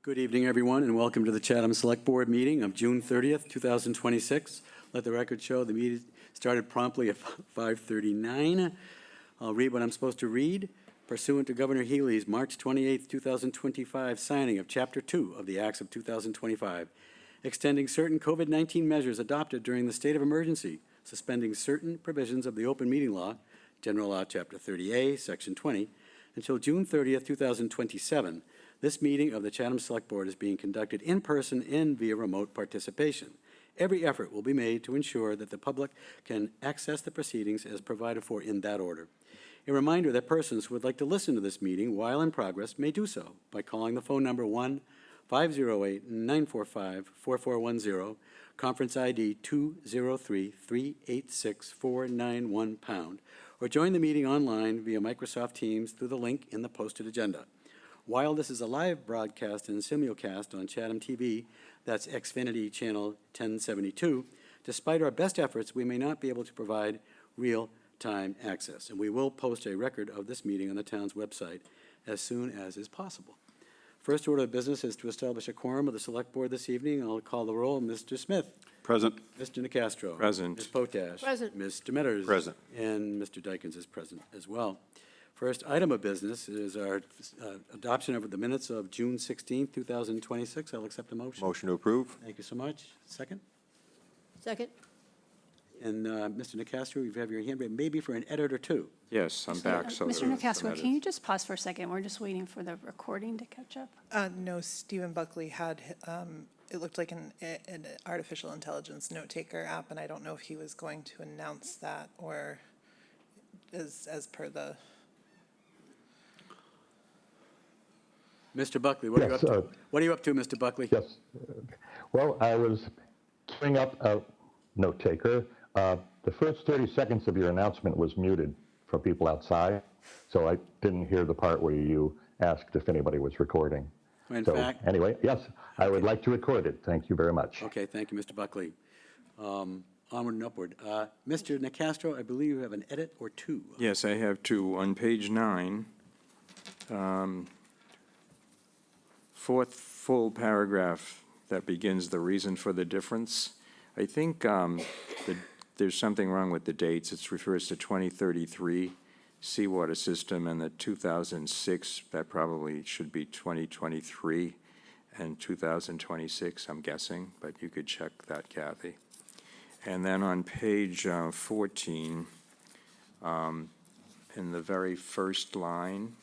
Good evening, everyone, and welcome to the Chatham Select Board meeting of June 30th, 2026. Let the record show the meeting started promptly at 5:39. I'll read what I'm supposed to read. Pursuant to Governor Healy's March 28th, 2025 signing of Chapter 2 of the Acts of 2025, extending certain COVID-19 measures adopted during the state of emergency, suspending certain provisions of the open meeting law, General Law, Chapter 30A, Section 20, until June 30th, 2027. This meeting of the Chatham Select Board is being conducted in person and via remote participation. Every effort will be made to ensure that the public can access the proceedings as provided for in that order. A reminder that persons who would like to listen to this meeting while in progress may do so by calling the phone number 1-508-945-4410, conference ID 203-386-491#, or join the meeting online via Microsoft Teams through the link in the posted agenda. While this is a live broadcast and simulcast on Chatham TV, that's Xfinity Channel 1072, despite our best efforts, we may not be able to provide real-time access, and we will post a record of this meeting on the town's website as soon as is possible. First order of business is to establish a quorum of the Select Board this evening. I'll call the roll. Mr. Smith. Present. Mr. Nicastro. Present. Ms. Potash. Present. Mr. Metters. Present. And Mr. Dykens is present as well. First item of business is our adoption of the minutes of June 16th, 2026. I'll accept a motion. Motion to approve. Thank you so much. Second? Second. And Mr. Nicastro, you have your hand raised, maybe for an edit or two. Yes, I'm back. So Mr. there are Nicastro, some can you just pause for a second? We're just waiting for the recording to catch up. No, Stephen Buckley had, it looked like an artificial intelligence note-taker app, and I don't know if he was going to announce that or as per the... Mr. Buckley, what are you up to? What are you up to, Mr. Buckley? Yes. Well, I was queuing up a note taker. The first 30 seconds of your announcement was muted for people outside, so I didn't hear the part where you asked if anybody was recording. In fact, anyway, yes, I would like to record it. Thank you very much. okay, thank you, Mr. Buckley. Onward and upward. Mr. Nicastro, I believe you have an edit or two. Yes, I have two. On page 9, fourth full paragraph that begins the reason for the difference. I think there's something wrong with the dates. It refers to 2033 seawater system and the 2006. That probably should be 2023 and 2026, I'm guessing, but you could check that, Kathy. And then on page 14, in the very first line,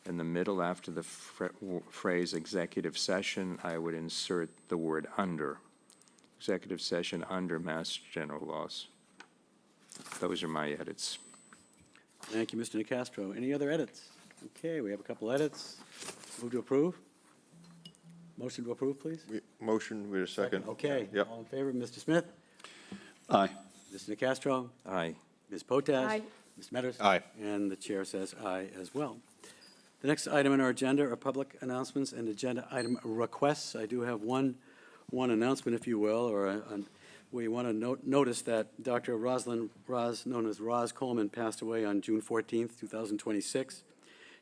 in the middle after the phrase executive session, I would insert the word under. Executive session under Mass General laws. Those are my edits. Thank you, Mr. Nicastro. Any other edits? Okay, we have a couple edits. Move to approve. Motion to approve, please. Motion, wait a second. Okay. Yep. All in favor, Mr. Smith? Aye. Mr. Nicastro? Aye. Ms. Potash? Aye. Ms. Metters? Aye. And the chair says aye as well. The next item on our agenda are public announcements and agenda item requests. I do have one announcement, if you will, or we want to notice that Dr. Rosalind Roz, known as Roz Coleman, passed away on June 14th, 2026.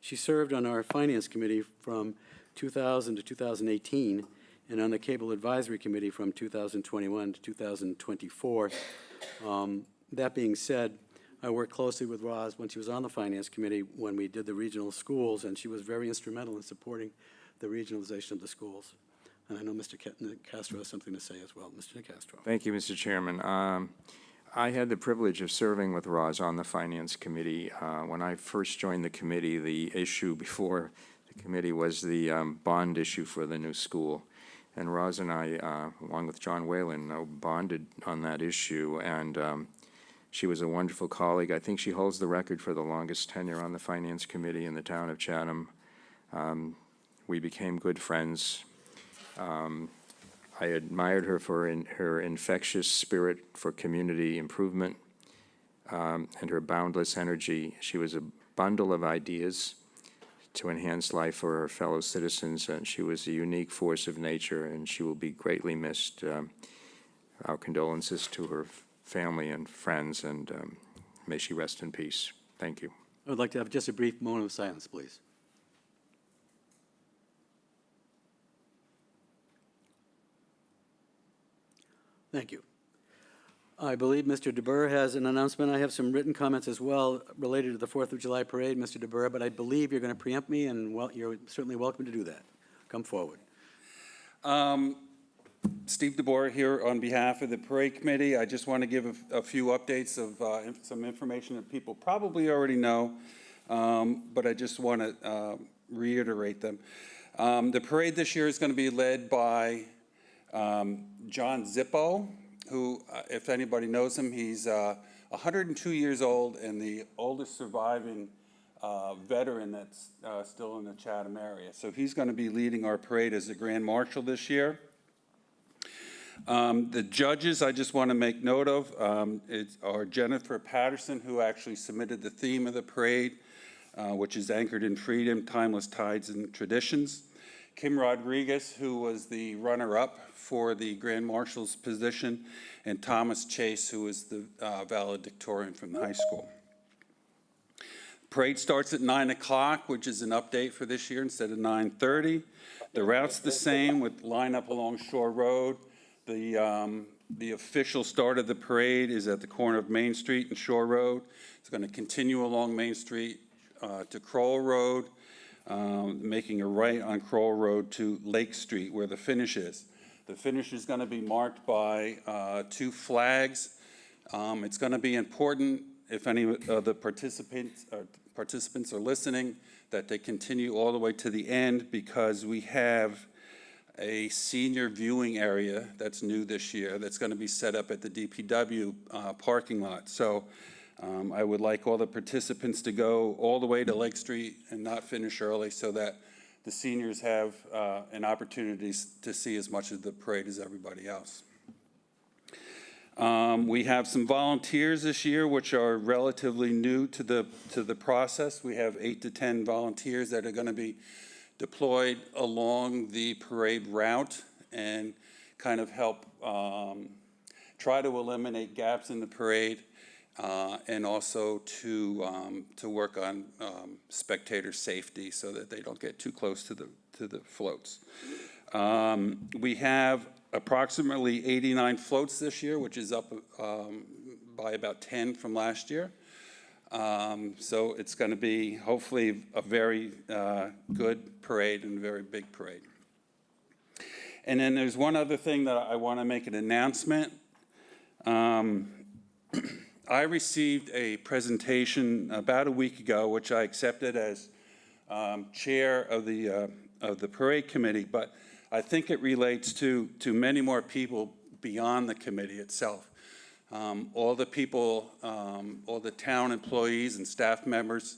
She served on our Finance Committee from 2000 to 2018 and on the Cable Advisory Committee from 2021 to 2024. That being said, I worked closely with Roz when she was on the Finance Committee when we did the regional schools, and she was very instrumental in supporting the regionalization of the schools. And I know Mr. Nicastro has something to say as well. Mr. Nicastro. Thank you, Mr. Chairman. I had the privilege of serving with Roz on the Finance Committee. When I first joined the committee, the issue before the committee was the bond issue for the new school. And Roz and I, along with John Whalen, bonded on that issue, and she was a wonderful colleague. I think she holds the record for the longest tenure on the Finance Committee in the town of Chatham. We became good friends. I admired her for her infectious spirit for community improvement and her boundless energy. She was a bundle of ideas to enhance life for her fellow citizens, and she was a unique force of nature, and she will be greatly missed. Our condolences to her family and friends, and may she rest in peace. Thank you. I would like to have just a brief moment of silence, please. Thank you. I believe Mr. DeBurr has an announcement. I have some written comments as well related to the 4th of July parade, Mr. DeBurr, but I believe you're going to preempt me, and you're certainly welcome to do that. Come forward. Steve DeBoer here on behalf of the Parade Committee. I just want to give a few updates of some information that people probably already know, but I just want to reiterate them. The parade this year is going to be led by John Zippo, who, if anybody knows him, he's 102 years old and the oldest surviving veteran that's still in the Chatham area. So he's going to be leading our parade as the Grand Marshal this year. The judges, I just want to make note of, are Jennifer Patterson, who actually submitted the theme of the parade, which is anchored in freedom, timeless tides, and traditions. Kim Rodriguez, who was the runner-up for the Grand Marshal's position, and Thomas Chase, who is the valedictorian from the high school. Parade starts at 9 o'clock, which is an update for this year instead of 9:30. The route's the same with lineup along Shore Road. The official start of the parade is at the corner of Main Street and Shore Road. It's going to continue along Main Street to Kroll Road, making a right on Kroll Road to Lake Street, where the finish is. The finish is going to be marked by 2 flags. It's going to be important, if any of the participants are listening, that they continue all the way to the end, because we have a senior viewing area that's new this year that's going to be set up at the DPW parking lot. So I would like all the participants to go all the way to Lake Street and not finish early, so that the seniors have an opportunity to see as much of the parade as everybody else. We have some volunteers this year, which are relatively new to the process. We have 8 to 10 volunteers that are going to be deployed along the parade route and kind of help try to eliminate gaps in the parade, and also to work on spectator safety so that they don't get too close to the floats. We have approximately 89 floats this year, which is up by about 10 from last year. So it's going to be hopefully a very good parade and a very big parade. And then there's one other thing that I want to make an announcement. I received a presentation about a week ago, which I accepted as chair of the parade committee, but I think it relates to many more people beyond the committee itself. All the people, all the town employees and staff members,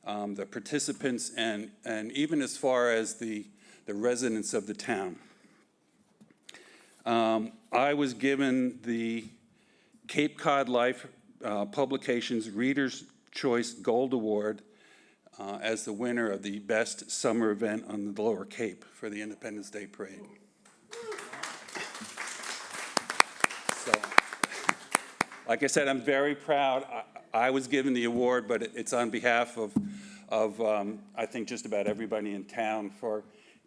the participants, and even as far as the residents of the town. I was given the Cape Cod Life Publications Reader's Choice Gold Award as the winner of the best summer event on the Lower Cape for the Independence Day Parade. So, like I said, I'm very proud. I was given the award, but it's on behalf of I think just about everybody in town for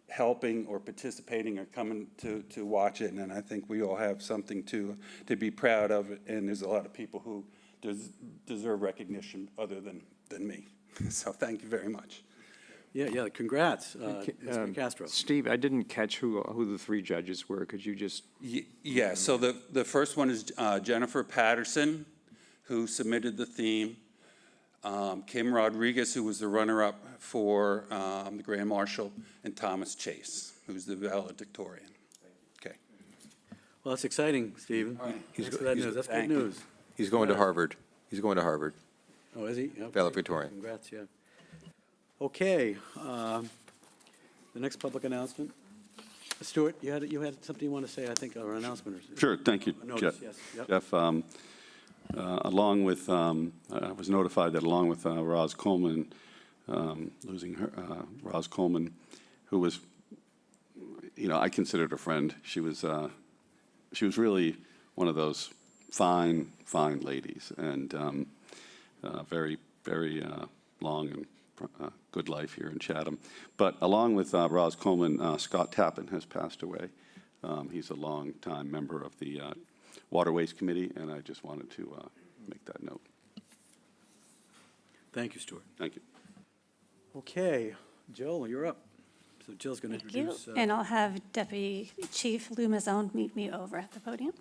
helping or participating or coming to watch it, and I think we all have something to be proud of, and there's a lot of people who deserve recognition other than me. So thank you very much. Yeah, congrats, Mr. Castro. Steve, I didn't catch who the 3 judges were. Could you just? Yeah, so the first one is Jennifer Patterson, who submitted the theme. Kim Rodriguez, who was the runner-up for the Grand Marshal, and Thomas Chase, who's the valedictorian. Okay. Well, that's exciting, Stephen. Thanks for that news. That's good Thank you. news. He's going to Harvard. He's going to Harvard. Oh, is he? Okay. Valedictorian. Congrats, yeah. Okay, the next public announcement. Stuart, you had something you want to say, I think, or an announcement or something? Sure, thank you, A notice, Jeff. yes, yep. Jeff, along with, I was notified that along with Roz Coleman, losing her, Roz Coleman, who was, I considered a friend. She was really one of those fine ladies, and very, very long and good life here in Chatham. But along with Roz Coleman, Scott Tappan has passed away He's a longtime member of the Waterways Committee, and I just wanted to make that note. Thank you, Stuart. Thank you. Okay, Jill, you're up. So Jill's going to Thank you. introduce. And I'll have Deputy Chief Lou Mazzone meet me over at the podium.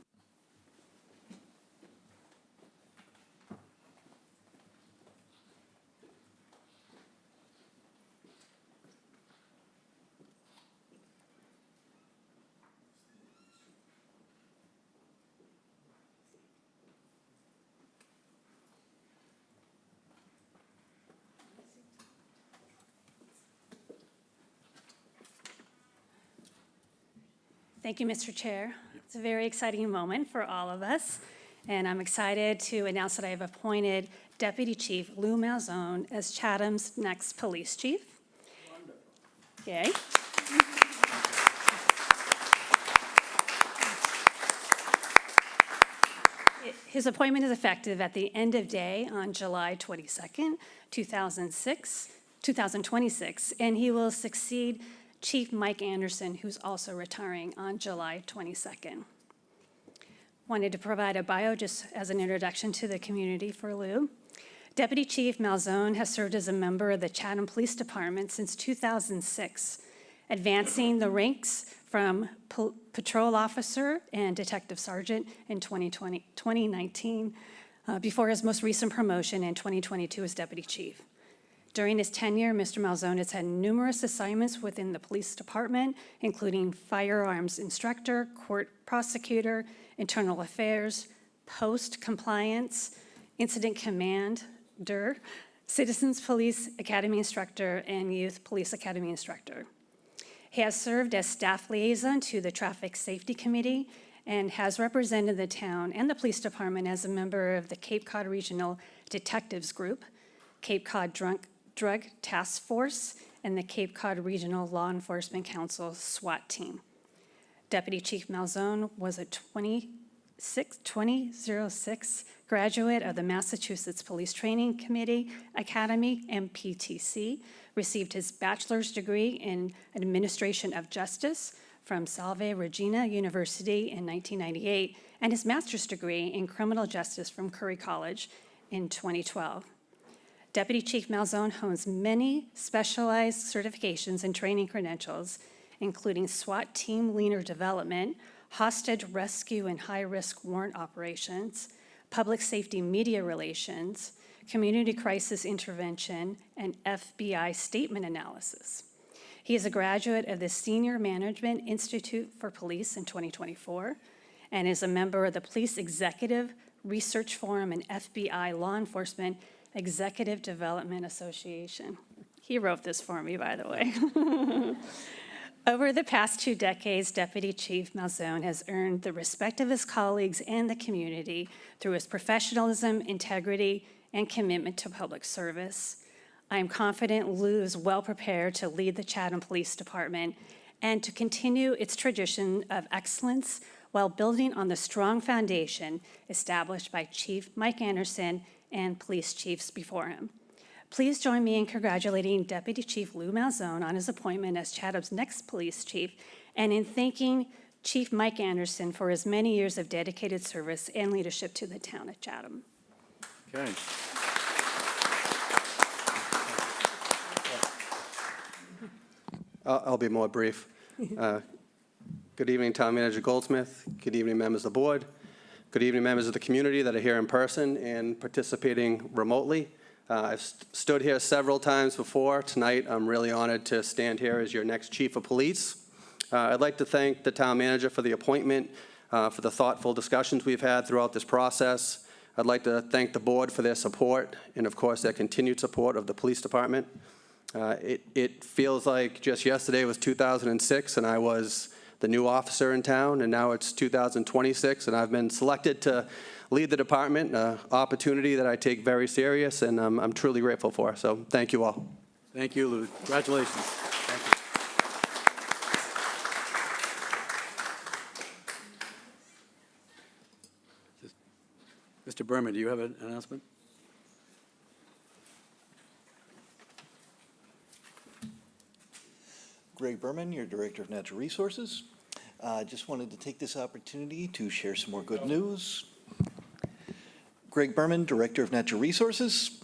Thank you, Mr. Chair. It's a very exciting moment for all of us, and I'm excited to announce that I have appointed Deputy Chief Lou Mazzone as Chatham's next police chief. Yay. His appointment is effective at the end of day on July 22nd, 2026, and he will succeed Chief Mike Anderson, who's also retiring on July 22nd. Wanted to provide a bio just as an introduction to the community for Lou. Deputy Chief Mazzone has served as a member of the Chatham Police Department since 2006, advancing the ranks from patrol officer and detective sergeant in 2019, before his most recent promotion in 2022 as deputy chief. During his tenure, Mr. Mazzone has had numerous assignments within the police department, including firearms instructor, court prosecutor, internal affairs, post compliance, incident commander, citizens police academy instructor, and youth police academy instructor. He has served as staff liaison to the Traffic Safety Committee and has represented the town and the police department as a member of the Cape Cod Regional Detectives Group, Cape Cod Drug Task Force, and the Cape Cod Regional Law Enforcement Council SWAT team. Deputy Chief Mazzone was a 2006 graduate of the Massachusetts Police Training Committee Academy, MPTC, received his bachelor's degree in Administration of Justice from Salve Regina University in 1998, and his master's degree in Criminal Justice from Curry College in 2012. Deputy Chief Mazzone holds many specialized certifications and training credentials, including SWAT team leader development, hostage rescue and high-risk warrant operations, public safety media relations, community crisis intervention, and FBI statement analysis. He is a graduate of the Senior Management Institute for Police in 2024 and is a member of the Police Executive Research Forum and FBI Law Enforcement Executive Development Association. He wrote this for me, by the way. Over the past 2 decades, Deputy Chief Mazzone has earned the respect of his colleagues and the community through his professionalism, integrity, and commitment to public service. I am confident Lou is well prepared to lead the Chatham Police Department and to continue its tradition of excellence while building on the strong foundation established by Chief Mike Anderson and police chiefs before him. Please join me in congratulating Deputy Chief Lou Mazzone on his appointment as Chatham's next police chief and in thanking Chief Mike Anderson for his many years of dedicated service and leadership to the town of Chatham. Okay. I'll be more brief. Good evening, Town Manager Goldsmith. Good evening, members of the board. Good evening, members of the community that are here in person and participating remotely. I've stood here several times before. Tonight, I'm really honored to stand here as your next chief of police. I'd like to thank the town manager for the appointment, for the thoughtful discussions we've had throughout this process. I'd like to thank the board for their support and, of course, their continued support of the police department. It feels like just yesterday was 2006, and I was the new officer in town, and now it's 2026, and I've been selected to lead the department, an opportunity that I take very serious, and I'm truly grateful for. So thank you all. Thank you, Lou. Congratulations. Thank you. Mr. Berman, do you have an announcement? Greg Berman, your Director of Natural Resources. Just wanted to take this opportunity to share some more good news. Greg Berman, Director of Natural Resources.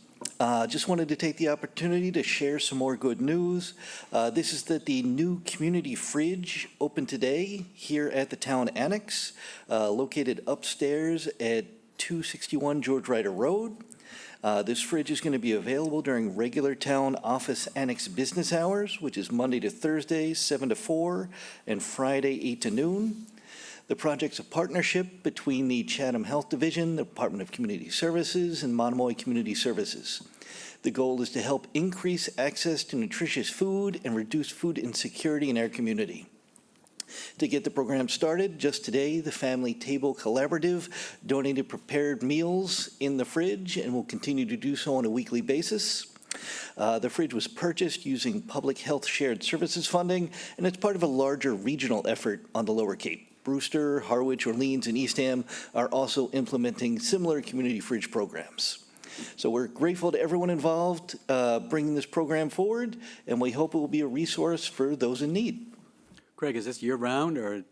Just wanted to take the opportunity to share some more good news. This is that the new community fridge opened today here at the Town Annex, located upstairs at 261 George Ryder Road. This fridge is going to be available during regular town office annex business hours, which is Monday to Thursday, 7 to 4, and Friday, 8 to noon. The project's a partnership between the Chatham Health Division, the Department of Community Services, and Monomoy Community Services. The goal is to help increase access to nutritious food and reduce food insecurity in our community. To get the program started, just today, the Family Table Collaborative donated prepared meals in the fridge and will continue to do so on a weekly basis. The fridge was purchased using public health shared services funding, and it's part of a larger regional effort on the Lower Cape. Brewster, Harwich, Orleans, and Eastham are also implementing similar community fridge programs. So we're grateful to everyone involved bringing this program forward, and we hope it will be a resource for those in need. Greg, is this year-round, or?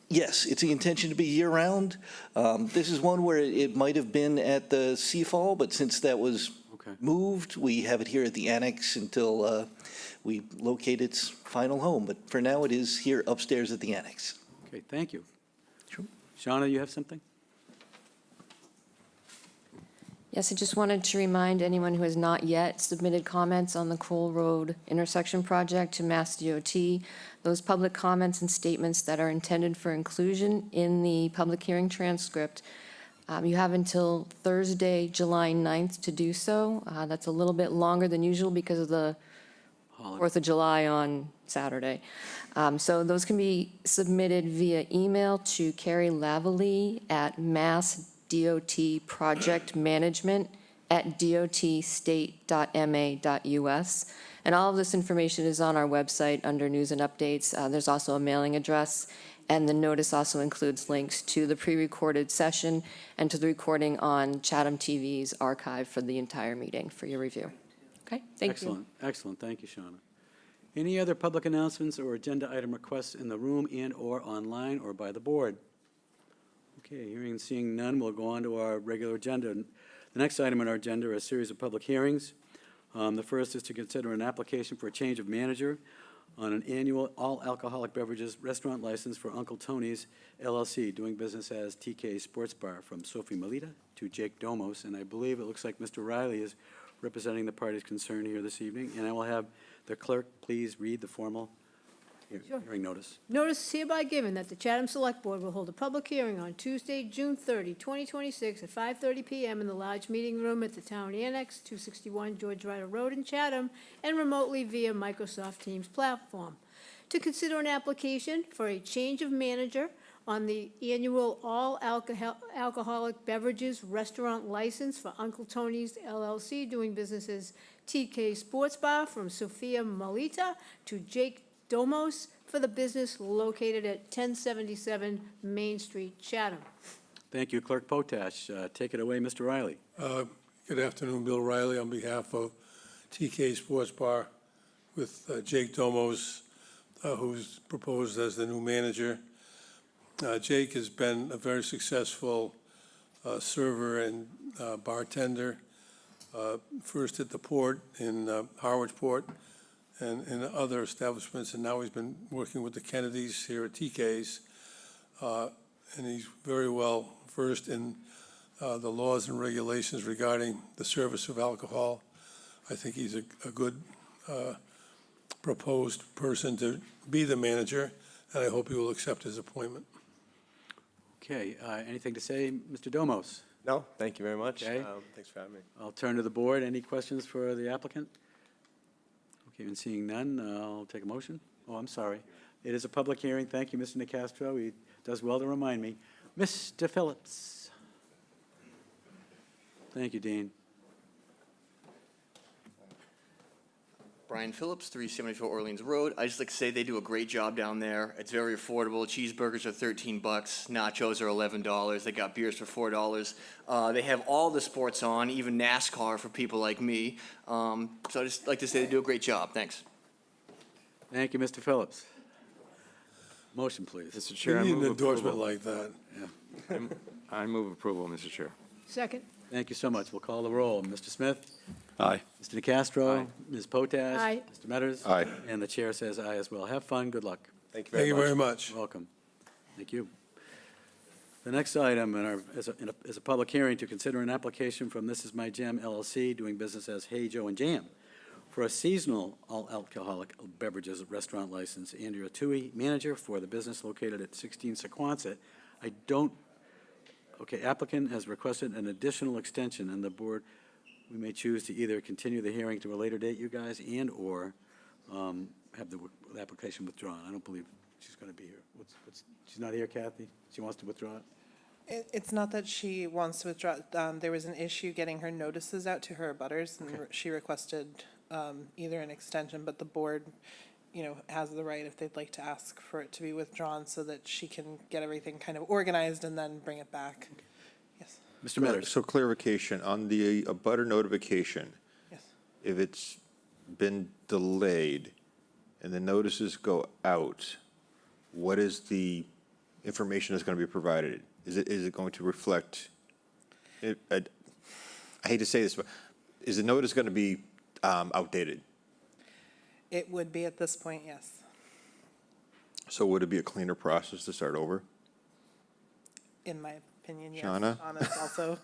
Yes, it's the intention to be year-round. This is one where it might have been at the Seafall, but since that was moved, we have it here at the Annex until we locate its final home. But for now, it is here upstairs at the Annex. Okay, thank you. Sure. Shauna, you have something? Yes, I just wanted to remind anyone who has not yet submitted comments on the Cole Road intersection project to Mass DOT, those public comments and statements that are intended for inclusion in the public hearing transcript, you have until Thursday, July 9th to do so. That's a little bit longer than usual because of the 4th of July on Saturday. So those can be submitted via email to Carrie Lavallee at massdotprojectmanagement@dotstate.ma.us. And all of this information is on our website under news and updates. There's also a mailing address, and the notice also includes links to the pre-recorded session and to the recording on Chatham TV's archive for the entire meeting for your review. Okay, thank you. Excellent, excellent. Thank you, Shauna. Any other public announcements or agenda item requests in the room and/or online or by the board? Okay, hearing and seeing none, we'll go on to our regular agenda. The next item on our agenda are a series of public hearings. The first is to consider an application for a change of manager on an annual all-alcoholic beverages restaurant license for Uncle Tony's LLC, doing business as TK Sports Bar, from Sophie Melita to Jake Domos. And I believe it looks like Mr. Riley is representing the parties concerned here this evening. And I will have the clerk please read the formal hearing notice. Notice is hereby given that the Chatham Select Board will hold a public hearing on Tuesday, June 30, 2026, at 5:30 PM in the large meeting room at the Town Annex, 261 George Ryder Road in Chatham, and remotely via Microsoft Teams platform, to consider an application for a change of manager on the annual all-alcoholic beverages restaurant license for Uncle Tony's LLC, doing business as TK Sports Bar, from Sophia Melita to Jake Domos, for the business located at 1077 Main Street, Chatham. Thank you, Clerk Potash. Take it away, Mr. Riley. Good afternoon, Bill Riley, on behalf of TK Sports Bar, with Jake Domos, who's proposed as the new manager. Jake has been a very successful server and bartender, first at the Port in Harwich Port and in other establishments, and now he's been working with the Kennedys here at TK's. And he's very well versed in the laws and regulations regarding the service of alcohol. I think he's a good proposed person to be the manager, and I hope he will accept his appointment. Okay, anything to say, Mr. Domos? No, thank you very much. Okay. Thanks for having me. I'll turn to the board. Any questions for the applicant? Okay, and seeing none, I'll take a motion. Oh, I'm sorry. It is a public hearing. Thank you, Mr. Nicastro. He does well to remind me. Mr. Phillips. Thank you, Dean. Brian Phillips, 374 Orleans Road. I just like to say they do a great job down there. It's very affordable. Cheeseburgers are $13, nachos are $11. They got beers for $4. They have all the sports on, even NASCAR for people like me. So I just like to say they do a great job. Thanks. Thank you, Mr. Phillips. Motion, please. Mr. We Chair, I need an move endorsement approval. like that. I move approval, Mr. Chair. Second. Thank you so much. We'll call the roll. Mr. Smith? Aye. Mr. DeCastro? Aye. Ms. Potash? Aye. Mr. Metters? Aye. And the chair says aye as well. Have fun. Good luck. Thank you Thank very you much. very much. Welcome. Thank you. The next item is a public hearing to consider an application from This Is My Jam LLC, doing business as Hey Joe and Jam, for a seasonal all-alcoholic beverages restaurant license. Andrea Tui, manager for the business located at 16 Sequansit. Applicant has requested an additional extension, and the board, we may choose to either continue the hearing to a later date, you guys, and/or have the application withdrawn. I don't believe she's going to be here. She's not here, Kathy? She wants to withdraw it? It's not that she wants to withdraw. There was an issue getting her notices out to her abutters, and she requested either an extension, but the board, has the right, if they'd like, to ask for it to be withdrawn so that she can get everything kind of organized and then bring it back. Yes, Mr. Metters? So clarification, on the abutter notification, yes. if it's been delayed and the notices go out, what is the information that's going to be provided? Is it going to reflect, I hate to say this, but is the notice going to be outdated? It would be at this point, yes. So would it be a cleaner process to start over? In my opinion, yes. Shauna? Shauna's also.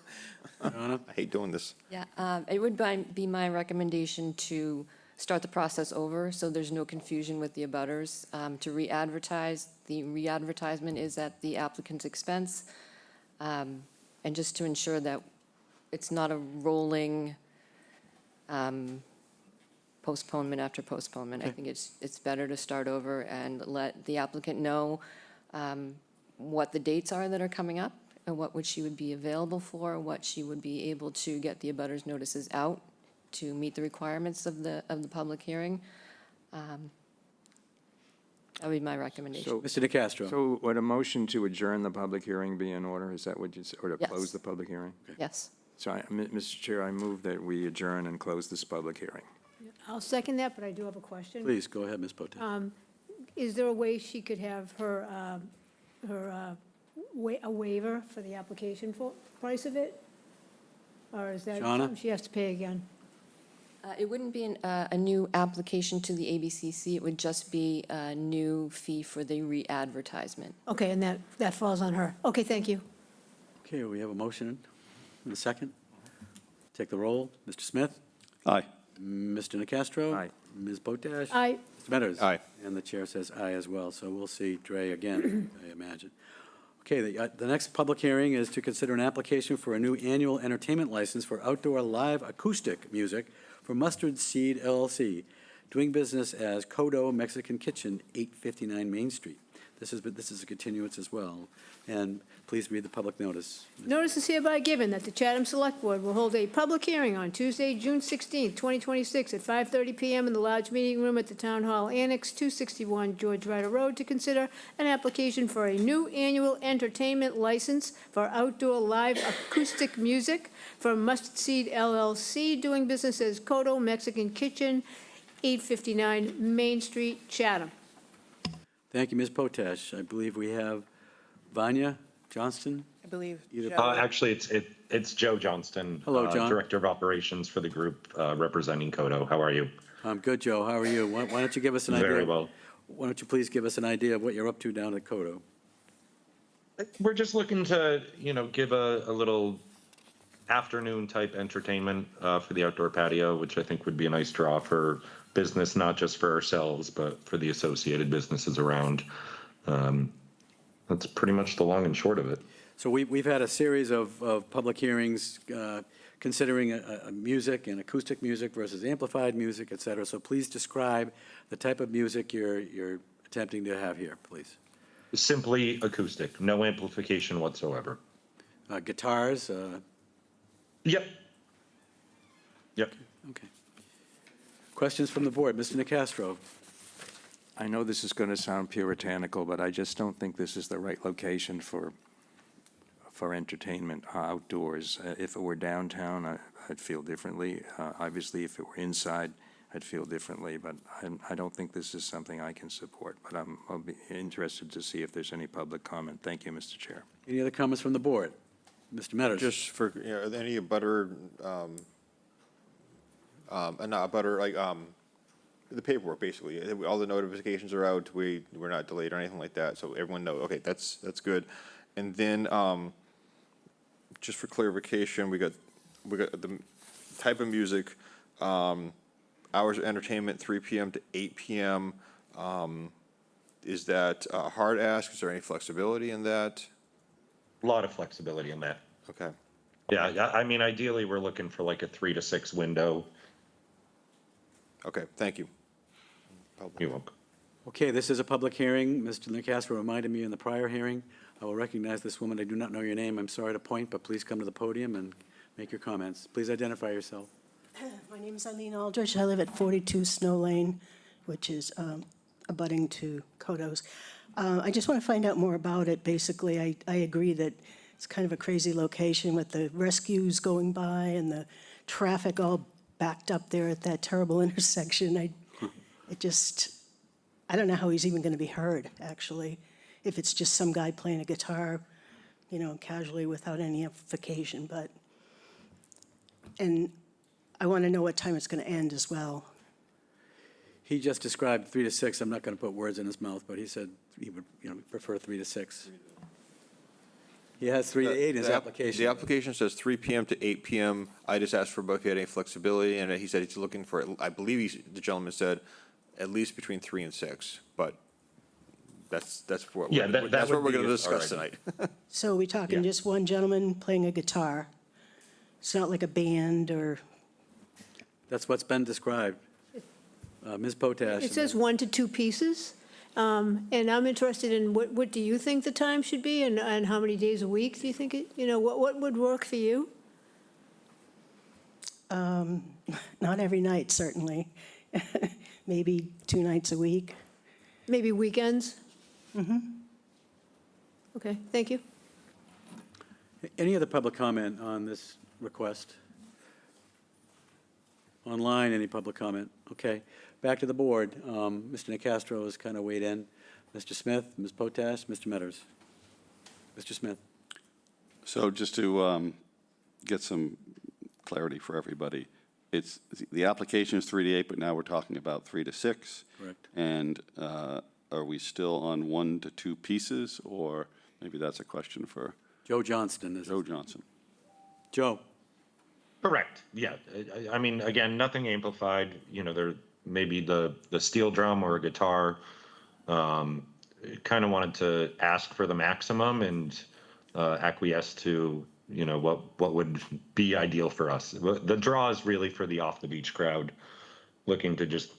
I hate doing this. Yeah, it would be my recommendation to start the process over, so there's no confusion with the abutters, to re-advertise. The re-advertisement is at the applicant's expense, and just to ensure that it's not a rolling postponement after postponement. I think it's better to start over and let the applicant know what the dates are that are coming up, and what she would be available for, what she would be able to get the abutters notices out to meet the requirements of the public hearing. That would be my recommendation. Mr. DeCastro? So would a motion to adjourn the public hearing be in order? Is that what you said? Or to Yes. close the public hearing? Yes. So, Mr. Chair, I move that we adjourn and close this public hearing. I'll second that, but I do have a question. Please, go ahead, Ms. Potash. Is there a way she could have her, a waiver for the application price of it? Or is that Shauna? something she has to pay again? It wouldn't be a new application to the ABCC. It would just be a new fee for the re-advertisement. Okay, and that falls on her. Okay, thank you. Okay, we have a motion and a second. Take the roll. Mr. Smith? Aye. Mr. DeCastro? Aye. Ms. Potash? Aye. Mr. Metters? Aye. And the chair says aye as well, so we'll see Dre again, I imagine. Okay, the next public hearing is to consider an application for a new annual entertainment license for outdoor live acoustic music for Mustard Seed LLC, doing business as Kodo Mexican Kitchen, 859 Main Street. This is a continuance as well, and please read the public notice. Notice is hereby given that the Chatham Select Board will hold a public hearing on Tuesday, June 16th, 2026, at 5:30 PM in the large meeting room at the Town Hall Annex, 261 George Ryder Road, to consider an application for a new annual entertainment license for outdoor live acoustic music for Mustard Seed LLC, doing business as Kodo Mexican Kitchen, 859 Main Street, Chatham. Thank you, Ms. Potash. I believe we have Vanya Johnston? I believe. Either- Joe- Actually, it's Joe Johnston. Hello, John. Director of Operations for the group representing Kodo. How are you? I'm good, Joe. How are you? Why don't you give us an idea? Very well. Why don't you please give us an idea of what you're up to down at Kodo? We're just looking to, give a little afternoon type entertainment for the outdoor patio, which I think would be a nice draw for business, not just for ourselves, but for the associated businesses around. That's pretty much the long and short of it. So we've had a series of public hearings considering a music and acoustic music versus amplified music, et cetera. So please describe the type of music you're attempting to have here, please. Simply acoustic, no amplification whatsoever. Guitars? Yep. Yep. Okay. Questions from the board? Mr. Nicastro? I know this is going to sound puritanical, but I just don't think this is the right location for entertainment outdoors. If it were downtown, I'd feel differently. Obviously, if it were inside, I'd feel differently, but I don't think this is something I can support. But I'll be interested to see if there's any public comment. Thank you, Mr. Chair. Any other comments from the board? Mr. Metters? Just for, are there any butter, not butter, the paperwork, basically. All the notifications are out, we're not delayed or anything like that, so everyone knows, okay, that's good. And then, just for clarification, we got the type of music, hours of entertainment, 3 p.m. to 8 p.m. Is that a hard ask? Is there any flexibility in that? A lot of flexibility in that. Okay. Yeah, I mean, ideally, we're looking for like a 3 to 6 window. Okay, thank you. You're welcome. Okay, this is a public hearing. Mr. Nicastro reminded me in the prior hearing. I will recognize this woman. I do not know your name. I'm sorry to point, but please come to the podium and make your comments. Please identify yourself. My name is Eileen Aldrich. I live at 42 Snow Lane, which is abutting to Kodos. I just want to find out more about it. Basically, I agree that it's kind of a crazy location with the rescues going by and the traffic all backed up there at that terrible intersection. I don't know how he's even going to be heard, actually, if it's just some guy playing a guitar, casually without any amplification. And I want to know what time it's going to end as well. He just described 3 to 6. I'm not going to put words in his mouth, but he said he would, prefer 3 to 6. He has 3 to 8 in his application. The application says 3 p.m. to 8 p.m. I just asked for if he had any flexibility, and he said he's looking for, I believe the gentleman said, at least between 3 and 6, but that's what Yeah, that's what we're going to be discuss already. tonight. So are we talking just one gentleman playing a guitar? It's not like a band or, That's what's been described. Ms. Potash. It says 1 to 2 pieces, and I'm interested in what do you think the time should be, and how many days a week do you think what would work for you? not every night, certainly. Maybe 2 nights a week. Maybe weekends? Mm-hmm. Okay, thank you. Any other public comment on this request? Online, any public comment? Okay, back to the board. Mr. Nicastro has kind of weighed in. Mr. Smith, Ms. Potash, Mr. Metters. Mr. Smith. So just to get some clarity for everybody, the application is 3 to 8, but now we're talking about 3 to 6. Correct. And are we still on 1 to 2 pieces, or maybe that's a question for Joe Johnston. Joe Johnson? Joe. Correct, yeah. I mean, again, nothing amplified, there may be the steel drum or a guitar. Kind of wanted to ask for the maximum and acquiesce to, what would be ideal for us. The draw is really for the off-the-beach crowd, looking to just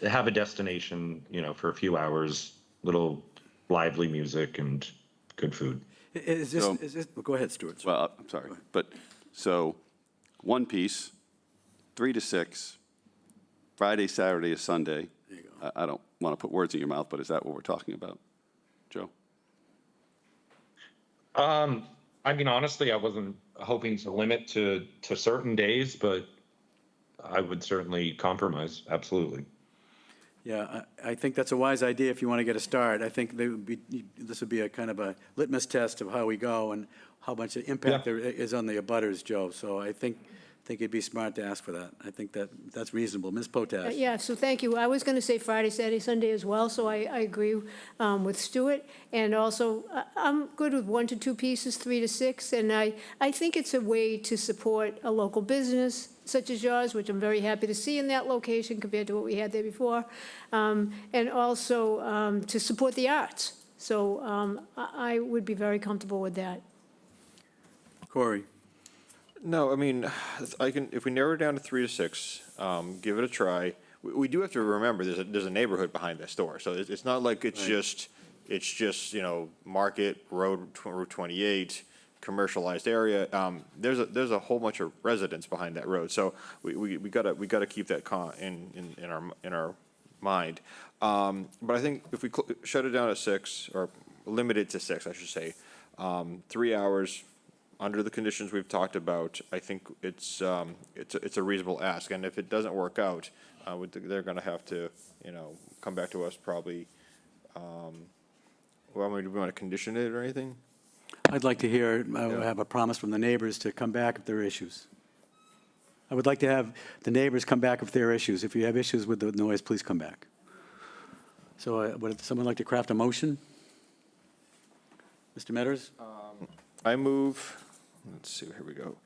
have a destination, for a few hours, little lively music and good food. Go ahead, Stuart. Well, I'm sorry, but, so, 1 piece, 3 to 6, Friday, Saturday, Sunday. There you go. I don't want to put words in your mouth, but is that what we're talking about? Joe? I mean, honestly, I wasn't hoping to limit to certain days, but I would certainly compromise, absolutely. Yeah, I think that's a wise idea if you want to get a start. I think this would be a kind of a litmus test of how we go and how much impact there is on the abutters, Joe. So I think it'd be smart to ask for that. I think that's reasonable. Ms. Potash. Yeah, so thank you. I was going to say Friday, Saturday, Sunday as well, so I agree with Stuart. And also, I'm good with 1 to 2 pieces, 3 to 6, and I think it's a way to support a local business such as yours, which I'm very happy to see in that location compared to what we had there before, and also to support the arts. So I would be very comfortable with that. Corey. No, I mean, if we narrow it down to 3 to 6, give it a try. We do have to remember there's a neighborhood behind that store, so it's not like it's just Market, Route 28, commercialized area. There's a whole bunch of residents behind that road, so we gotta keep that in our mind. But I think if we shut it down at 6, or limit it to 6, I should say, 3 hours. Under the conditions we've talked about, I think it's a reasonable ask. And if it doesn't work out, they're gonna have to, come back to us probably. Well, do we want to condition it or anything? I'd like to hear, have a promise from the neighbors to come back if there are issues. I would like to have the neighbors come back if there are issues. If you have issues with the noise, please come back. So would someone like to craft a motion? Mr. Metters? I move, let's see, here we go,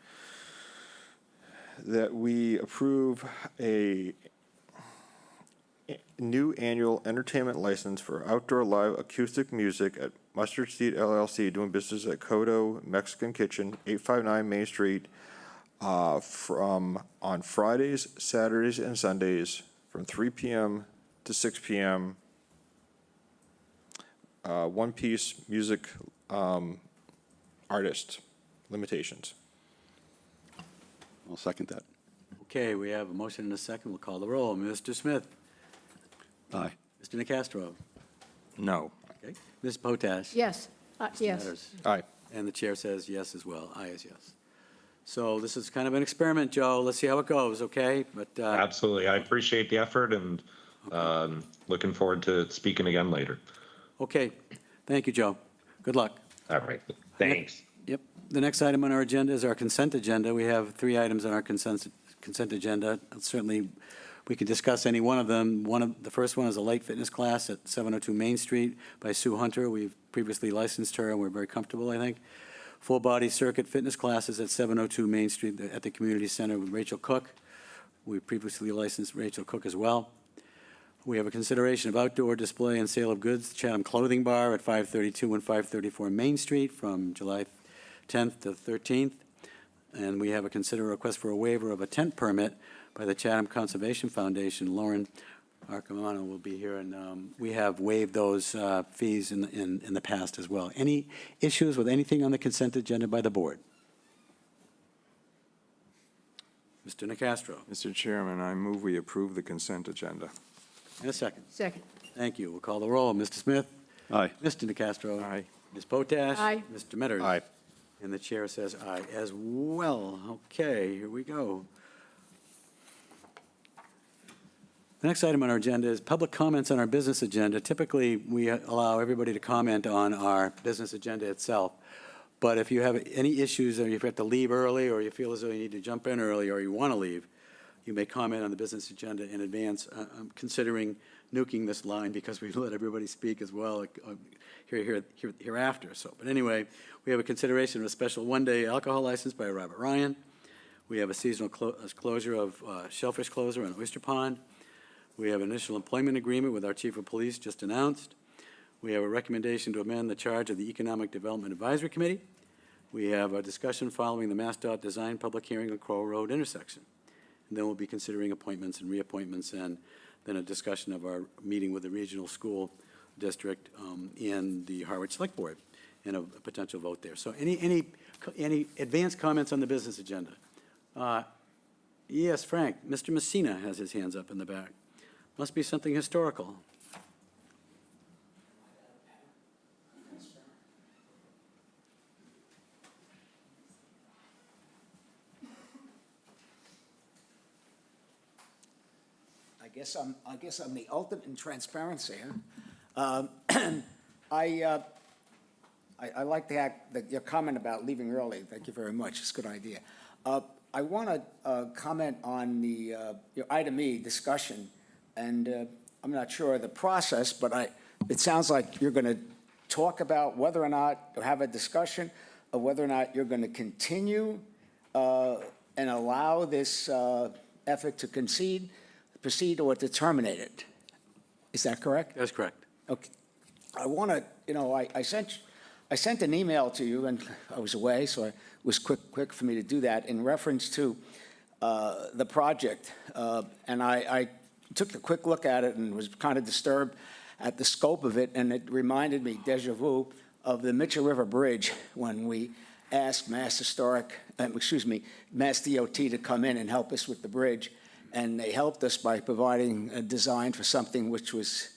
that we approve a new annual entertainment license for outdoor live acoustic music at Mustard Seed LLC, doing business at Kodo Mexican Kitchen, 859 Main Street, on Fridays, Saturdays, and Sundays, from 3 p.m. to 6 p.m. One-piece music artist limitations. I'll second that. Okay, we have a motion and a second. We'll call the roll. Mr. Smith? Aye. Mr. Nacastro? No. Okay. Ms. Potash? Yes, Mr. yes. Metters? Aye. And the chair says yes as well. Aye is yes. So this is kind of an experiment, Joe. Let's see how it goes, okay? But Absolutely. I appreciate the effort and looking forward to speaking again later. okay. Thank you, Joe. Good luck. All right. Thanks. Yep. The next item on our agenda is our consent agenda. We have 3 items on our consent agenda. Certainly, we can discuss any one of them. The first one is a light fitness class at 702 Main Street by Sue Hunter. We've previously licensed her, and we're very comfortable, I think. Full-body circuit fitness classes at 702 Main Street at the community center with Rachel Cook. We previously licensed Rachel Cook as well. We have a consideration of outdoor display and sale of goods, Chatham Clothing Bar at 532 and 534 Main Street from July 10th to 13th. And we have a request for a waiver of a tent permit by the Chatham Conservation Foundation. Lauren Arcamano will be here, and we have waived those fees in the past as well. Any issues with anything on the consent agenda by the board? Mr. Nacastro, Mr. Chairman, I move we approve the consent agenda. in a second. Second. Thank you. We'll call the roll. Mr. Smith? Aye. Mr. Nacastro? Aye. Ms. Potash? Aye. Mr. Metters? Aye. And the chair says aye as well. Okay, here we go. The next item on our agenda is public comments on our business agenda. Typically, we allow everybody to comment on our business agenda itself. But if you have any issues, or if you have to leave early, or you feel as though you need to jump in early, or you want to leave, you may comment on the business agenda in advance. I'm considering nuking this line because we let everybody speak as well hereafter. So, but anyway, we have a consideration of a special one-day alcohol license by Robert Ryan. We have a seasonal closure of Shellfish Closure on Oyster Pond. We have an initial employment agreement with our chief of police just announced. We have a recommendation to amend the charge of the Economic Development Advisory Committee. We have a discussion following the MassDOT design public hearing on Crowell Road intersection. And then we'll be considering appointments and reappointments, and then a discussion of our meeting with the regional school district and the Harwich Select Board, and a potential vote there. So any advanced comments on the business agenda? Yes, Frank. Mr. Messina has his hands up in the back. Must be something historical. I guess I'm the ultimate in transparency, huh? I like your comment about leaving early. Thank you very much. It's a good idea. I want to comment on your item E, discussion, and I'm not sure of the process, but it sounds like you're going to talk about whether or not, or have a discussion of whether or not you're going to continue and allow this effort to proceed or to terminate it. Is that correct? That's correct. Okay. I want to, I sent an email to you, and I was away, so it was quick for me to do that, in reference to the project. And I took a quick look at it and was kind of disturbed at the scope of it, and it reminded me, deja vu, of the Mitchell River Bridge when we asked Mass DOT to come in and help us with the bridge. And they helped us by providing a design for something which was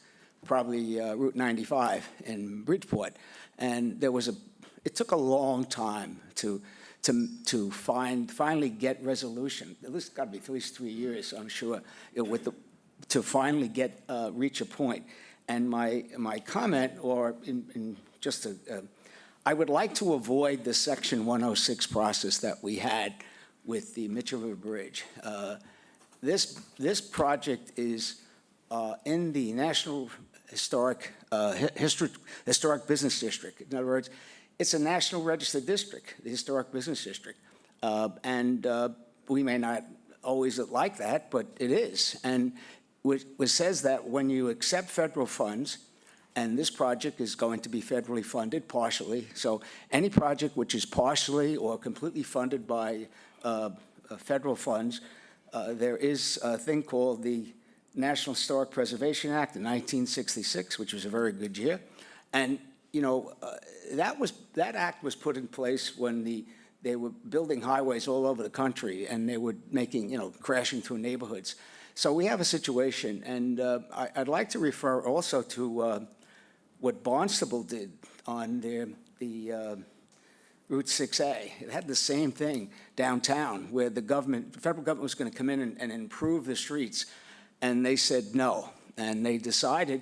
probably Route 95 in Bridgeport. And it took a long time to finally get resolution. At least got to be at least 3 years, I'm sure, with to finally get, reach a point. And my comment, or in just I would like to avoid the Section 106 process that we had with the Mitchell River Bridge. This project is in the National Historic Business District. In other words, it's a National Register District, the Historic Business District. And we may not always like that, but it is. And which says that when you accept federal funds, and this project is going to be federally funded partially, so any project which is partially or completely funded by federal funds, there is a thing called the National Historic Preservation Act in 1966, which was a very good year. And, you know, that act was put in place when they were building highways all over the country, and they were making, you know, crashing through neighborhoods. So we have a situation, and I'd like to refer also to what Barnstable did on the Route 6A. It had the same thing downtown, where the federal government was going to come in and improve the streets, and they said no, and they decided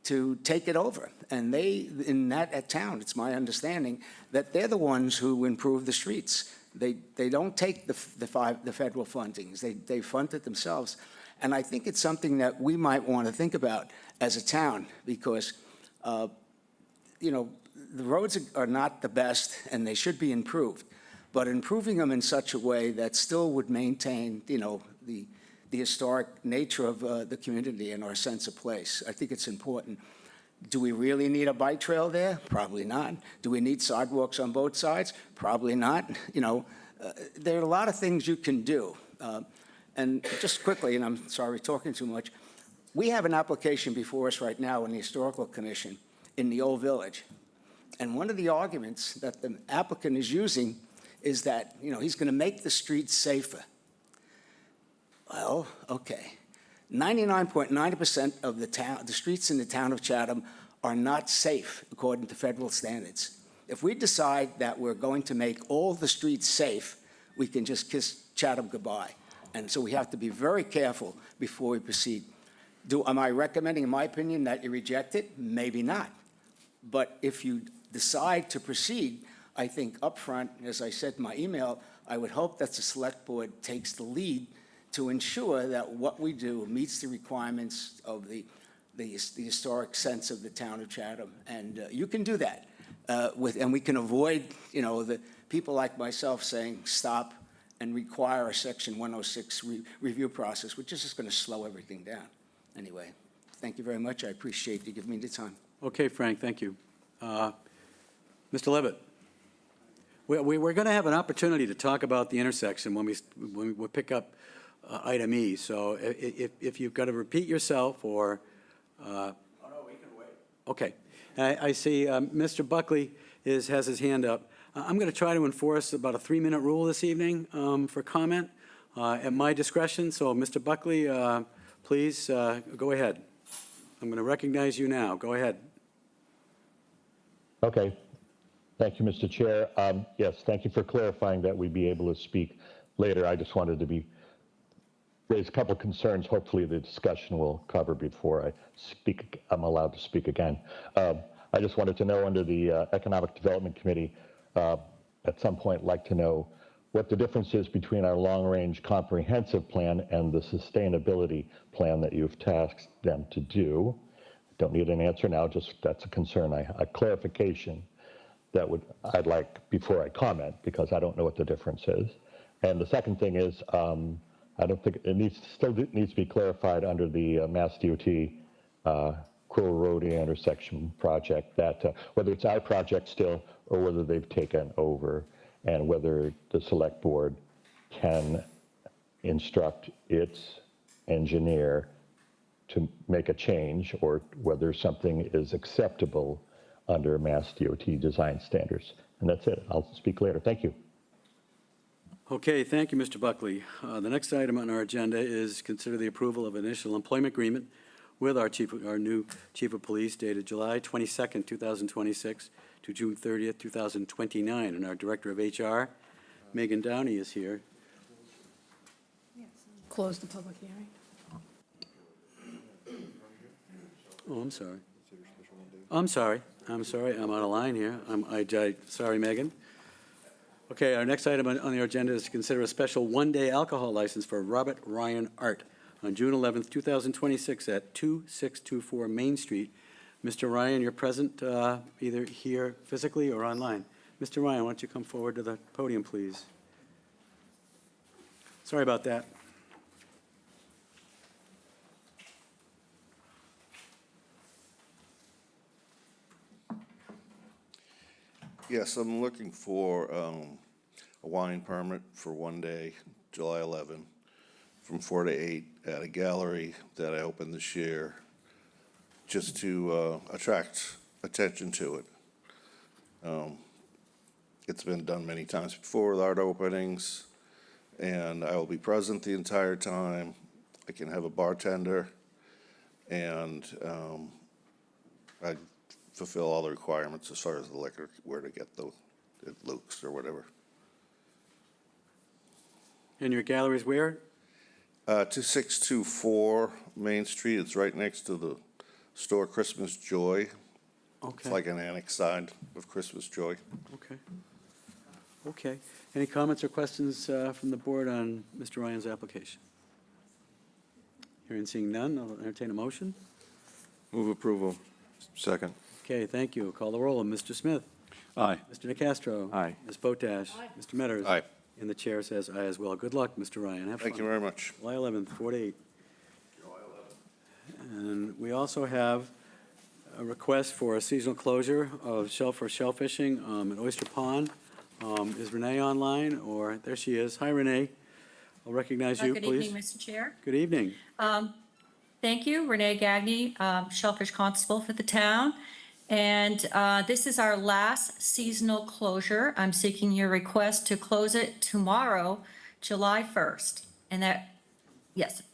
to take it over. And in that town, it's my understanding that they're the ones who improve the streets. They don't take the federal fundings. They fund it themselves. And I think it's something that we might want to think about as a town, because, you know, the roads are not the best, and they should be improved. But improving them in such a way that still would maintain, you know, the historic nature of the community and our sense of place. I think it's important. Do we really need a bike trail there? Probably not. Do we need sidewalks on both sides? Probably not. You know, there are a lot of things you can do. And just quickly, and I'm sorry talking too much, we have an application before us right now in the Historical Commission in the Old Village. And one of the arguments that the applicant is using is that, you know, he's going to make the streets safer. Well, okay. 99.9% of the streets in the town of Chatham are not safe according to federal standards. If we decide that we're going to make all the streets safe, we can just kiss Chatham goodbye. And so we have to be very careful before we proceed. Am I recommending, in my opinion, that you reject it? Maybe not. But if you decide to proceed, I think upfront, as I said in my email, I would hope that the Select Board takes the lead to ensure that what we do meets the requirements of the historic sense of the town of Chatham. And you can do that. And we can avoid, you know, the people like myself saying stop and require a Section 106 review process, which is just going to slow everything down. Anyway, thank you very much. I appreciate you giving me the time. Okay, Frank, thank you. Mr. Levitt, we're going to have an opportunity to talk about the intersection when we pick up item E. So if you've got to repeat yourself or... Oh, no, we can wait. Okay. I see Mr. Buckley has his hand up. I'm going to try to enforce about a 3-minute rule this evening for comment at my discretion. So, Mr. Buckley, please go ahead. I'm going to recognize you now. Go ahead. Okay. Thank you, Mr. Chair. Yes, thank you for clarifying that we'd be able to speak later. I just wanted to raise a couple of concerns. Hopefully the discussion will cover before I'm allowed to speak again. I just wanted to know, under the Economic Development Committee, at some point like to know what the difference is between our long-range comprehensive plan and the sustainability plan that you've tasked them to do. Don't need an answer now, just that's a concern. A clarification that I'd like before I comment, because I don't know what the difference is. And the second thing is, I don't think it still needs to be clarified under the Mass DOT Quill Road intersection project, that whether it's our project still or whether they've taken over, and whether the Select Board can instruct its engineer to make a change, or whether something is acceptable under Mass DOT design standards. And that's it. I'll speak later. Thank you. Okay, thank you, Mr. Buckley. The next item on our agenda is consider the approval of initial employment agreement with our new Chief of Police dated July 22nd, 2026 to June 30th, 2029. And our Director of HR, Megan Downey, is here. Close the public hearing. Oh, I'm sorry. I'm sorry, I'm out of line here. Sorry, Megan. Okay, our next item on the agenda is to consider a special one-day alcohol license for Robert Ryan Art on June 11th, 2026 at 2624 Main Street. Mr. Ryan, you're present either here physically or online. Mr. Ryan, why don't you come forward to the podium, please? Sorry about that. Yes, I'm looking for a wine permit for one day, July 11, from 4 to 8 at a gallery that I opened this year, just to attract attention to it. It's been done many times before with art openings, and I will be present the entire time. I can have a bartender, and I fulfill all the requirements as far as the liquor, where to get at Luke's or whatever. And your gallery is where? 2624 Main Street. It's right next to the store Christmas Joy. Okay. It's like an annex side of Christmas Joy. Okay. Okay. Any comments or questions from the board on Mr. Ryan's application? Hearing and seeing none, I'll entertain a motion. Move approval. Second. Okay, thank you. Call the roll. Mr. Smith? Aye. Mr. Nacastro? Aye. Ms. Potash? Mr. Metters? Aye. And the chair says aye as well. Good luck, Mr. Ryan. Have fun. Thank you very much. July 11th, 4 to 8. And we also have a request for a seasonal closure of shell fishing at Oyster Pond. Is Renee online, or there she is? Hi, Renee. I'll recognize you, please. Good evening, Mr. Chair. Good evening. Thank you, Renee Gagny, Shellfish Constable for the town. And this is our last seasonal closure. I'm seeking your request to close it tomorrow, July 1st. And that, yes,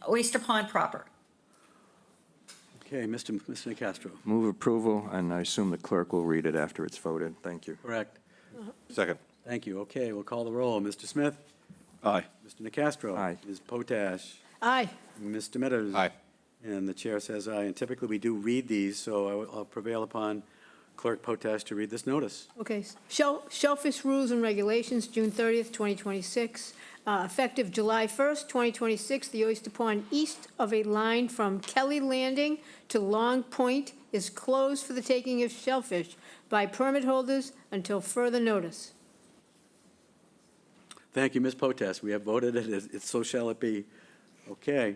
Oyster Pond proper. Okay, Mr. Nacastro. Move approval, and I assume the clerk will read it after it's voted. Thank you. Correct. Second. Thank you. Okay, we'll call the roll. Mr. Smith? Aye. Mr. Nacastro? Aye. Ms. Potash? Aye. Mr. Metters? Aye. And the chair says aye. And typically, we do read these, so I'll prevail upon Clerk Potash to read this notice. Okay, Shellfish Rules and Regulations, June 30th, 2026. Effective July 1st, 2026, the Oyster Pond east of a line from Kelly Landing to Long Point is closed for the taking of shellfish by permit holders until further notice. Thank you, Ms. Potash. We have voted it. So shall it be. Okay.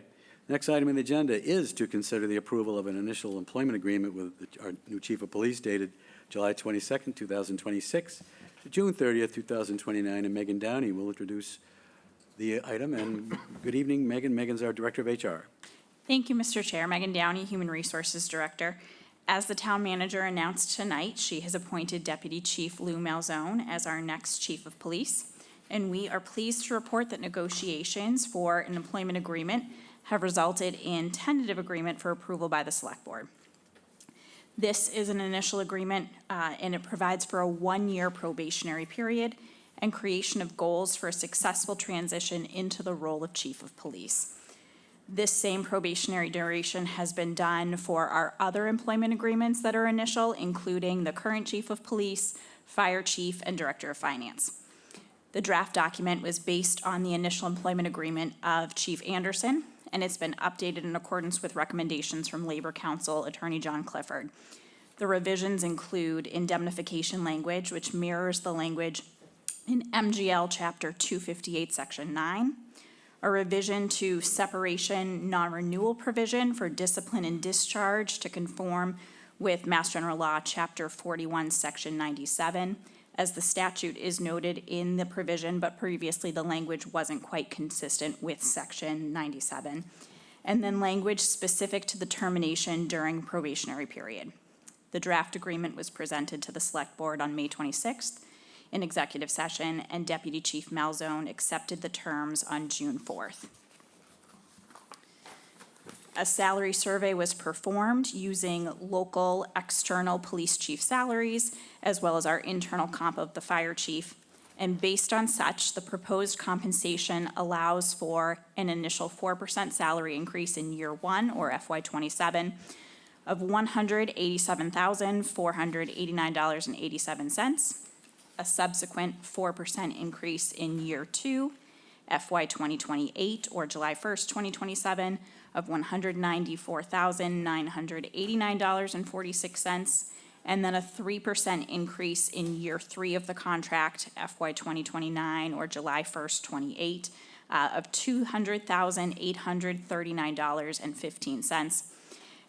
Next item on the agenda is to consider the approval of an initial employment agreement with our new Chief of Police dated July 22nd, 2026 to June 30th, 2029. And Megan Downey will introduce the item. And good evening, Megan. Megan's our Director of HR. Thank you, Mr. Chair. Megan Downey, Human Resources Director. As the town manager announced tonight, she has appointed Deputy Chief Lou Malzone as our next Chief of Police. And we are pleased to report that negotiations for an employment agreement have resulted in tentative agreement for approval by the Select Board. This is an initial agreement, and it provides for a one-year probationary period and creation of goals for a successful transition into the role of Chief of Police. This same probationary duration has been done for our other employment agreements that are initial, including the current Chief of Police, Fire Chief, and Director of Finance. The draft document was based on the initial employment agreement of Chief Anderson, and it's been updated in accordance with recommendations from Labor Counsel Attorney John Clifford. The revisions include indemnification language, which mirrors the language in MGL Chapter 258, Section 9, a revision to separation non-renewal provision for discipline and discharge to conform with Mass General Law, Chapter 41, Section 97, as the statute is noted in the provision, but previously the language wasn't quite consistent with Section 97. And then language specific to the termination during probationary period. The draft agreement was presented to the Select Board on May 26th in executive session, and Deputy Chief Malzone accepted the terms on June 4th. A salary survey was performed using local external police chief salaries, as well as our internal comp of the fire chief. And based on such, the proposed compensation allows for an initial 4% salary increase in year one, or FY27, of $187,489.87, a subsequent 4% increase in year 2, FY 2028, or July 1st, 2027, of $194,989.46, and then a 3% increase in year 3 of the contract, FY 2029, or July 1st, 28, of $200,839.15.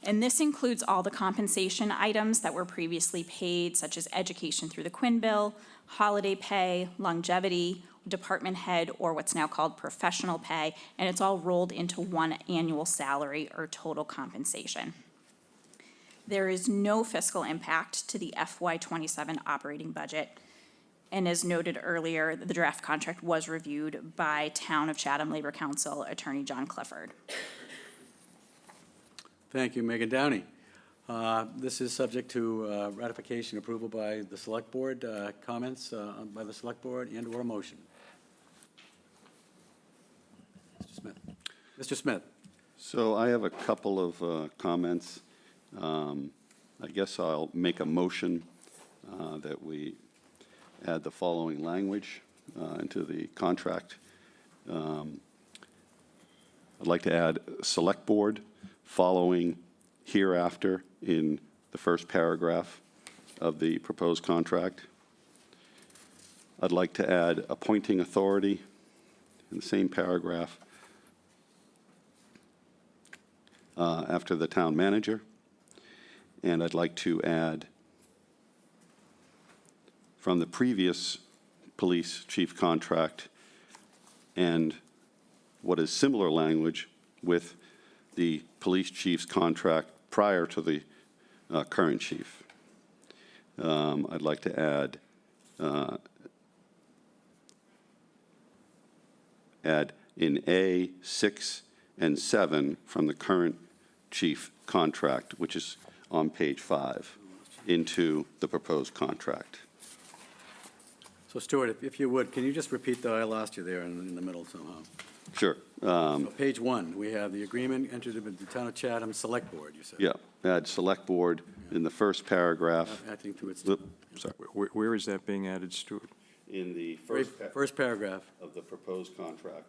And this includes all the compensation items that were previously paid, such as education through the Quinn Bill, holiday pay, longevity, department head, or what's now called professional pay, and it's all rolled into one annual salary or total compensation. There is no fiscal impact to the FY '27 operating budget. And as noted earlier, the draft contract was reviewed by Town of Chatham Labor Council Attorney John Clifford. Thank you, Megan Downey. This is subject to ratification approval by the Select Board. Comments by the Select Board and/or motion? Mr. Smith. Mr. Smith. So I have a couple of comments. I guess I'll make a motion that we add the following language into the contract. I'd like to add Select Board following hereafter in the first paragraph of the proposed contract. I'd like to add appointing authority in the same paragraph after the town manager. And I'd like to add from the previous police chief contract and what is similar language with the police chief's contract prior to the current chief. I'd like to add in A, 6 and 7 from the current chief contract, which is on page 5, into the proposed contract. So Stuart, if you would, can you just repeat I lost you there in the middle somehow. Sure. So page 1, we have the agreement entered into the Town of Chatham Select Board, you said. Yeah, add Select Board in the first paragraph. Acting through its. Sorry. Where is that being added, Stuart? In the First paragraph. of the proposed contract,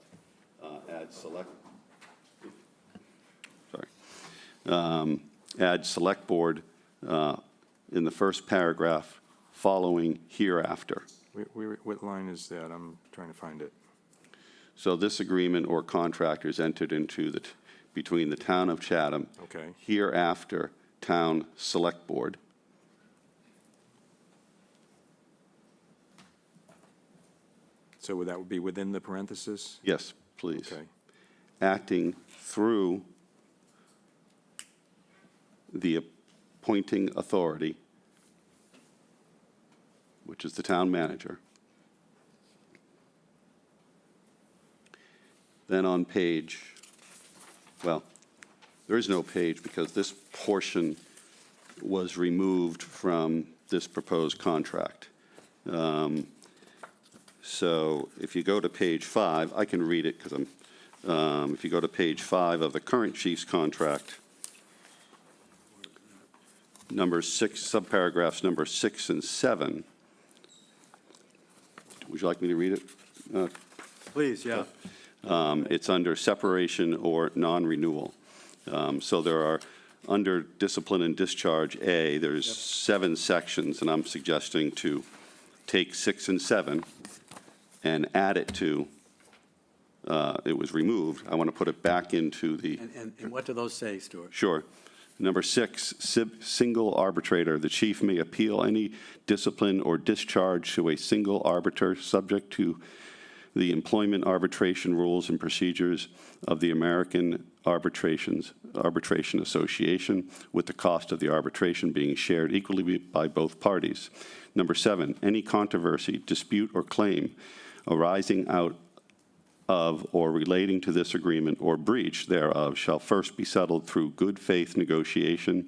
add Select, add Select Board in the first paragraph following hereafter. What line is that? I'm trying to find it. So this agreement or contract is entered into between the Town of Chatham. Okay. Hereafter, Town Select Board. So that would be within the parenthesis? Yes, please. Okay. Acting through the appointing authority, which is the town manager. Then on page, well, there is no page because this portion was removed from this proposed contract. So if you go to page 5, I can read it because if you go to page 5 of the current chief's contract, number 6, subparagraphs number 6 and 7. Would you like me to read it? Please, yeah. It's under separation or non-renewal. So there are, under discipline and discharge A, there's 7 sections, and I'm suggesting to take 6 and 7 and add it to, it was removed. I want to put it back into the. And what do those say, Stuart? Sure. Number 6, single arbitrator. The chief may appeal any discipline or discharge to a single arbiter subject to the employment arbitration rules and procedures of the American Arbitration Association, with the cost of the arbitration being shared equally by both parties. Number 7, any controversy, dispute, or claim arising out of or relating to this agreement or breach thereof shall first be settled through good faith negotiation.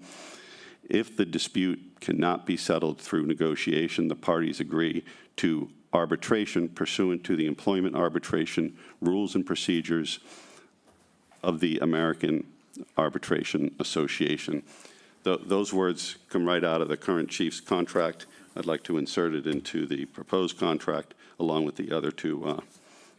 If the dispute cannot be settled through negotiation, the parties agree to arbitration pursuant to the employment arbitration rules and procedures of the American Arbitration Association. Those words come right out of the current chief's contract. I'd like to insert it into the proposed contract along with the other two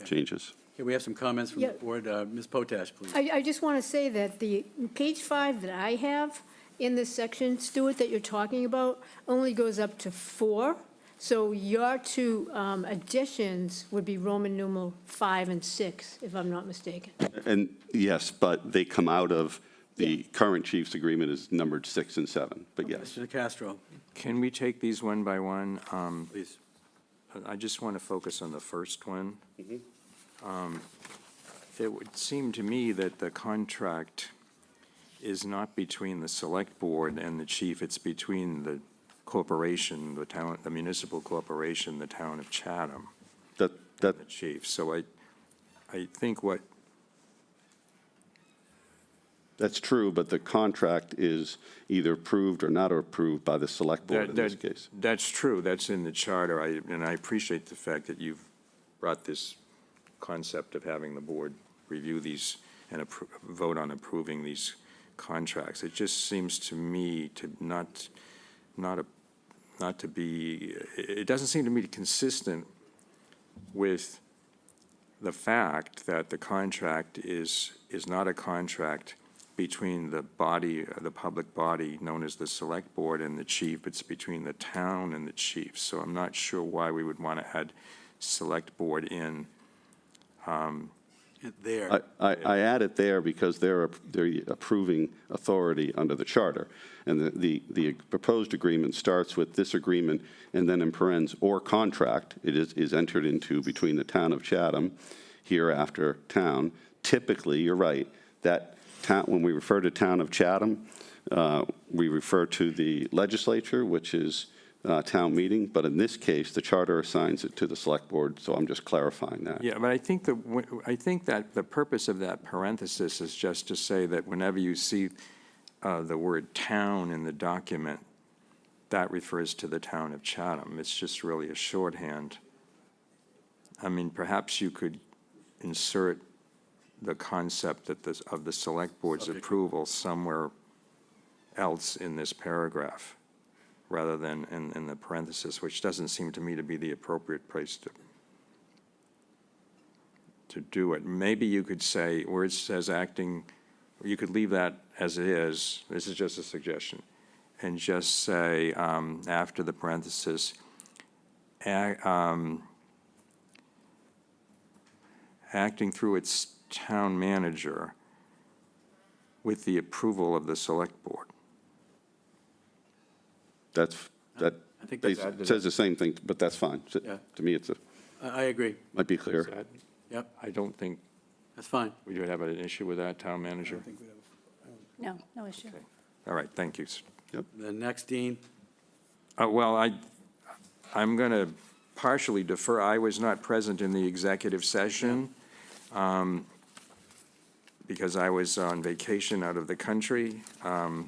changes. Okay, we have some comments from the board. Ms. Potash, please. I just want to say that the page 5 that I have in this section, Stuart, that you're talking about, only goes up to 4. So your two additions would be Roman numeral 5 and 6, if I'm not mistaken. And yes, but they come out of the current chief's agreement is numbered 6 and 7, but yes. Mr. Castro, Can we take these one by one? please. I just want to focus on the first one. It would seem to me that the contract is not between the select board and the chief, it's between the corporation, the town, the municipal corporation, the town of Chatham, That the chief. So I think That's true, but the contract is either approved or not approved by the select board in this case. That's true, that's in the charter, and I appreciate the fact that you've brought this concept of having the board review these and vote on approving these contracts. It just seems to me to not to be, it doesn't seem to me consistent with the fact that the contract is not a contract between the body, the public body known as the select board and the chief. It's between the town and the chief. So I'm not sure why we would want to add select board in. There. I add it there because they're the approving authority under the charter. And the proposed agreement starts with this agreement, and then in parens, or contract, it is entered into between the town of Chatham, hereafter town. Typically, you're right, that town, when we refer to town of Chatham, we refer to the legislature, which is town meeting, but in this case, the charter assigns it to the select board, so I'm just clarifying that. Yeah, but I think that the purpose of that parenthesis is just to say that whenever you see the word town in the document, that refers to the town of Chatham. It's just really a shorthand. I mean, perhaps you could insert the concept of the select board's approval somewhere else in this paragraph, rather than in the parenthesis, which doesn't seem to me to be the appropriate place to do it. Maybe you could say, where it says acting, you could leave that as it is, this is just a suggestion, and just say, after the parenthesis, acting through its town manager with the approval of the select board. I think it says the same thing, but that's fine. Yeah. To me, it's I agree. might be clear. Yep, I don't think that's fine. we would have an issue with that, town manager. No, no issue. All right, thank you. The next, Dean. Well, I'm going to partially defer. I was not present in the executive session because I was on vacation out of the country. I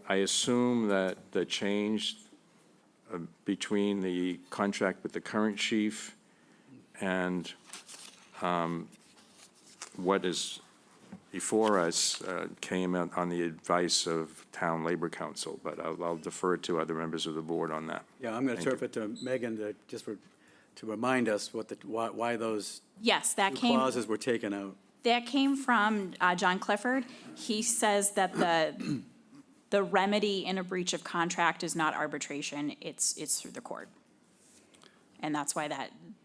assume that the change between the contract with the current chief and what is before us came on the advice of Town Labor Council, but I'll defer to other members of the board on that. Yeah, I'm going to turf it to Megan to remind us why those Yes, that two came. clauses were taken out. That came from John Clifford. He says that the remedy in a breach of contract is not arbitration, it's through the court. And that's why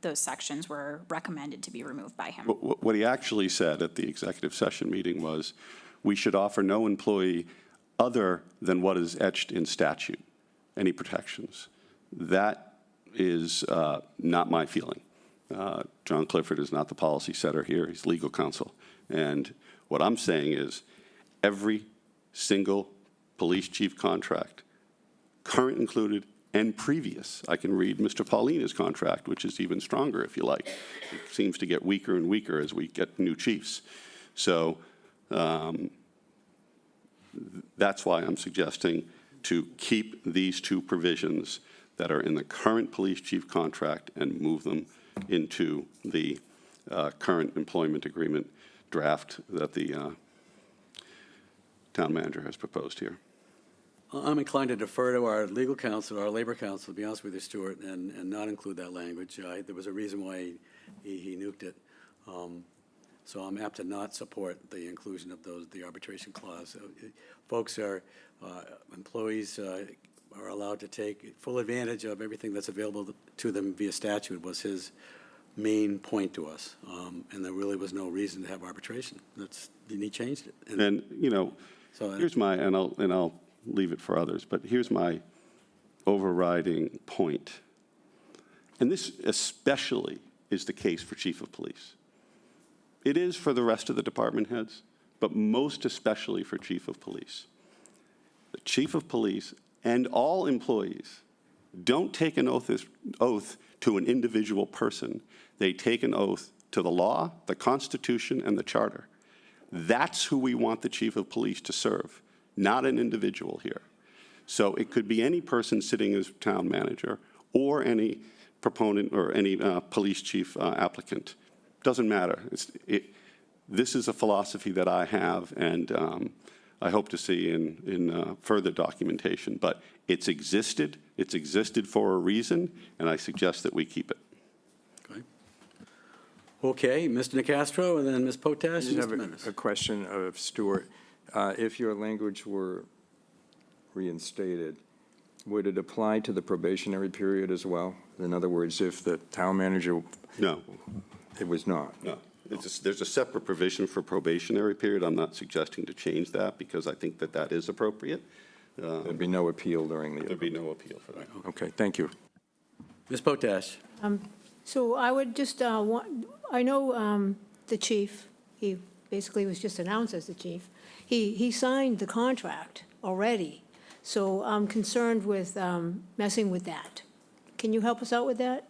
those sections were recommended to be removed by him. What he actually said at the executive session meeting was, we should offer no employee other than what is etched in statute, any protections. That is not my feeling. John Clifford is not the policy setter here, he's legal counsel. And what I'm saying is, every single police chief contract, current included and previous, I can read Mr. Paulina's contract, which is even stronger if you like. It seems to get weaker and weaker as we get new chiefs. So that's why I'm suggesting to keep these two provisions that are in the current police chief contract and move them into the current employment agreement draft that the town manager has proposed here. I'm inclined to defer to our legal counsel, our labor counsel, to be honest with you, Stuart, and not include that language. There was a reason why he nuked it. So I'm apt to not support the inclusion of the arbitration clause. Folks employees are allowed to take full advantage of everything that's available to them via statute was his main point to us. And there really was no reason to have arbitration. And he changed it. And, So, here's and I'll leave it for others, but here's my overriding point. And this especially is the case for chief of police. It is for the rest of the department heads, but most especially for chief of police. The chief of police and all employees don't take an oath to an individual person. They take an oath to the law, the Constitution, and the Charter. That's who we want the chief of police to serve, not an individual here. So it could be any person sitting as town manager or any proponent or any police chief applicant. Doesn't matter. This is a philosophy that I have, and I hope to see in further documentation. But it's existed for a reason, and I suggest that we keep it. okay, Mr. Nacastro, and then Ms. Potash, I and just Mr. have Menace. a question of Stuart. If your language were reinstated, would it apply to the probationary period as well? In other words, if the town manager... No. It was not? No. There's a separate provision for probationary period. I'm not suggesting to change that because I think that is appropriate. There'd be no appeal during the... There'd be no appeal for that. Okay, thank you. Ms. Potash. So I would just I know the chief, he basically was just announced as the chief. He signed the contract already, so I'm concerned with messing with that. Can you help us out with that?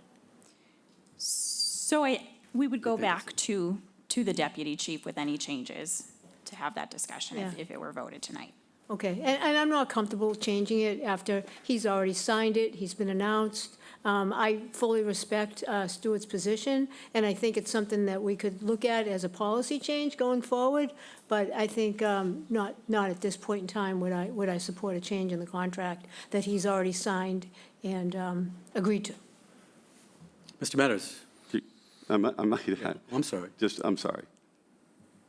So we would go back to the deputy chief with any changes to have that discussion if it were voted tonight. Okay, and I'm not comfortable changing it after he's already signed it, he's been announced. I fully respect Stuart's position, and I think it's something that we could look at as a policy change going forward, but I think not at this point in time would I support a change in the contract that he's already signed and agreed to. Mr. Meadows. I might add. I'm sorry. I'm sorry.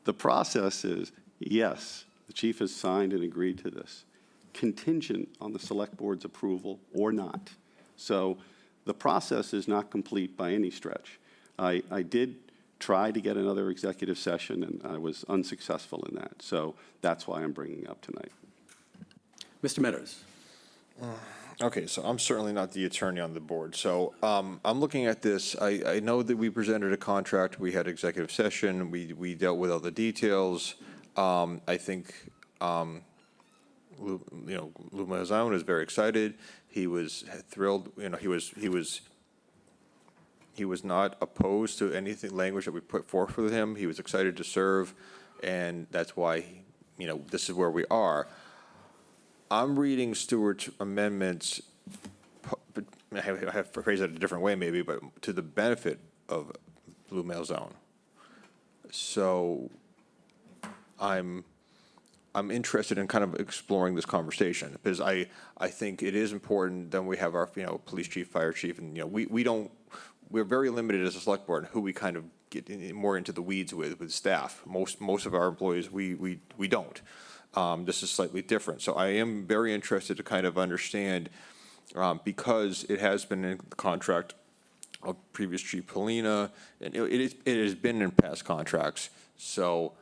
The process is, yes, the chief has signed and agreed to this, contingent on the select board's approval or not. So the process is not complete by any stretch. I did try to get another executive session, and I was unsuccessful in that. So that's why I'm bringing it up tonight. Mr. Meadows. Okay, so I'm certainly not the attorney on the board. So I'm looking at this. I know that we presented a contract. We had executive session. We dealt with all the details. I think, Lou Mazzone is very excited. He was thrilled. He was not opposed to anything language that we put forth with him. He was excited to serve, and that's why, this is where we are. I'm reading Stewart's amendments, I have to phrase it a different way maybe, but to the benefit of Blue Mail Zone. So I'm interested in kind of exploring this conversation because I think it is important that we have our, police chief, fire chief, and, we're very limited as a select board in who we kind of get more into the weeds with staff. Most of our employees, we don't. This is slightly different. So I am very interested to kind of understand, because it has been in the contract of previous Chief Polina, and it has been in past contracts. So,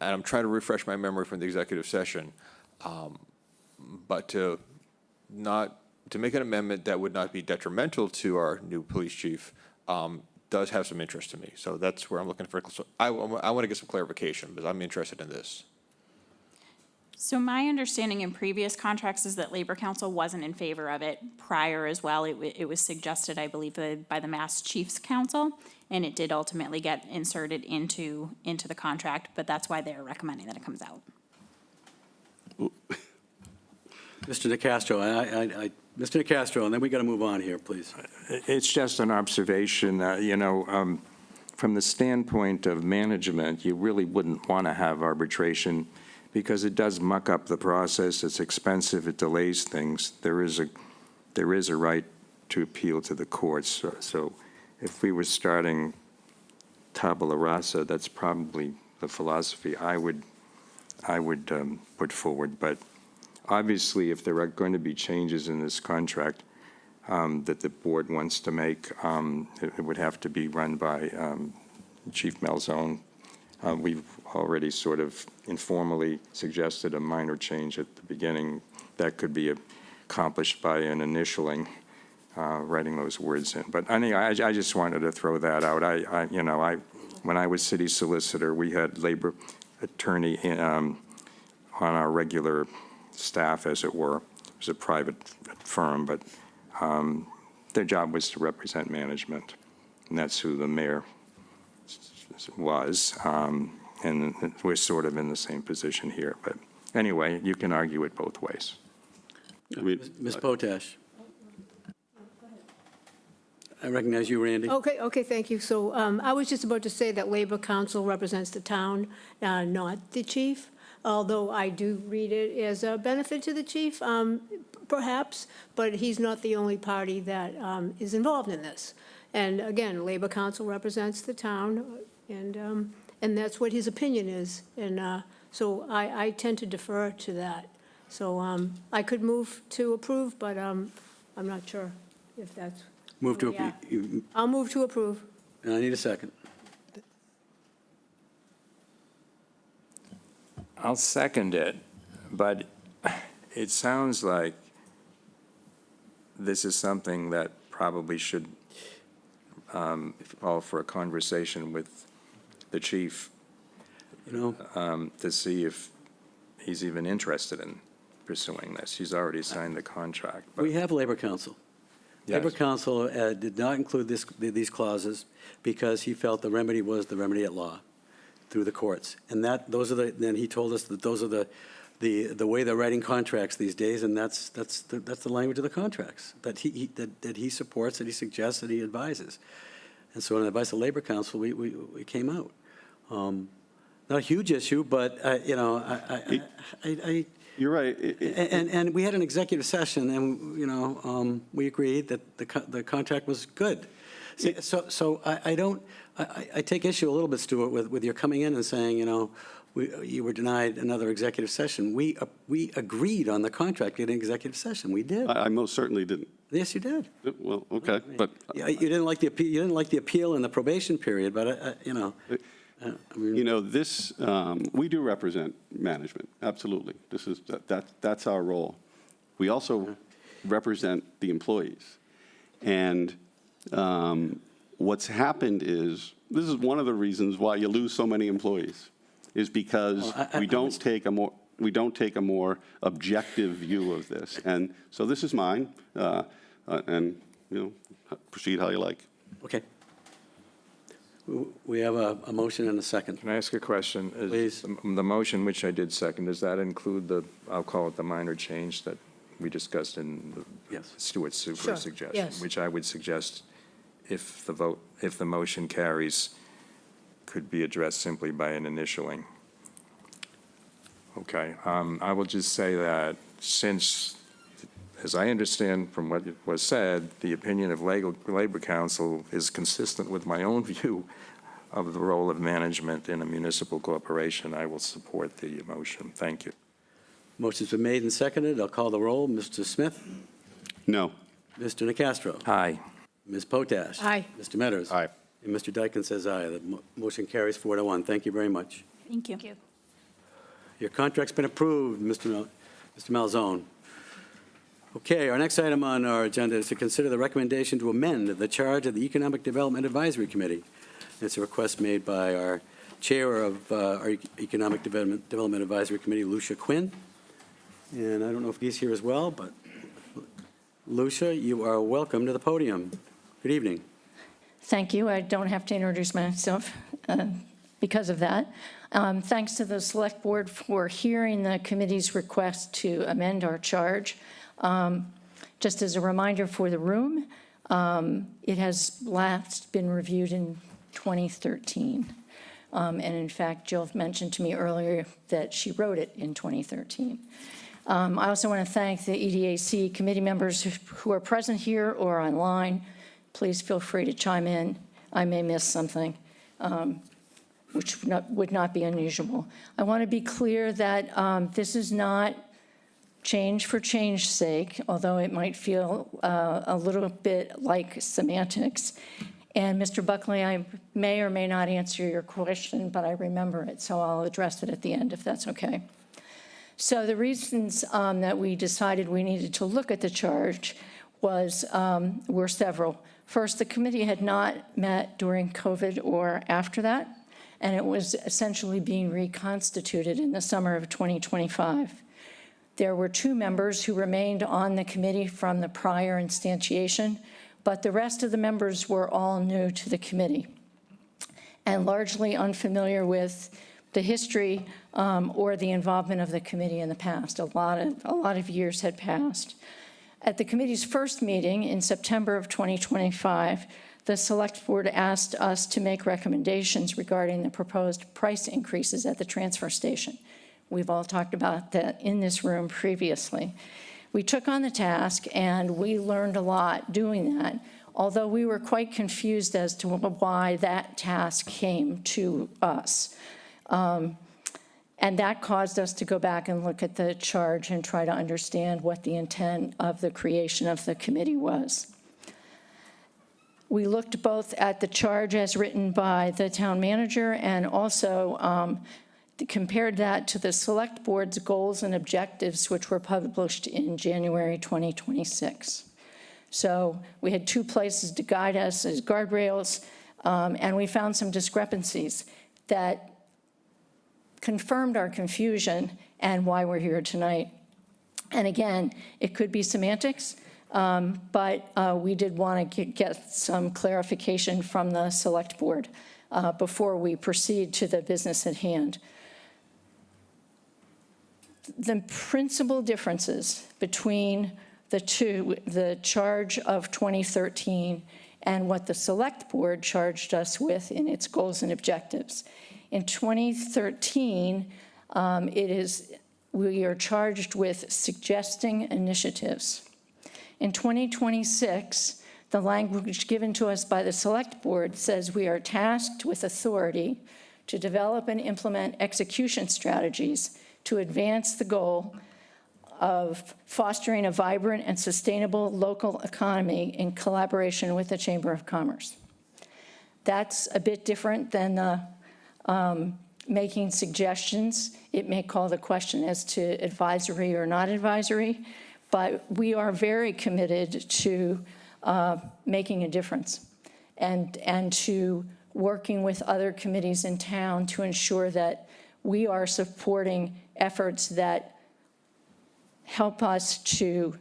and I'm trying to refresh my memory from the executive session, but to make an amendment that would not be detrimental to our new police chief does have some interest to me. So that's where I'm looking for. So I want to get some clarification because I'm interested in this. So my understanding in previous contracts is that Labor Council wasn't in favor of it prior as well. It was suggested, I believe, by the Mass Chiefs Council, and it did ultimately get inserted into the contract, but that's why they're recommending that it comes out. Mr. Nacastro, Mr. Nacastro, and then we got to move on here, please. It's just an observation, from the standpoint of management, you really wouldn't want to have arbitration because it does muck up the process. It's expensive, it delays things. There is a right to appeal to the courts. So if we were starting tabula rasa, that's probably the philosophy I would put forward. But obviously, if there are going to be changes in this contract that the board wants to make, it would have to be run by Chief Malzone. We've already sort of informally suggested a minor change at the beginning that could be accomplished by an initialing, writing those words in. But anyway, I just wanted to throw that out. When I was city solicitor, we had labor attorney on our regular staff, as it were. It was a private firm, but their job was to represent management, and that's who the mayor was. And we're sort of in the same position here. But anyway, you can argue it both ways. I mean, Ms. Potash. I recognize you, Randy. Okay, thank you. So I was just about to say that Labor Council represents the town, not the chief, although I do read it as a benefit to the chief, perhaps, but he's not the only party that is involved in this. And again, Labor Council represents the town, and that's what his opinion is. And so I tend to defer to that. So I could move to approve, but I'm not sure if that's. Move to, Yeah. I'll move to approve. I need a second. I'll second it, but it sounds like this is something that probably should call for a conversation with the chief, to see if he's even interested in pursuing this. He's already signed the contract. But We have Labor Council. Labor Yes. Council did not include these clauses because he felt the remedy was the remedy at law through the courts. And then he told us that those are the way they're writing contracts these days, and that's the language of the contracts that he supports, that he suggests, that he advises. And so on the advice of Labor Council, we came out. Not a huge issue, but, You're right. And we had an executive session, and, we agreed that the contract was good. So I take issue a little bit, Stuart, with your coming in and saying, you were denied another executive session. We agreed on the contract in executive session. We did. I most certainly didn't. Yes, you did. Well, okay, but. You didn't like the appeal, you didn't like the appeal in the probation period, but, This, we do represent management, absolutely. That's our role. We also represent the employees. And what's happened is, this is one of the reasons why you lose so many employees, is because we don't take a more objective view of this. And so this is mine, and, proceed how you like. okay. We have a motion and a second. Can I ask a question? Please. The motion, which I did second, does that include I'll call it the minor change that we discussed in Yes. Stuart's Sure, first suggestion? yes. Which I would suggest, if the motion carries, could be addressed simply by an initialing. Okay, I will just say that since, as I understand from what was said, the opinion of Labor Council is consistent with my own view of the role of management in a municipal corporation, I will support the motion. Thank you. Motion's been made and seconded. I'll call the roll. Mr. Smith? No. Mr. Nacastro? Aye. Ms. Potash? Aye. Mr. Metters? Aye. And Mr. Dyken says aye. The motion carries 4-1. Thank you very much. Thank you. Your contract's been approved, Mr. Malzone. Okay, our next item on our agenda is to consider the recommendation to amend the charge of the Economic Development Advisory Committee. It's a request made by our chair of our Economic Development Advisory Committee, Lucia Quinn. And I don't know if he's here as well, but Lucia, you are welcome to the podium. Good evening. Thank you. I don't have to introduce myself because of that. Thanks to the Select Board for hearing the committee's request to amend our charge. Just as a reminder for the room, it has last been reviewed in 2013. And in fact, Jill mentioned to me earlier that she wrote it in 2013. I also want to thank the EDAC committee members who are present here or online. Please feel free to chime in. I may miss something, which would not be unusual. I want to be clear that this is not change for change's sake, although it might feel a little bit like semantics. And Mr. Buckley, I may or may not answer your question, but I remember it, so I'll address it at the end if that's okay. So the reasons that we decided we needed to look at the charge were several. First, the committee had not met during COVID or after that, and it was essentially being reconstituted in the summer of 2025. There were 2 members who remained on the committee from the prior instantiation, but the rest of the members were all new to the committee and largely unfamiliar with the history or the involvement of the committee in the past. A lot of years had passed. At the committee's first meeting in September of 2025, the Select Board asked us to make recommendations regarding the proposed price increases at the transfer station. We've all talked about that in this room previously. We took on the task and we learned a lot doing that, although we were quite confused as to why that task came to us. And that caused us to go back and look at the charge and try to understand what the intent of the creation of the committee was. We looked both at the charge as written by the town manager and also compared that to the Select Board's goals and objectives, which were published in January 2026. So we had 2 places to guide us as guardrails, and we found some discrepancies that confirmed our confusion and why we're here tonight. And again, it could be semantics, but we did want to get some clarification from the Select Board before we proceed to the business at hand. The principal differences between the two, the charge of 2013 and what the Select Board charged us with in its goals and objectives. In 2013, we are charged with suggesting initiatives. In 2026, the language given to us by the Select Board says we are tasked with authority to develop and implement execution strategies to advance the goal of fostering a vibrant and sustainable local economy in collaboration with the Chamber of Commerce. That's a bit different than the making suggestions. It may call the question as to advisory or not advisory, but we are very committed to making a difference and to working with other committees in town to ensure that we are supporting efforts that help us to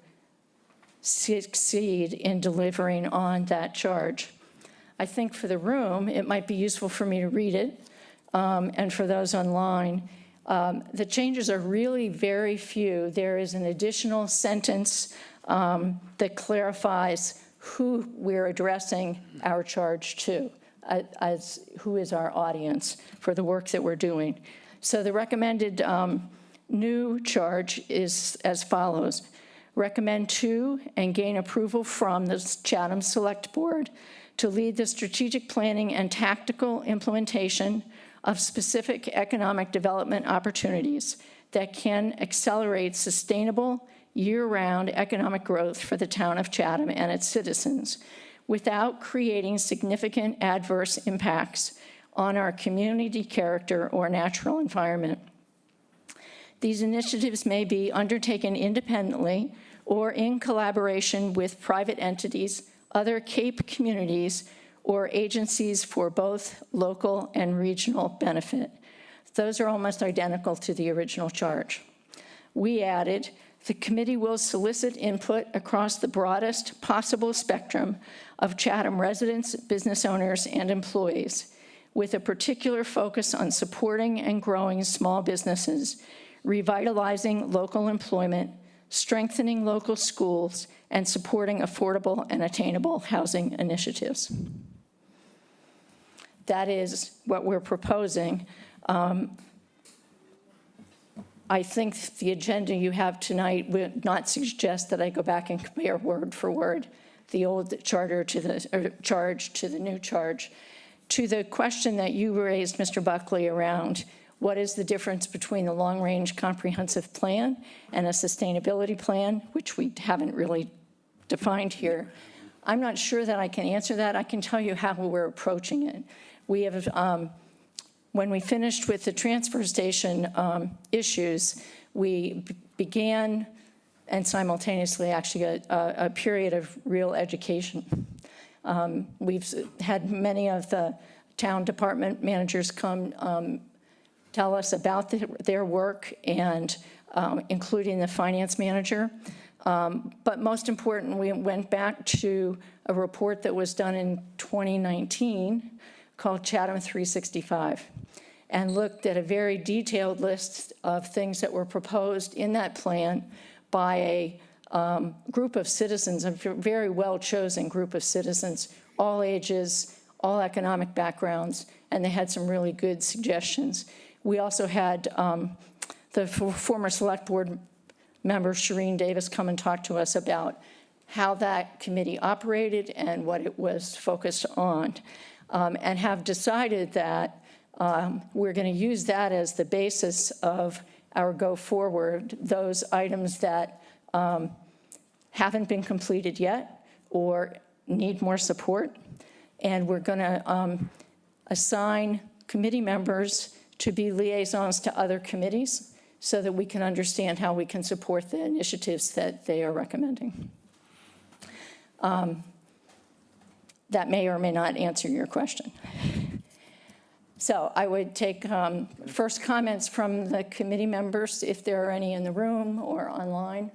succeed in delivering on that charge. I think for the room, it might be useful for me to read it, and for those online. The changes are really very few. There is an additional sentence that clarifies who we're addressing our charge to, as who is our audience for the work that we're doing. So the recommended new charge is as follows. Recommend to and gain approval from the Chatham Select Board to lead the strategic planning and tactical implementation of specific economic development opportunities that can accelerate sustainable year-round economic growth for the town of Chatham and its citizens without creating significant adverse impacts on our community character or natural environment. These initiatives may be undertaken independently or in collaboration with private entities, other Cape communities, or agencies for both local and regional benefit. Those are almost identical to the original charge. We added, the committee will solicit input across the broadest possible spectrum of Chatham residents, business owners, and employees, with a particular focus on supporting and growing small businesses, revitalizing local employment, strengthening local schools, and supporting affordable and attainable housing initiatives. that is what we're proposing. I think the agenda you have tonight would not suggest that I go back and compare word for word the old charter to the, or charge to the new charge. To the question that you raised, Mr. Buckley, around what is the difference between the long-range comprehensive plan and a sustainability plan, which we haven't really defined here. I'm not sure that I can answer that. I can tell you how we're approaching it. We have, when we finished with the transfer station issues, we began and simultaneously actually a period of real education. We've had many of the town department managers come tell us about their work, and including the finance manager. But most important, we went back to a report that was done in 2019 called Chatham 365, and looked at a very detailed list of things that were proposed in that plan by a group of citizens, a very well-chosen group of citizens, all ages, all economic backgrounds, and they had some really good suggestions. We also had the former select board member, Shireen Davis, come and talk to us about how that committee operated and what it was focused on, and have decided that we're going to use that as the basis of our go forward, those items that haven't been completed yet or need more support. And we're going to assign committee members to be liaisons to other committees so that we can understand how we can support the initiatives that they are recommending. That may or may not answer your question. So I would take first comments from the committee members, if there are any in the room or online.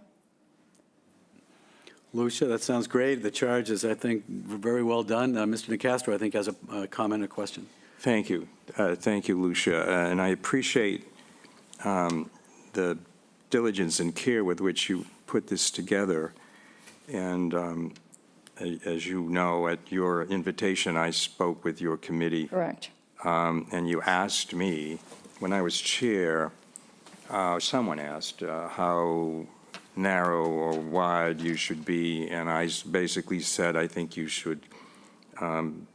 Lucia, that sounds great. The charge is, I think, very well done. Mr. Nicastro, I think, has a comment or question. Thank you. Thank you, Lucia. And I appreciate the diligence and care with which you put this together. And as you know, at your invitation, I spoke with your committee. Correct. And you asked me, when I was chair, someone asked how narrow or wide you should be, and I basically said, I think you should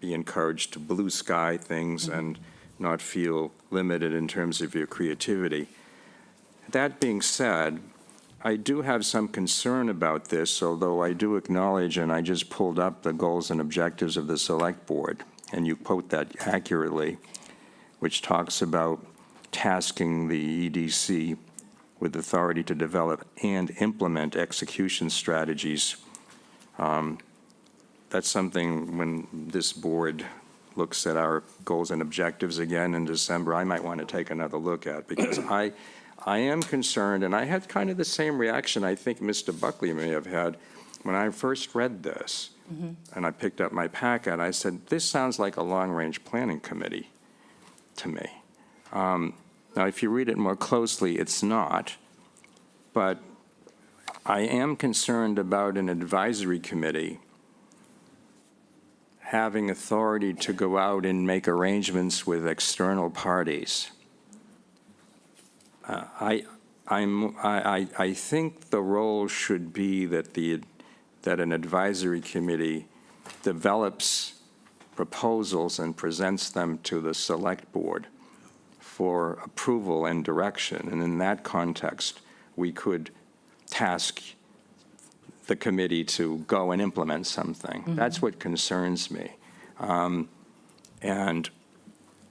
be encouraged to blue sky things and not feel limited in terms of your creativity. That being said, I do have some concern about this, although I do acknowledge, and I just pulled up the goals and objectives of the Select Board, and you quote that accurately, which talks about tasking the EDC with authority to develop and implement execution strategies. That's something when this board looks at our goals and objectives again in December, I might want to take another look at, because I am concerned, and I had kind of the same reaction I think Mr. Buckley may have had when I first read this. And I picked up my packet, I said, this sounds like a long-range planning committee to me. Now, if you read it more closely, it's not. But I am concerned about an advisory committee having authority to go out and make arrangements with external parties. I think the role should be that an advisory committee develops proposals and presents them to the select board for approval and direction. And in that context, we could task the committee to go and implement something. That's what concerns me. And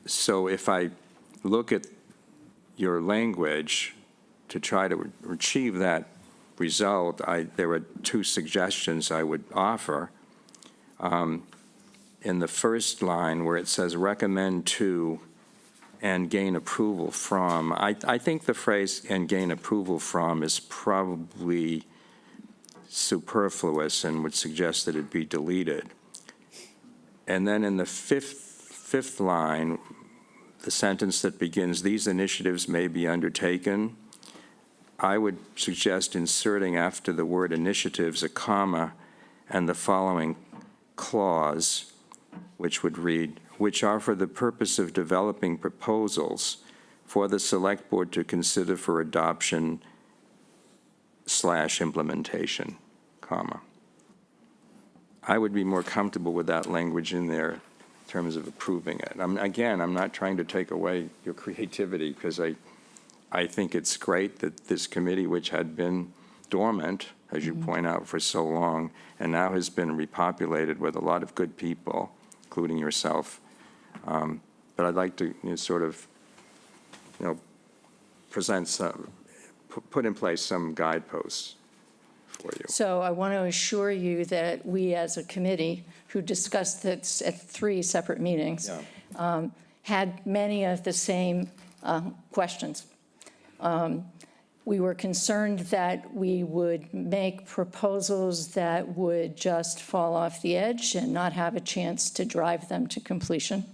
so if I look at your language to try to achieve that result, there are two suggestions I would offer. In the first line where it says recommend to and gain approval from, I think the phrase and gain approval from is probably superfluous and would suggest that it be deleted. And then in the fifth line, the sentence that begins, these initiatives may be undertaken, I would suggest inserting after the word initiatives a comma and the following clause, which would read, which are for the purpose of developing proposals for the Select Board to consider for adoption/implementation, comma. I would be more comfortable with that language in there in terms of approving it. I'm not trying to take away your creativity, because I think it's great that this committee, which had been dormant, as you point out, for so long, and now has been repopulated with a lot of good people, including yourself. But I'd like to sort of, present some, put in place some guideposts for you. So I want to assure you that we, as a committee, who discussed this at 3 separate meetings, had many of the same questions. We were concerned that we would make proposals that would just fall off the edge and not have a chance to drive them to completion.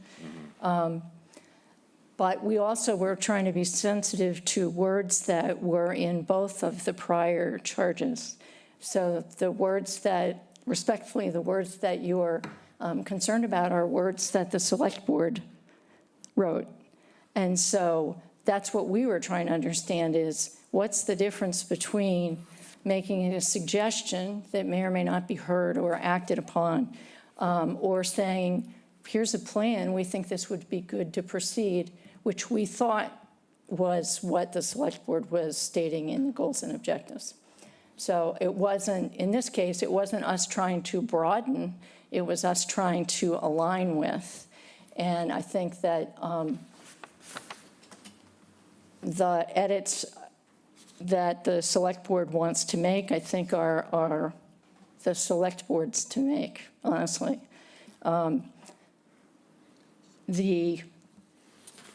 But we also were trying to be sensitive to words that were in both of the prior charges. So the words that, respectfully, the words that you're concerned about are words that the Select Board wrote. And so that's what we were trying to understand is, what's the difference between making a suggestion that may or may not be heard or acted upon, or saying, here's a plan, we think this would be good to proceed, which we thought was what the Select Board was stating in the goals and objectives. So it wasn't, in this case, it wasn't us trying to broaden, it was us trying to align with. And I think that the edits that the Select Board wants to make, I think are the Select Board's to make, honestly. The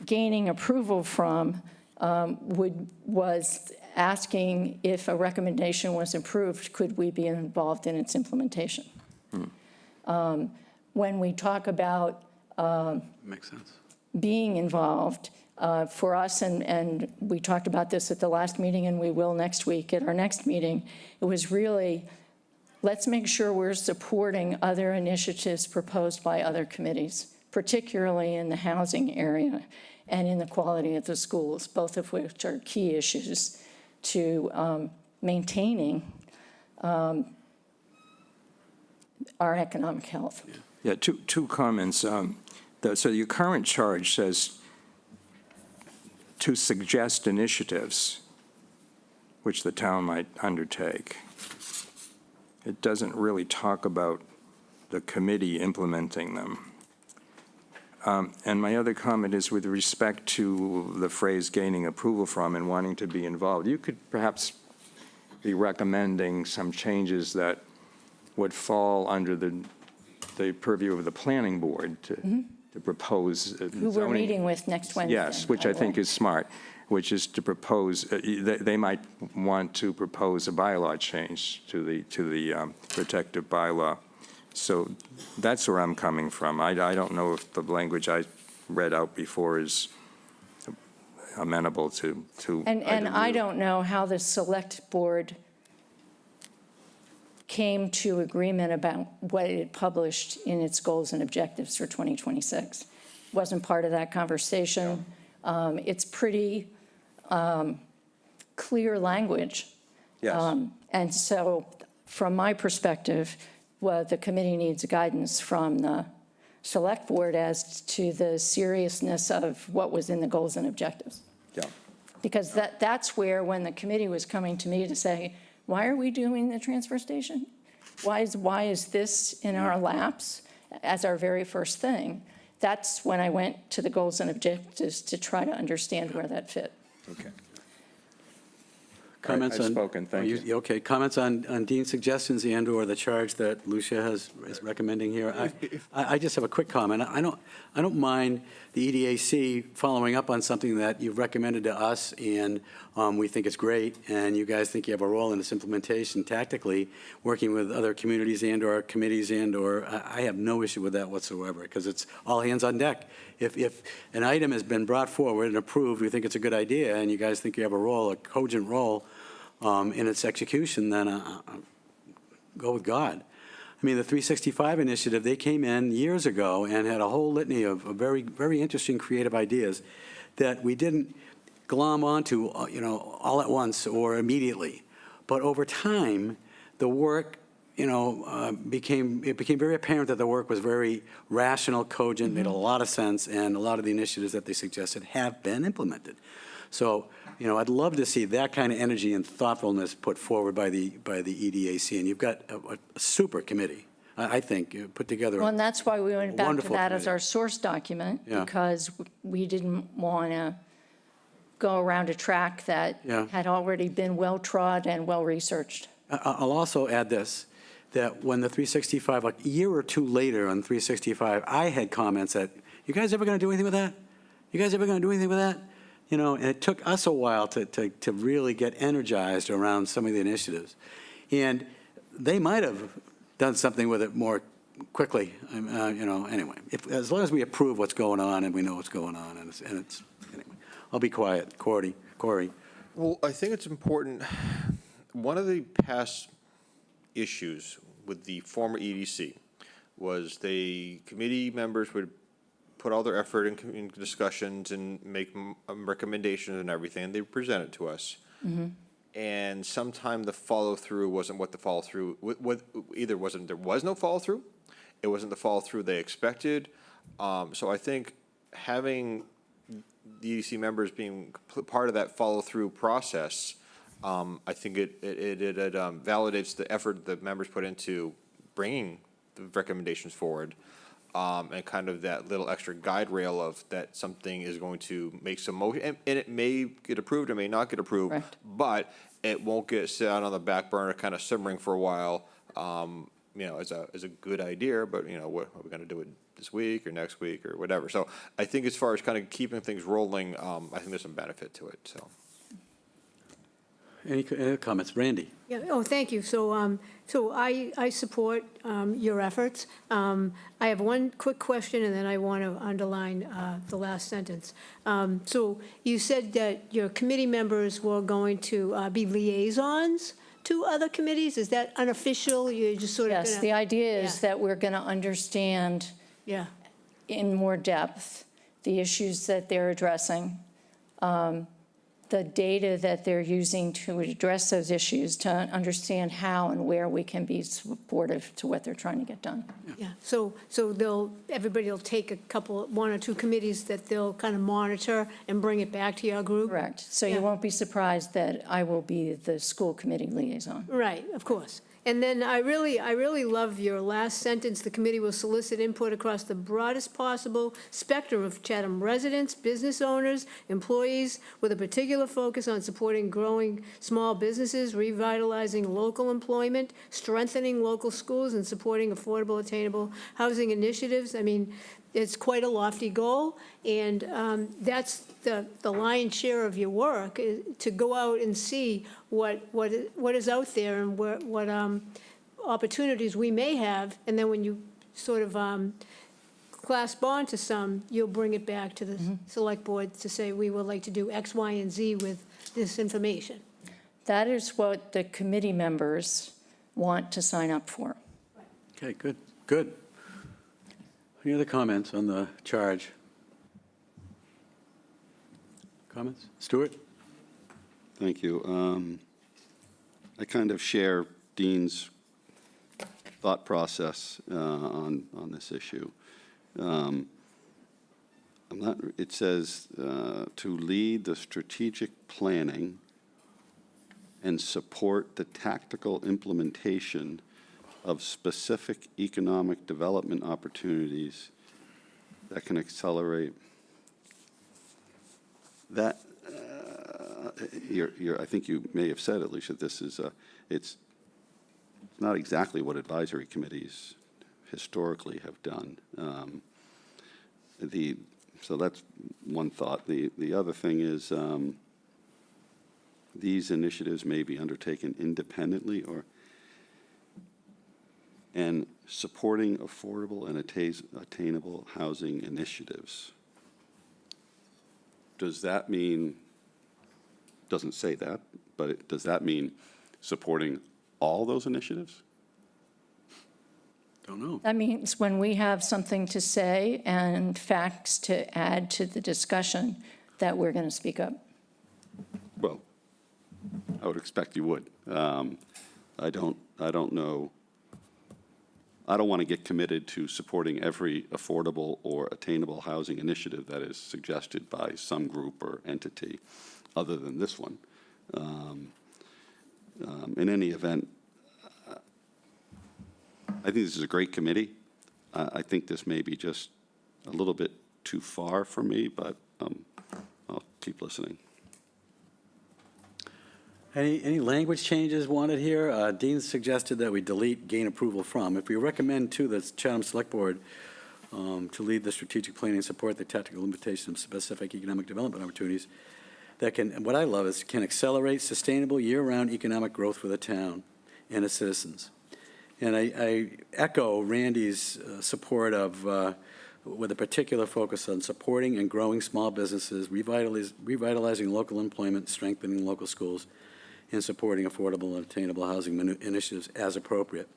gaining approval from was asking if a recommendation was approved, could we be involved in its implementation? When we talk about Makes sense. being involved, for us, and we talked about this at the last meeting, and we will next week at our next meeting, it was really, let's make sure we're supporting other initiatives proposed by other committees, particularly in the housing area and in the quality of the schools, both of which are key issues to maintaining our economic health. Yeah, two comments. So your current charge says to suggest initiatives which the town might undertake. It doesn't really talk about the committee implementing them. And my other comment is with respect to the phrase gaining approval from and wanting to be involved. You could perhaps be recommending some changes that would fall under the purview of the planning board to propose Who we're zoning. meeting with next Wednesday. Yes, which I think is smart, which is to propose, they might want to propose a bylaw change to the protective bylaw. So that's where I'm coming from. I don't know if the language I read out before is amenable to. And I don't know how the Select Board came to agreement about what it had published in its goals and objectives for 2026. Wasn't part of that conversation. It's pretty clear language. Yes. And so from my perspective, well, the committee needs guidance from the Select Board as to the seriousness of what was in the goals and objectives. Yeah. Because that's where, when the committee was coming to me to say, why are we doing the transfer station? Why is this in our laps as our very first thing? That's when I went to the goals and objectives to try to understand where that fit. Okay. Comments I've on? spoken, thank you. Okay, comments on Dean's suggestions and/or the charge that Lucia is recommending here? I just have a quick comment. I don't mind the EDAC following up on something that you've recommended to us, and we think it's great, and you guys think you have a role in this implementation tactically, working with other communities and/or committees and/or, I have no issue with that whatsoever, because it's all hands on deck. If an item has been brought forward and approved, we think it's a good idea, and you guys think you have a role, a cogent role in its execution, then go with God. I mean, the 365 initiative, they came in years ago and had a whole litany of very, very interesting creative ideas that we didn't glom onto, all at once or immediately. But over time, the work, became very apparent that the work was very rational, cogent, made a lot of sense, and a lot of the initiatives that they suggested have been implemented. So, I'd love to see that kind of energy and thoughtfulness put forward by the EDAC, and you've got a super committee, I think, put together. Well, and that's why we went back to wonderful that as committee. our source document, Yeah. because we didn't want to go around a track that Yeah. had already been well-trod and well-researched. I'll also add this, that when the 365, like a year or two later on 365, I had comments that, you guys ever going to do anything with that? You guys ever going to do anything with that? And it took us a while to really get energized around some of the initiatives. And they might have done something with it more quickly, anyway. As long as we approve what's going on and we know what's going on, and it's anyway. I'll be quiet. Corey. Well, I think it's important, one of the past issues with the former EDC was committee members would put all their effort in discussions and make recommendations and everything, and they present it to us. And sometimes the follow-through wasn't what the follow-through, either wasn't, there was no follow-through, it wasn't the follow-through they expected. So I think having the EDC members being part of that follow-through process, I think it validates the effort that members put into bringing the recommendations forward, and kind of that little extra guide rail of that something is going to make some motion, and it may get approved, it may not get approved, Correct. but it won't get set out on the back burner, kind of simmering for a while, as a good idea, but, what are we going to do it this week or next week or whatever? So I think as far as kind of keeping things rolling, I think there's some benefit to it, so. Any comments? Randy? Yeah, thank you. So I support your efforts. I have one quick question, and then I want to underline the last sentence. So you said that your committee members were going to be liaisons to other committees? Is that unofficial? You're just sort of Yes, gonna- the idea is Yeah. that we're going to understand Yeah, in more depth the issues that they're addressing, the data that they're using to address those issues, to understand how and where we can be supportive to what they're trying to get done. yeah. So everybody will take one or two committees that they'll kind of monitor and bring it back to your group? Correct. So Yeah. you won't be surprised that I will be the school committee liaison. Right, of course. And then I really love your last sentence. The committee will solicit input across the broadest possible spectrum of Chatham residents, business owners, employees, with a particular focus on supporting growing small businesses, revitalizing local employment, strengthening local schools, and supporting affordable, attainable housing initiatives. I mean, it's quite a lofty goal, and that's the lion's share of your work, to go out and see what is out there and what opportunities we may have, and then when you sort of clasp on to some, you'll bring it back to the select board to say, we would like to do X, Y, and Z with this information. That is what the committee members want to sign up for. Okay, good. Any other comments on the charge? Comments? Stuart? Thank you. I kind of share Dean's thought process on this issue. It says to lead the strategic planning and support the tactical implementation of specific economic development opportunities that can accelerate that. I think you may have said, Alicia, this is it's not exactly what advisory committees historically have done. So that's one thought. The other thing is these initiatives may be undertaken independently and supporting affordable and attainable housing initiatives. Does that mean, doesn't say that, but does that mean supporting all those initiatives? Don't know. That means when we have something to say and facts to add to the discussion, that we're going to speak up. Well, I would expect you would. I don't know. I don't want to get committed to supporting every affordable or attainable housing initiative that is suggested by some group or entity other than this one. In any event, I think this is a great committee. I think this may be just a little bit too far for me, but I'll keep listening. Any language changes wanted here? Dean suggested that we delete gain approval from. If we recommend to the Chatham Select Board to lead the strategic planning and support the tactical implementation of specific economic development opportunities, that can, and what I love is, can accelerate sustainable year-round economic growth for the town and its citizens. And I echo Randy's support of, with a particular focus on supporting and growing small businesses, revitalizing local employment, strengthening local schools, and supporting affordable and attainable housing initiatives as appropriate.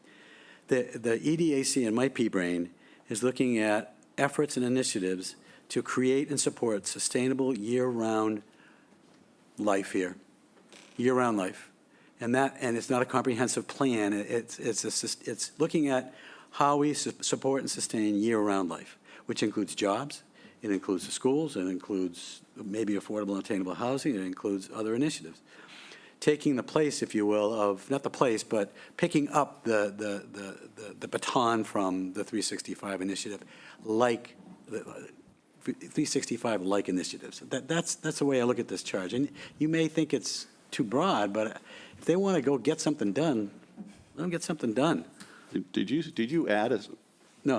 The EDAC in my pea brain is looking at efforts and initiatives to create and support sustainable year-round life here, year-round life. And it's not a comprehensive plan. It's looking at how we support and sustain year-round life, which includes jobs, it includes the schools, it includes maybe affordable and attainable housing, it includes other initiatives. Taking the place, if you will, of, not the place, but picking up the baton from the 365 initiative, like, 365 like initiatives. That's the way I look at this charge. And you may think it's too broad, but if they want to go get something done, let them get something done. Did you add a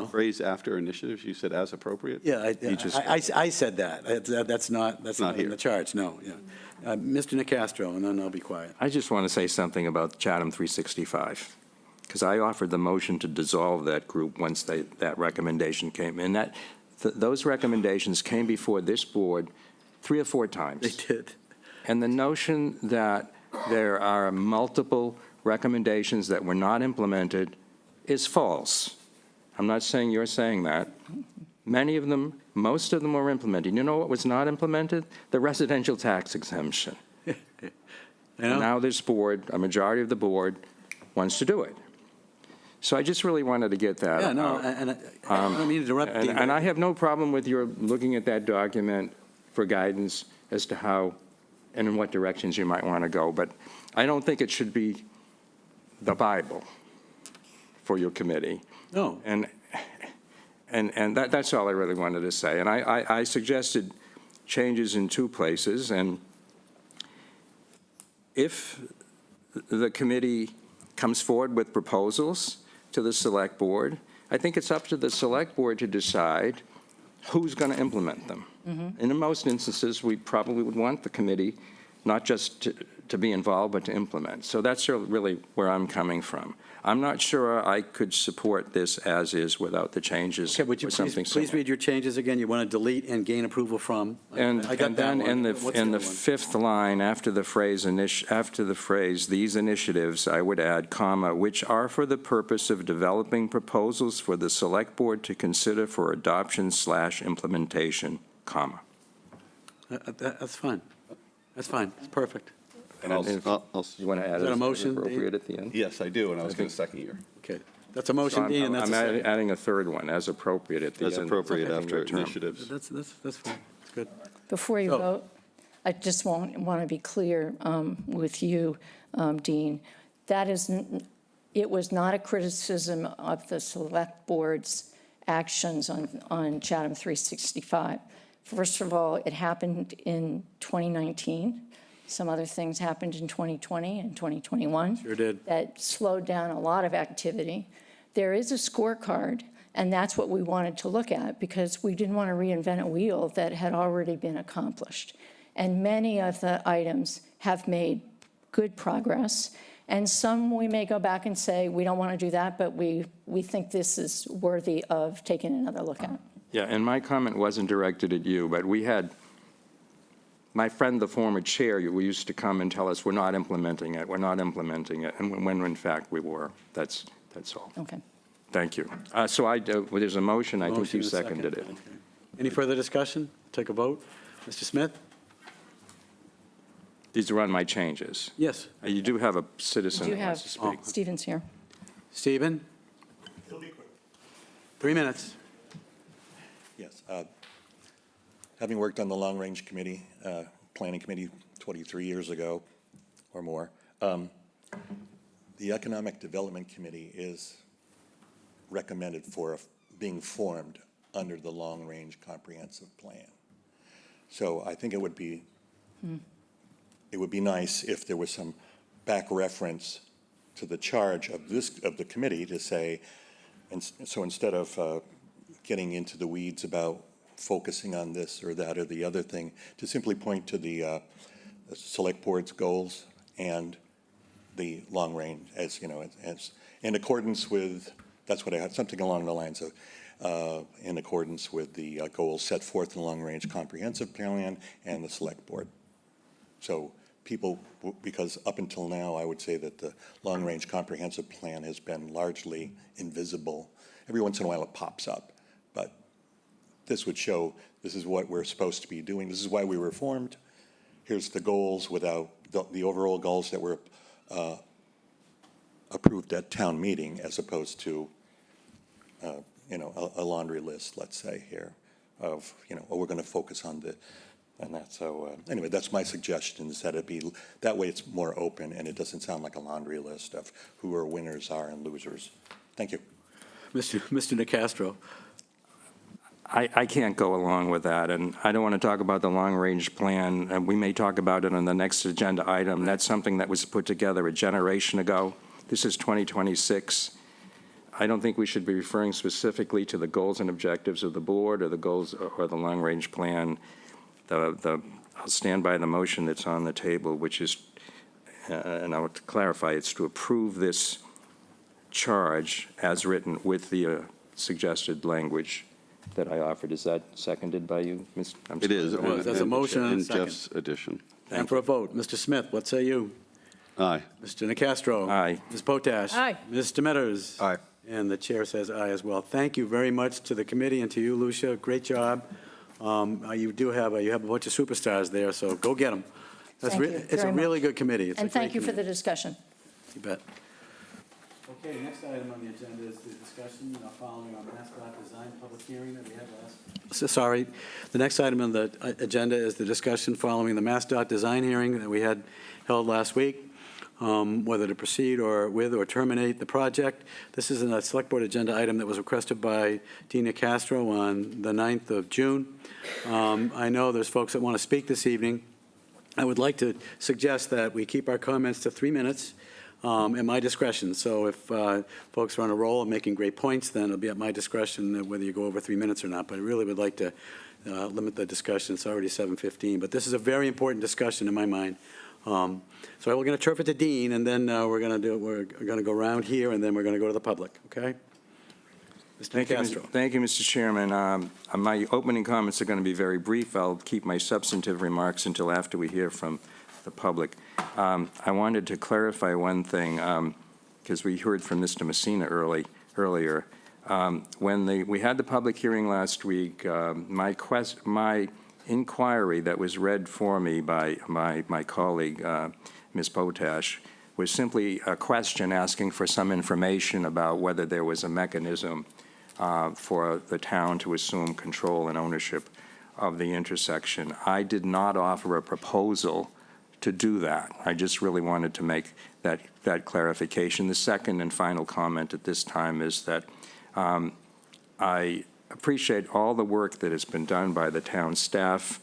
phrase after initiatives? You said as appropriate? Yeah, I said that. That's not in here. the charge, no, yeah. Mr. Nicastro, and then I'll be quiet. I just want to say something about Chatham 365, because I offered the motion to dissolve that group once that recommendation came in. Those recommendations came before this board 3 or 4 times. They did. And the notion that there are multiple recommendations that were not implemented is false. I'm not saying you're saying that. Many of them, most of them were implemented. You know what was not implemented? The residential tax exemption. And now this board, a majority of the board, wants to do it. So I just really wanted to get that out. Yeah, no, and I don't mean to interrupt. And I have no problem with your looking at that document for guidance as to how and in what directions you might want to go. But I don't think it should be the Bible for your committee. No. And that's all I really wanted to say. And I suggested changes in 2 places. And if the committee comes forward with proposals to the select board, I think it's up to the select board to decide who's going to implement them. And in most instances, we probably would want the committee not just to be involved, but to implement. So that's really where I'm coming from. I'm not sure I could support this as is without the changes. Okay, would you please read your changes again? You want to delete and gain approval from? And I got that then one. in the What's other one? 5th line, after the phrase, these initiatives, I would add, comma, which are for the purpose of developing proposals for the select board to consider for adoption/implementation, comma. That's fine. That's fine. It's perfect. And you want to add Is that a as motion, appropriate at the end? Yes, I do, and I was going to second you. Okay. That's a motion, Dean, and that's a I'm second. adding a 3rd one, as appropriate at the end. As appropriate Taking after your term. initiatives. That's fine. It's good. Before you So- vote, I just want to be clear with you, Dean. It was not a criticism of the select board's actions on Chatham 365. First of all, it happened in 2019. Some other things happened in 2020 and 2021. Sure did. That slowed down a lot of activity. There is a scorecard, and that's what we wanted to look at because we didn't want to reinvent a wheel that had already been accomplished. And many of the items have made good progress. And some we may go back and say, we don't want to do that, but we think this is worthy of taking another look at. Yeah, and my comment wasn't directed at you, but we had, my friend, the former chair, who used to come and tell us, we're not implementing it, and when in fact we were. That's all. Okay. Thank you. So well, there's a motion, I think Motion you and a second. seconded it. Okay. Any further discussion? Take a vote. Mr. Smith? These are on my changes. Yes. You do have a citizen Do who you have wants to speak. Stevens here? Stephen? 3 minutes. Yes. Having worked on the Long Range Committee, Planning Committee 23 years ago or more, the Economic Development Committee is recommended for being formed under the Long Range Comprehensive Plan. So I think it would be nice if there was some back reference to the charge of the committee to say, and so instead of getting into the weeds about focusing on this or that or the other thing, to simply point to the select board's goals and the long range as, as in accordance with, that's what I had, something along the lines of, in accordance with the goals set forth in the long range comprehensive plan and the select board. So people, because up until now, I would say that the long range comprehensive plan has been largely invisible. Every once in a while it pops up, but this would show this is what we're supposed to be doing. This is why we were formed. Here's the goals without the overall goals that were approved at town meeting, as opposed to, a laundry list, let's say here, of, we're going to focus on the, and that. So anyway, that's my suggestion, is that it be, that way it's more open and it doesn't sound like a laundry list of who our winners are and losers. Thank you. Mr. Nacastro. I can't go along with that, and I don't want to talk about the long-range plan, and we may talk about it on the next agenda item. That's something that was put together a generation ago. This is 2026. I don't think we should be referring specifically to the goals and objectives of the board or the goals or the long-range plan. I'll stand by the motion that's on the table, which is, and I'll clarify, it's to approve this charge as written with the suggested language that I offered. Is that seconded by you, Ms.? It is. There's a motion and a In second. Jeff's addition. And for a vote, Mr. Smith, what say you? Aye. Mr. Nacastro? Aye. Ms. Potash? Aye. Mr. Metters? Aye. And the chair says aye as well. Thank you very much to the committee and to you, Lucia. Great job. You do have a bunch of superstars there, so go get them. Thank you It's a very really much. good committee. It's a And great thank you for the committee. discussion. You bet. Okay, next item on the agenda is the discussion following our MassDOT design public hearing that we had last. Sorry. The next item on the agenda is the discussion following the MassDOT design hearing that we had held last week, whether to proceed with or terminate the project. This is a select board agenda item that was requested by Dina Castro on the 9th of June. I know there's folks that want to speak this evening. I would like to suggest that we keep our comments to 3 minutes. At my discretion. So if folks are on a roll and making great points, then it'll be at my discretion whether you go over 3 minutes or not. But I really would like to limit the discussion. It's already 7:15, but this is a very important discussion in my mind. So we're going to turf it to Dean, and then we're going to go around here, and then we're going to go to the public. Okay? Mr. Castro. Thank you, Mr. Chairman. My opening comments are going to be very brief. I'll keep my substantive remarks until after we hear from the public. I wanted to clarify one thing, because we heard from Mr. Messina earlier. When we had the public hearing last week, my inquiry that was read for me by my colleague, Ms. Potash, was simply a question asking for some information about whether there was a mechanism for the town to assume control and ownership of the intersection. I did not offer a proposal to do that. I just really wanted to make that clarification. The second and final comment at this time is that I appreciate all the work that has been done by the town staff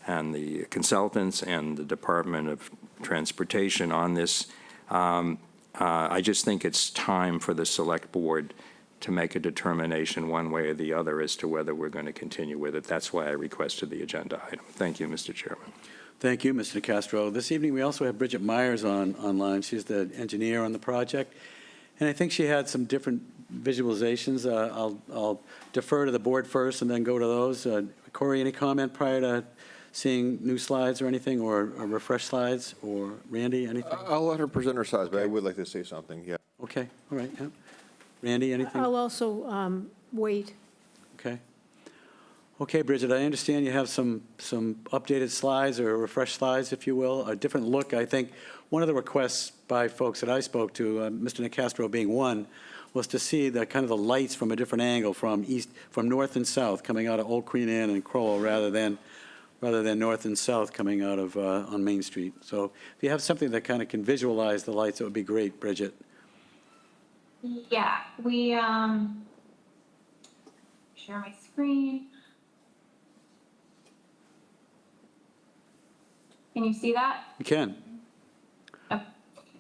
and the consultants and the Department of Transportation on this. I just think it's time for the select board to make a determination one way or the other as to whether we're going to continue with it. That's why I requested the agenda item. Thank you, Mr. Chairman. Thank you, Mr. Castro. This evening, we also have Bridget Myers online. She's the engineer on the project, and I think she had some different visualizations. I'll defer to the board first and then go to those. Corey, any comment prior to seeing new slides or anything, or refresh slides, or Randy, anything? I'll let her present her slides, but I would like to say something, yeah. Okay, all right, yeah. Randy, anything? I'll also wait. Okay. Okay, Bridget, I understand you have some updated slides or refreshed slides, if you will, a different look. I think one of the requests by folks that I spoke to, Mr. Nicastro being one, was to see the kind of the lights from a different angle from north and south coming out of Old Queen Anne and Crowell rather than north and south coming out of on Main Street. So if you have something that kind of can visualize the lights, it would be great, Bridget. Yeah, we, share my screen. Can you see that? You can.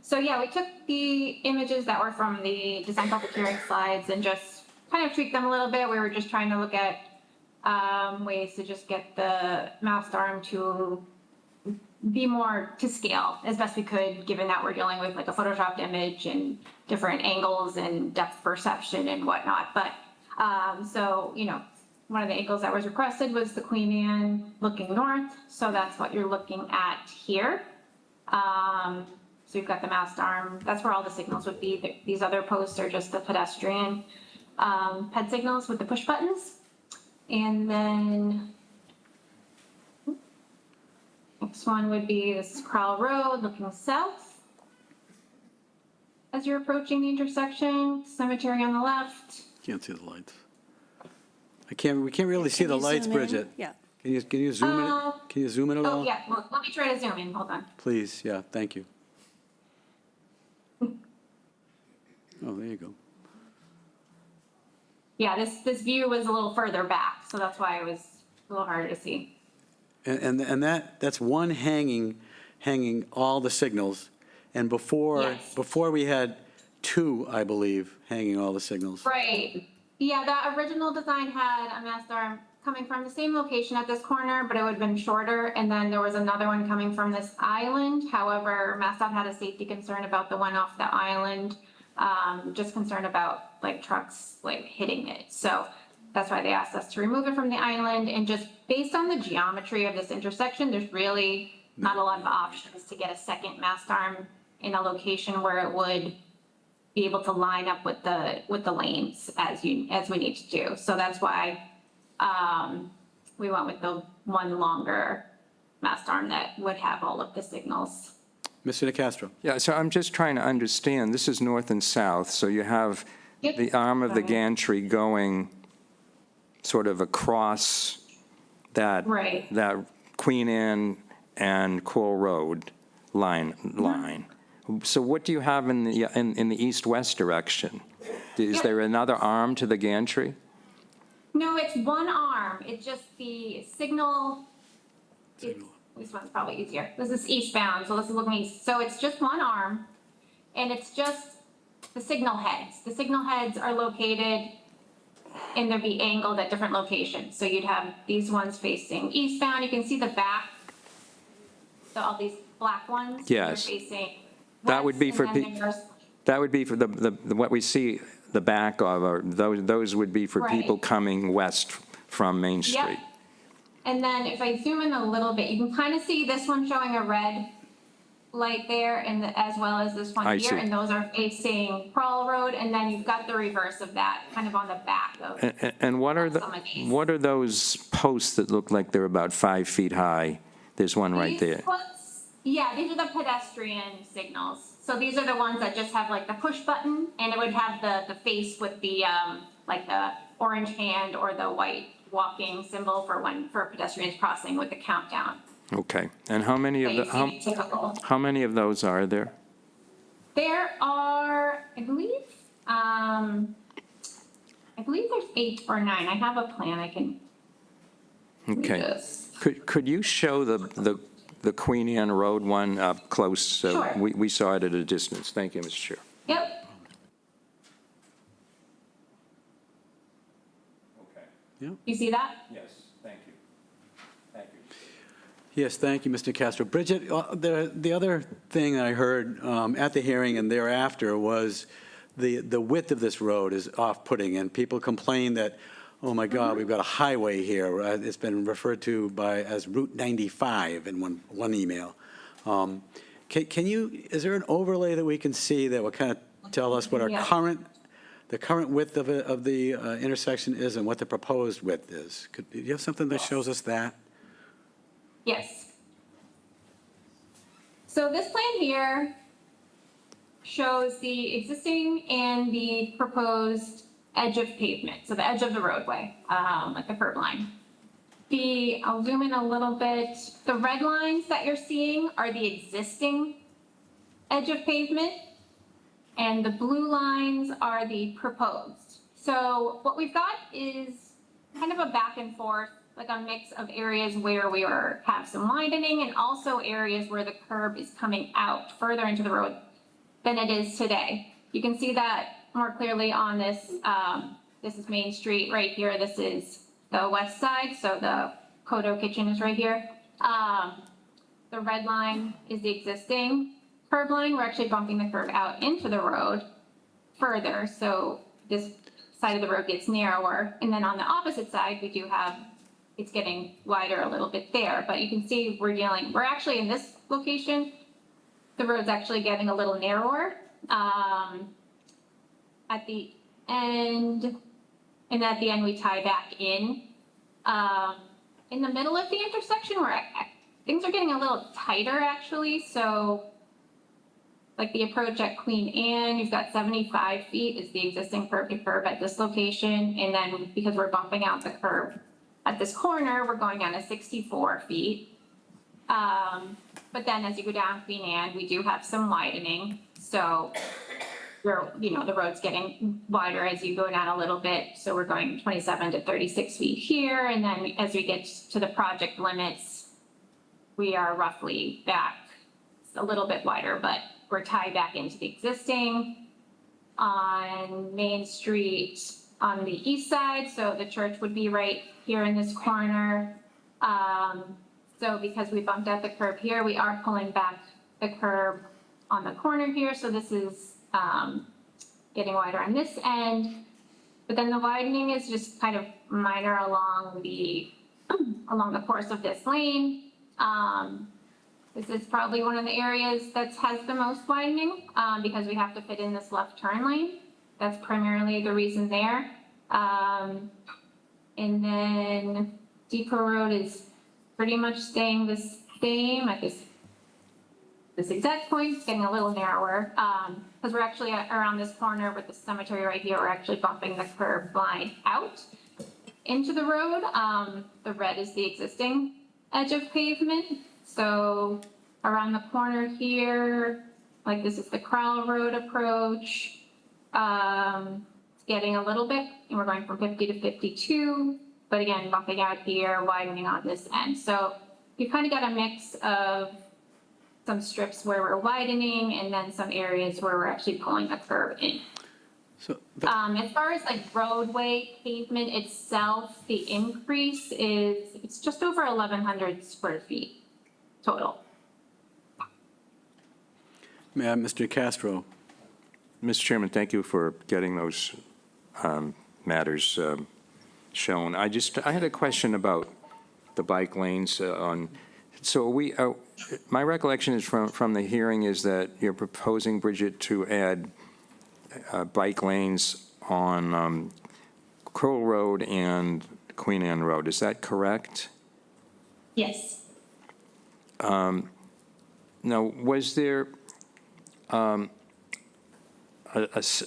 So yeah, we took the images that were from the design public hearing slides and just kind of tweaked them a little bit. We were just trying to look at ways to just get the mast arm to be more to scale as best we could, given that we're dealing with like a photoshopped image and different angles and depth perception and whatnot. But so, you know, one of the angles that was requested was the Queen Anne looking north. So that's what you're looking at here. So you've got the mast arm. That's where all the signals would be. These other posts are just the pedestrian ped signals with the push buttons. And then next one would be this Crowell Road looking south. As you're approaching the intersection, cemetery on the left. Can't see the lights. We can't really see the lights, zoom in? Bridget. Yeah. Can you zoom in? Can you zoom in at all? Oh, yeah, well, let me try to zoom in, hold on. Please, yeah, thank you. Oh, there you go. Yeah, this view was a little further back, so that's why it was a little harder to see. And that's one hanging all the signals. And before we had two, I believe, hanging all the signals. Right. Yeah, that original design had a mast arm coming from the same location at this corner, but it would have been shorter. And then there was another one coming from this island. However, MassDOT had a safety concern about the one off the island, just concerned about like trucks like hitting it. So that's why they asked us to remove it from the island. And just based on the geometry of this intersection, there's really not a lot of options to get a second mast arm in a location where it would be able to line up with the lanes as we need to do. So that's why we went with the one longer mast arm that would have all of the signals. Mr. Nicastro. Yeah, so I'm just trying to understand, this is north and south, so you have the arm of the gantry going sort of across that Queen Anne and Crowell Road line. So what do you have in the east-west direction? Is there another arm to the gantry? No, it's one arm. It's just the signal. This one's probably easier. This is eastbound, so this is looking east. So it's just one arm, and it's just the signal heads. The signal heads are located, and they'll be angled at different locations. So you'd have these ones facing eastbound. You can see the back. So all these black ones. Yes. They're facing That would be west, for and then there's that would be for the what we see the back of, or those would be for people coming west from Main Street. Yep. And then if I zoom in a little bit, you can kind of see this one showing a red light there, and as well as this one I here, see. and those are facing Crowell Road, and then you've got the reverse of that, kind of on the back of. And what are some of these. what are those posts that look like they're about 5 feet high? There's one right These there. ones- Yeah, these are the pedestrian signals. So these are the ones that just have like the push button, and it would have the face with the like the orange hand or the white walking symbol for pedestrians crossing with the countdown. Okay. And how many of how many of those are there? There are, I believe there's 8 or 9. I have a plan. I can. Okay. Yes. Could you show the Queen Anne Road one up close? So Sure. we saw it at a distance. Thank you, Mr. Chair. Yep. Okay. You see that? Yes, thank you. Thank you. Yes, thank you, Mr. Castro. Bridget, the other thing I heard at the hearing and thereafter was the width of this road is off-putting, and people complain that, oh my God, we've got a highway here. It's been referred to as Route 95 in one email. Is there an overlay that we can see that will kind of tell us what our current the current width of the intersection is and what the proposed width is. Do you have something that shows us that? Yes. So this plan here shows the existing and the proposed edge of pavement, so the edge of the roadway, at the curb line. I'll zoom in a little bit. The red lines that you're seeing are the existing edge of pavement, and the blue lines are the proposed. So what we've got is kind of a back and forth, like a mix of areas where we have some widening and also areas where the curb is coming out further into the road than it is today. You can see that more clearly on this. This is Main Street right here. This is the west side, so the Kodo Kitchen is right here. The red line is the existing curb line. We're actually bumping the curb out into the road further, so this side of the road gets narrower. And then on the opposite side, we do have, it's getting wider a little bit there, but you can see we're actually in this location, the road's actually getting a little narrower at the end, and at the end we tie back in. In the middle of the intersection, where things are getting a little tighter actually, so like the approach at Queen Anne, you've got 75 feet is the existing curb to curb at this location, and then because we're bumping out the curb at this corner, we're going down to 64 feet. But then as you go down Queen Anne, we do have some widening. So the road's getting wider as you go down a little bit. So we're going 27 to 36 feet here. And then as we get to the project limits, we are roughly back a little bit wider, but we're tied back into the existing on Main Street on the east side. So the church would be right here in this corner. So because we bumped out the curb here, we are pulling back the curb on the corner here. So this is getting wider on this end. But then the widening is just kind of minor along the course of this lane. This is probably one of the areas that has the most widening because we have to fit in this left turn lane. That's primarily the reason there. And then Depot Road is pretty much staying the same at this exact point. It's getting a little narrower because we're actually around this corner with the cemetery right here. We're actually bumping the curb line out into the road. The red is the existing edge of pavement. So around the corner here, like this is the Crowell Road approach. It's getting a little bit, and we're going from 50 to 52. But again, bumping out here, widening on this end. So you kind of got a mix of some strips where we're widening and then some areas where we're actually pulling the curb in. So as far as like roadway pavement itself, the increase it's just over 1,100 square feet total. Mr. Castro. Mr. Chairman, thank you for getting those matters shown. I had a question about the bike lanes my recollection is from the hearing is that you're proposing, Bridget, to add bike lanes on Crowell Road and Queen Anne Road. Is that correct? Yes. Now, was there a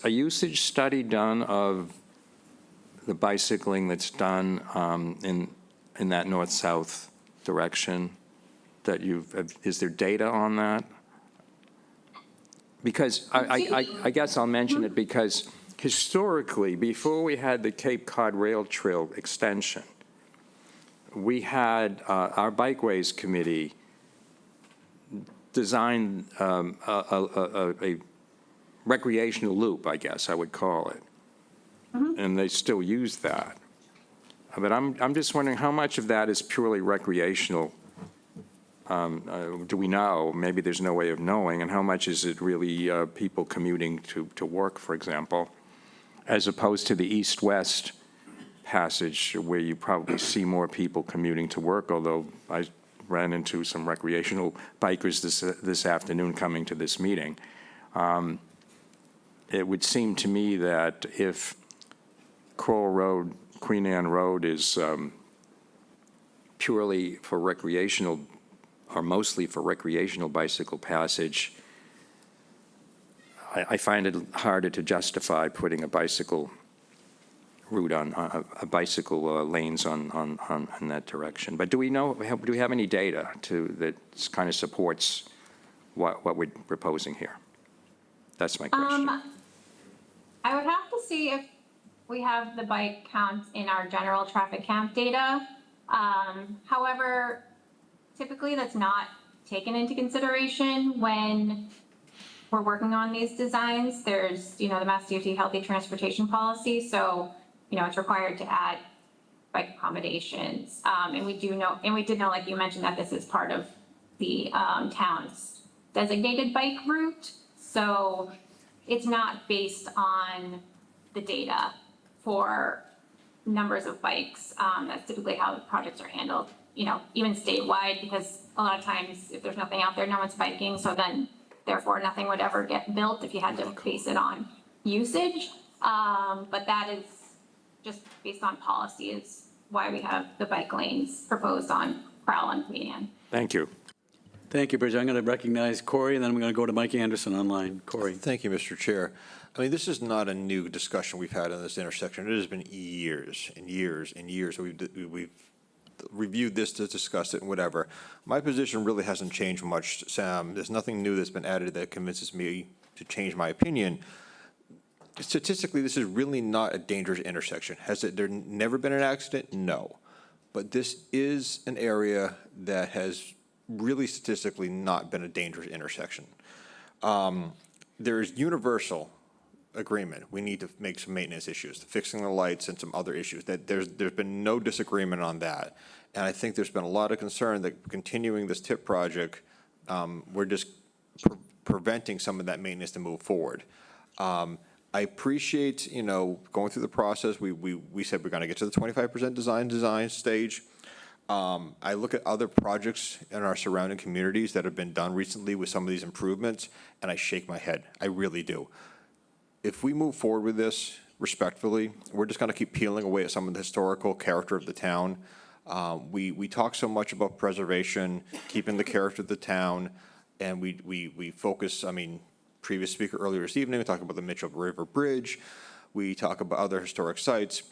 usage study done of the bicycling that's done in that north-south direction? Is there data on that? Because I guess I'll mention it because historically, before we had the Cape Cod Rail Trail extension, we had our Bikeways Committee design a recreational loop, I guess I would call it. And they still use that. But I'm just wondering how much of that is purely recreational. Do we know? Maybe there's no way of knowing. And how much is it really people commuting to work, for example, as opposed to the east-west passage where you probably see more people commuting to work, although I ran into some recreational bikers this afternoon coming to this meeting. it would seem to me that if Crowell Road, Queen Anne Road is purely for recreational, or mostly for recreational bicycle passage, I find it harder to justify putting a bicycle route on, a bicycle lanes on in that direction. But do we have any data that kind of supports what we're proposing here? That's my question. I would have to see if we have the bike counts in our general traffic count data. However, typically that's not taken into consideration when we're working on these designs. There's, the Mass DOT Healthy Transportation Policy, so, it's required to add bike accommodations. And we did know, like you mentioned, that this is part of the town's designated bike route. So it's not based on the data for numbers of bikes. That's typically how the projects are handled, even statewide, because a lot of times if there's nothing out there, no one's biking. So then therefore nothing would ever get built if you had to base it on usage. But that is just based on policy is why we have the bike lanes proposed on Crowell and Queen Anne. Thank you. Thank you, Bridget. I'm going to recognize Corey, and then I'm going to go to Mike Anderson online. Corey. Thank you, Mr. Chair. I mean, this is not a new discussion we've had on this intersection. It has been years and years and years. We've reviewed this to discuss it and whatever. My position really hasn't changed much, Sam. There's nothing new that's been added that convinces me to change my opinion. Statistically, this is really not a dangerous intersection. Has there never been an accident? No. But this is an area that has really statistically not been a dangerous intersection. There is universal agreement. We need to make some maintenance issues, fixing the lights and some other issues. That there's been no disagreement on that. And I think there's been a lot of concern that continuing this TIP project, we're just preventing some of that maintenance to move forward. I appreciate, going through the process. We said we're going to get to the 25% design stage. I look at other projects in our surrounding communities that have been done recently with some of these improvements, and I shake my head. I really do. If we move forward with this respectfully, we're just going to keep peeling away at some of the historical character of the town. We talk so much about preservation, keeping the character of the town, and we focus, previous speaker earlier this evening, we talked about the Mitchell River Bridge. We talk about other historic sites.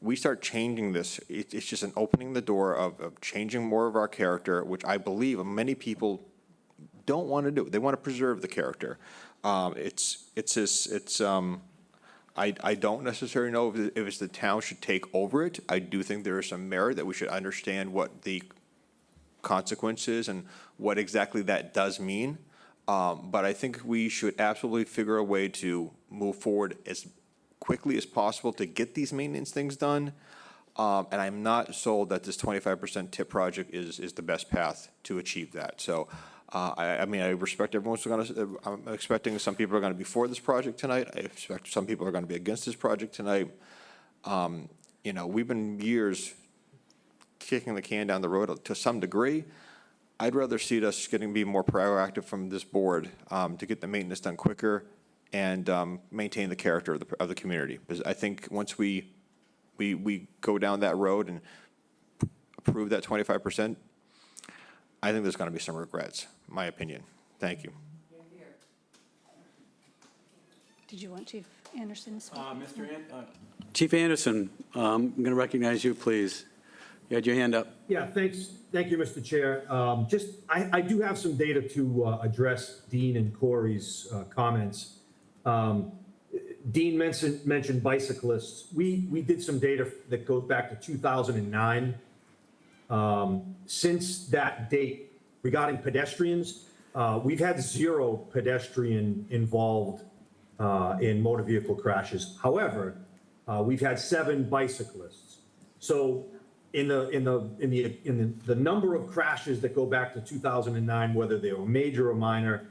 We start changing this. It's just an opening the door of changing more of our character, which I believe many people don't want to do. They want to preserve the character. I don't necessarily know if it's the town should take over it. I do think there is some merit that we should understand what the consequences and what exactly that does mean. But I think we should absolutely figure a way to move forward as quickly as possible to get these maintenance things done. And I'm not sold that this 25% TIP project is the best path to achieve that. So, I respect everyone's I'm expecting some people are going to be for this project tonight. I expect some people are going to be against this project tonight. We've been years kicking the can down the road to some degree. I'd rather see us be more proactive from this board to get the maintenance done quicker and maintain the character of the community. Because I think once we go down that road and approve that 25%, I think there's going to be some regrets, in my opinion. Thank you. Did you want Chief Anderson to speak? Chief Anderson, I'm going to recognize you, please. You had your hand up. Yeah, thanks. Thank you, Mr. Chair. I do have some data to address Dean and Corey's comments. Dean mentioned bicyclists. We did some data that goes back to 2009. Since that date, regarding pedestrians, we've had 0 pedestrian involved in motor vehicle crashes. However, we've had 7 bicyclists. So in the number of crashes that go back to 2009, whether they were major or minor,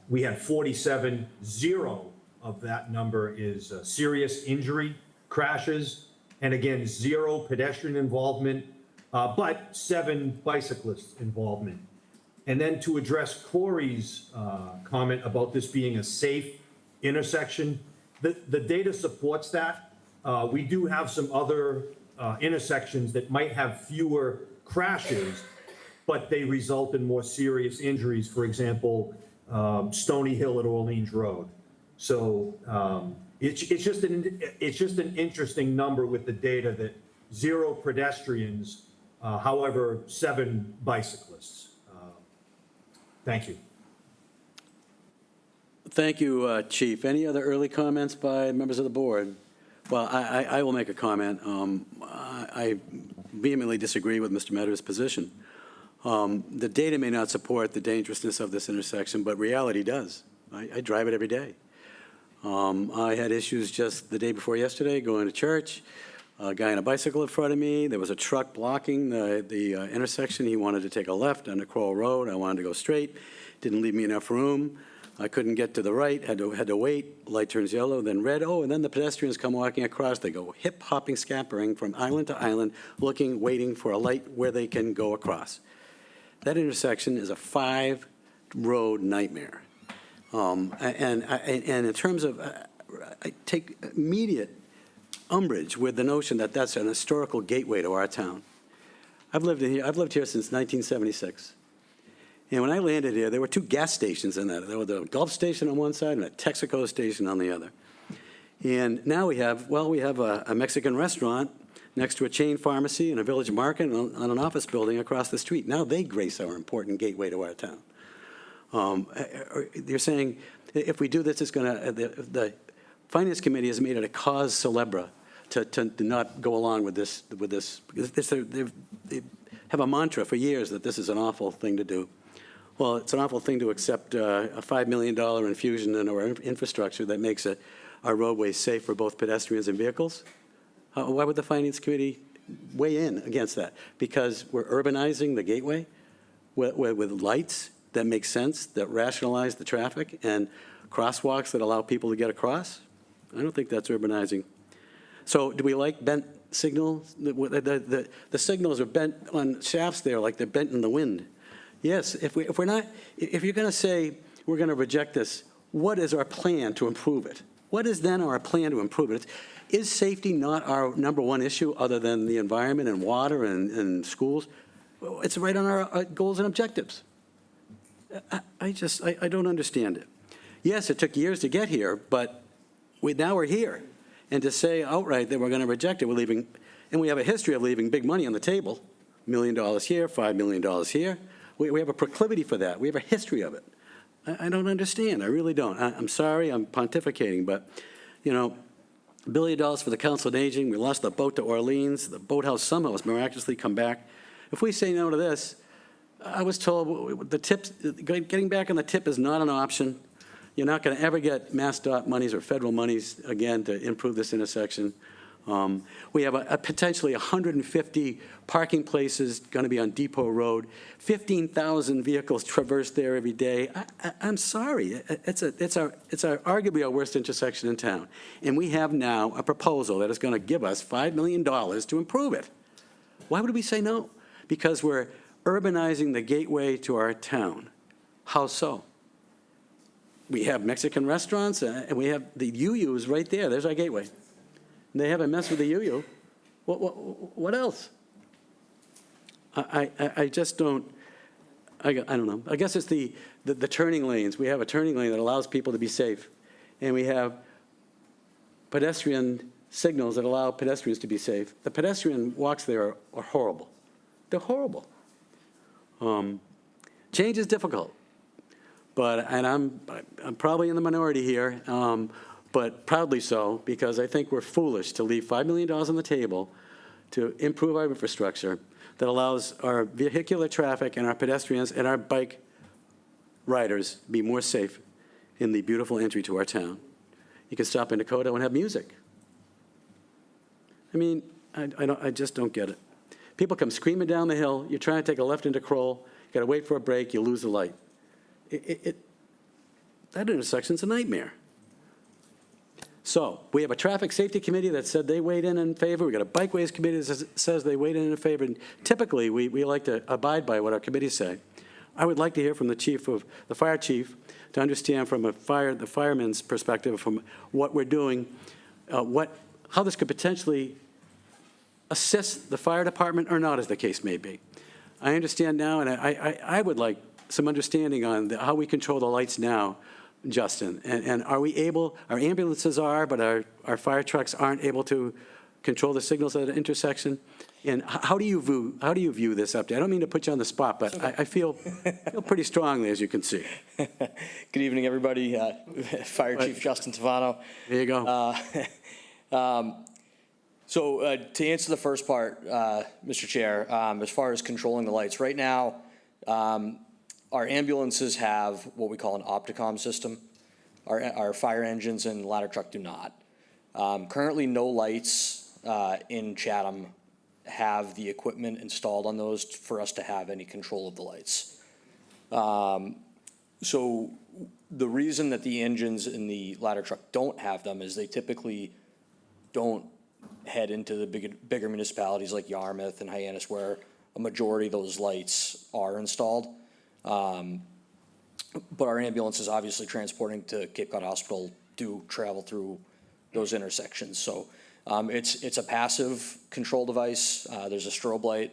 we had 47. 0 of that number is serious injury crashes, and again 0 pedestrian involvement, but 7 bicyclists involvement. And then to address Corey's comment about this being a safe intersection. The data supports that. We do have some other intersections that might have fewer crashes, but they result in more serious injuries. For example, Stony Hill at Orleans Road. So it's just an interesting number with the data that 0 pedestrians, however, 7 bicyclists. Thank you. Thank you, Chief. Any other early comments by members of the board? Well, I will make a comment. I vehemently disagree with Mr. Medder's position. The data may not support the dangerousness of this intersection, but reality does. I drive it every day. I had issues just the day before yesterday going to church. A guy on a bicycle in front of me. There was a truck blocking the intersection. He wanted to take a left onto Crowell Road. I wanted to go straight. Didn't leave me enough room. I couldn't get to the right, had to wait. Light turns yellow, then red. Oh, and then the pedestrians come walking across. They go hip-hopping, scampering from island to island, looking, waiting for a light where they can go across. That intersection is a 5-road nightmare. And in terms of, I take immediate umbrage with the notion that that's an historical gateway to our town. I've lived here since 1976. And when I landed here, there were 2 gas stations in that. There was a Gulf station on one side and a Texaco station on the other. And now we have a Mexican restaurant next to a chain pharmacy and a village market on an office building across the street. Now they grace our important gateway to our town. You're saying if we do this, it's going to, the Finance Committee has made it a cause célèbre to not go along with this. They have a mantra for years that this is an awful thing to do. Well, it's an awful thing to accept a $5 million infusion in our infrastructure that makes our roadways safe for both pedestrians and vehicles. Why would the Finance Committee weigh in against that? Because we're urbanizing the gateway with lights that make sense, that rationalize the traffic, and crosswalks that allow people to get across? I don't think that's urbanizing. So do we like bent signals? The signals are bent on shafts there like they're bent in the wind. Yes, if you're going to say we're going to reject this, what is our plan to improve it? What is then our plan to improve it? Is safety not our number one issue other than the environment and water and schools? It's right on our goals and objectives. I don't understand it. Yes, it took years to get here, but now we're here. And to say outright that we're going to reject it, and we have a history of leaving big money on the table, $1 million here, $5 million here. We have a proclivity for that. We have a history of it. I don't understand. I really don't. I'm sorry I'm pontificating, but, $1 billion for the Council on Aging. We lost the boat to Orleans. The boathouse somehow has miraculously come back. If we say no to this, I was told the tips, getting back on the tip is not an option. You're not going to ever get MassDOT monies or federal monies again to improve this intersection. We have a potentially 150 parking places going to be on Depot Road. 15,000 vehicles traverse there every day. I'm sorry. It's arguably our worst intersection in town. And we have now a proposal that is going to give us $5 million to improve it. Why would we say no? Because we're urbanizing the gateway to our town. How so? We have Mexican restaurants, and we have the UUs right there. There's our gateway. And they haven't messed with the UU. What else? I just don't, I don't know. I guess it's the turning lanes. We have a turning lane that allows people to be safe. And we have pedestrian signals that allow pedestrians to be safe. The pedestrian walks there are horrible. They're horrible. Change is difficult. And I'm probably in the minority here, but proudly so, because I think we're foolish to leave $5 million on the table to improve our infrastructure that allows our vehicular traffic and our pedestrians and our bike riders be more safe in the beautiful entry to our town. You can stop in Dakota and have music. I mean, I just don't get it. People come screaming down the hill. You're trying to take a left into Kroll. You got to wait for a break. You lose the light. That intersection's a nightmare. So we have a traffic safety committee that said they weighed in favor. We got a bikeways committee that says they weighed in favor. And typically, we like to abide by what our committees say. I would like to hear from the fire chief, to understand from the fireman's perspective, from what we're doing, how this could potentially assist the fire department or not, as the case may be. I understand now, and I would like some understanding on how we control the lights now, Justin. And are we able, our ambulances are, but our fire trucks aren't able to control the signals at an intersection? And how do you view this update? I don't mean to put you on the spot, but I feel pretty strongly, as you can see. Good evening, everybody. Fire Chief Justin Tavano. There you go. So to answer the first part, Mr. Chair, as far as controlling the lights, right now, our ambulances have what we call an Opticom system. Our fire engines and ladder truck do not. Currently, no lights in Chatham have the equipment installed on those for us to have any control of the lights. So the reason that the engines in the ladder truck don't have them is they typically don't head into the bigger municipalities like Yarmouth and Hyannis, where a majority of those lights are installed. But our ambulances, obviously transporting to Cape Cod Hospital, do travel through those intersections. So it's a passive control device. There's a strobe light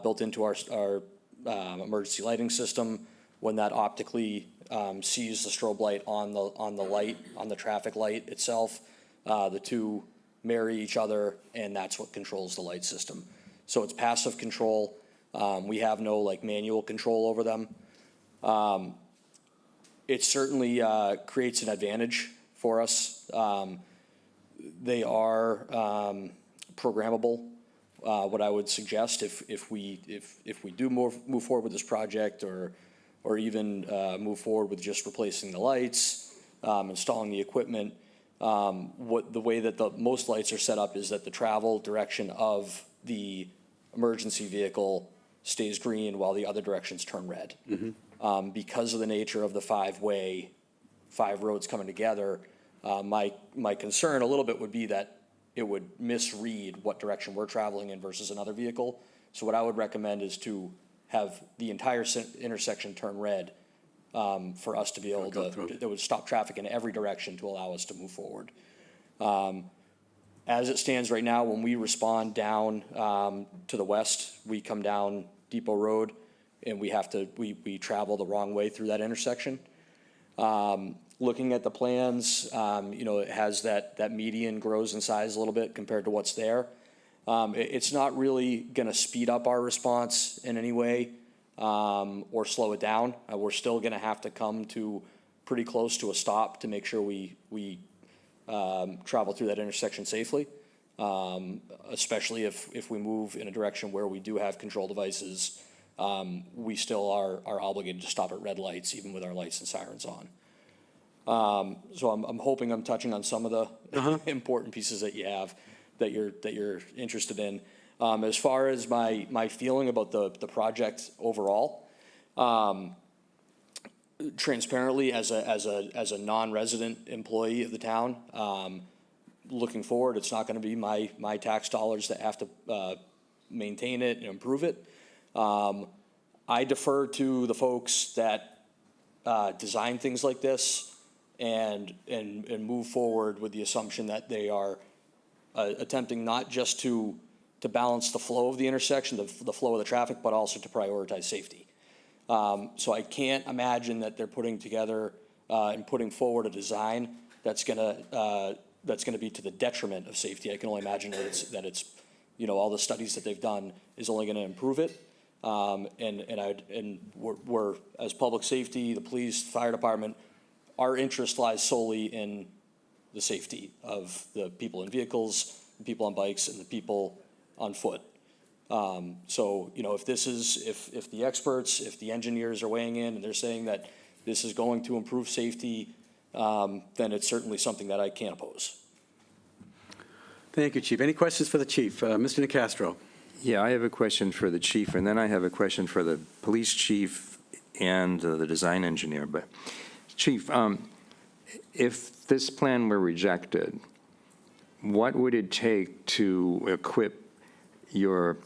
built into our emergency lighting system. When that optically sees the strobe light on the traffic light itself, the two marry each other, and that's what controls the light system. So it's passive control. We have no manual control over them. It certainly creates an advantage for us. They are programmable. What I would suggest, if we do move forward with this project, or even move forward with just replacing the lights, installing the equipment, the way that most lights are set up is that the travel direction of the emergency vehicle stays green while the other directions turn red. Mm-hmm. Because of the nature of the five roads coming together, my concern a little bit would be that it would misread what direction we're traveling in versus another vehicle. So what I would recommend is to have the entire intersection turn red, for us to be able to, that would stop traffic in every direction to allow us to move forward. As it stands right now, when we respond down to the west, we come down Depot Road, and we travel the wrong way through that intersection. Looking at the plans, it has that median grows in size a little bit compared to what's there. It's not really going to speed up our response in any way, or slow it down. We're still going to have to come to pretty close to a stop to make sure we travel through that intersection safely, especially if we move in a direction where we do have control devices. We still are obligated to stop at red lights, even with our lights and sirens on. So I'm hoping I'm touching on some of the important pieces that you have, that you're interested in. As far as my feeling about the project overall, transparently, as a non-resident employee of the town, looking forward, it's not going to be my tax dollars that have to maintain it and improve it. I defer to the folks that design things like this and move forward with the assumption that they are attempting not just to balance the flow of the intersection, the flow of the traffic, but also to prioritize safety. So I can't imagine that they're putting together and putting forward a design that's gonna be to the detriment of safety. I can only imagine that it's all the studies that they've done is only going to improve it. And we're as public safety, the police, the fire department, our interest lies solely in the safety of the people in vehicles, the people on bikes, and the people on foot. So if the experts, if the engineers are weighing in and they're saying that this is going to improve safety, then it's certainly something that I can't oppose. Thank you, Chief. Any questions for the Chief? Mr. Nicastro. Yeah, I have a question for the chief, and then I have a question for the police chief and the design engineer. But Chief, if this plan were rejected, what would it take to equip your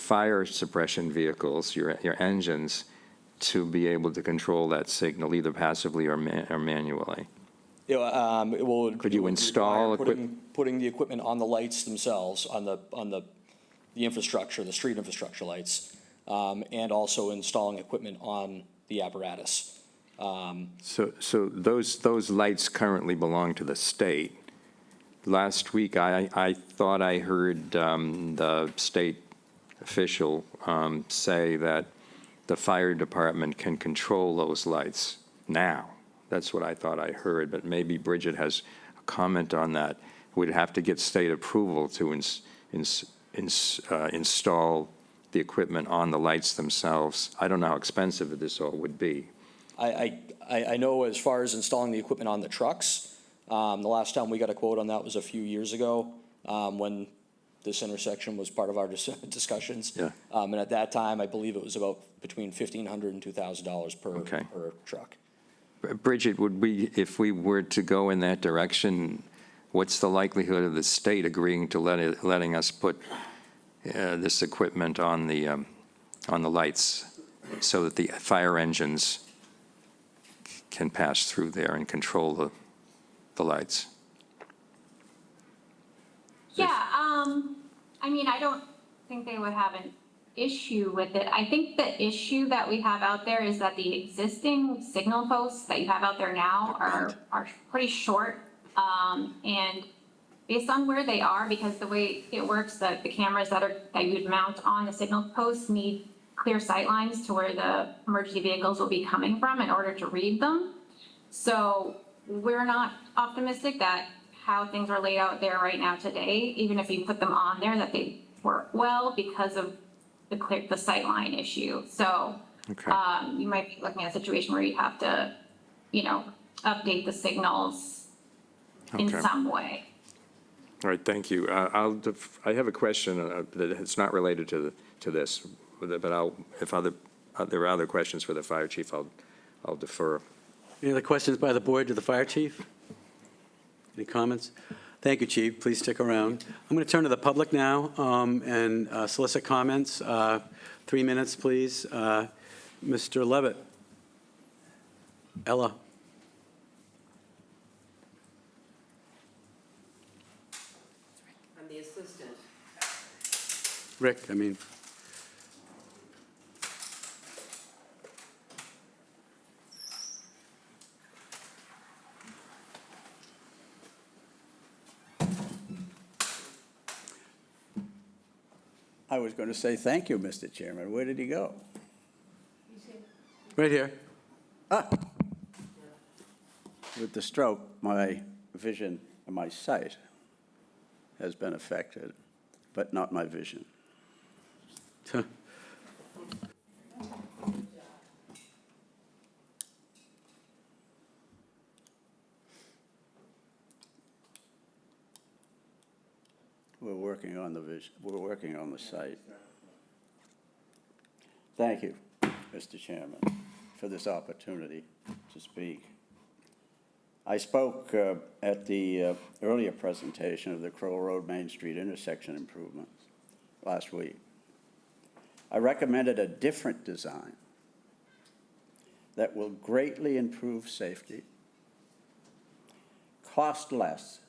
fire suppression vehicles, your engines, to be able to control that signal either passively or manually? You know, Could you install putting the equipment on the lights themselves, on the infrastructure, the street infrastructure lights, and also installing equipment on the apparatus. So those lights currently belong to the state. Last week, I thought I heard the state official say that the fire department can control those lights now. That's what I thought I heard, but maybe Bridget has a comment on that. We'd have to get state approval to install the equipment on the lights themselves. I don't know how expensive this all would be. I know as far as installing the equipment on the trucks, the last time we got a quote on that was a few years ago, when this intersection was part of our discussions. Yeah. And at that time, I believe it was about between $1,500 and $2,000 per truck. Bridget, if we were to go in that direction, what's the likelihood of the state agreeing to letting us put this equipment on the lights so that the fire engines can pass through there and control the lights? Yeah, I mean, I don't think they would have an issue with it. I think the issue that we have out there is that the existing signal posts that you have out there now are pretty short. And based on where they are, because the way it works, that the cameras that you would mount on the signal posts need clear sight lines to where the emergency vehicles will be coming from in order to read them. So we're not optimistic that how things are laid out there right now today, even if you put them on there, that they work well because of the sight line issue. So you might be looking at a situation where you have to, update the signals in some way. All right, thank you. I have a question that it's not related to this, but if there are other questions for the fire chief, I'll defer. Any other questions by the board to the fire chief? Any comments? Thank you, Chief. Please stick around. I'm going to turn to the public now and solicit comments. 3 minutes, please. Mr. Levitt. Ella. I'm the assistant. Rick, I mean. I was going to say thank you, Mr. Chairman. Where did he go? Right here. With the stroke, my vision and my sight has been affected, but not my vision. We're working on the vision. We're working on the site. Thank you, Mr. Chairman, for this opportunity to speak. I spoke at the earlier presentation of the Crowell Road Main Street intersection improvements last week. I recommended a different design that will greatly improve safety, cost less,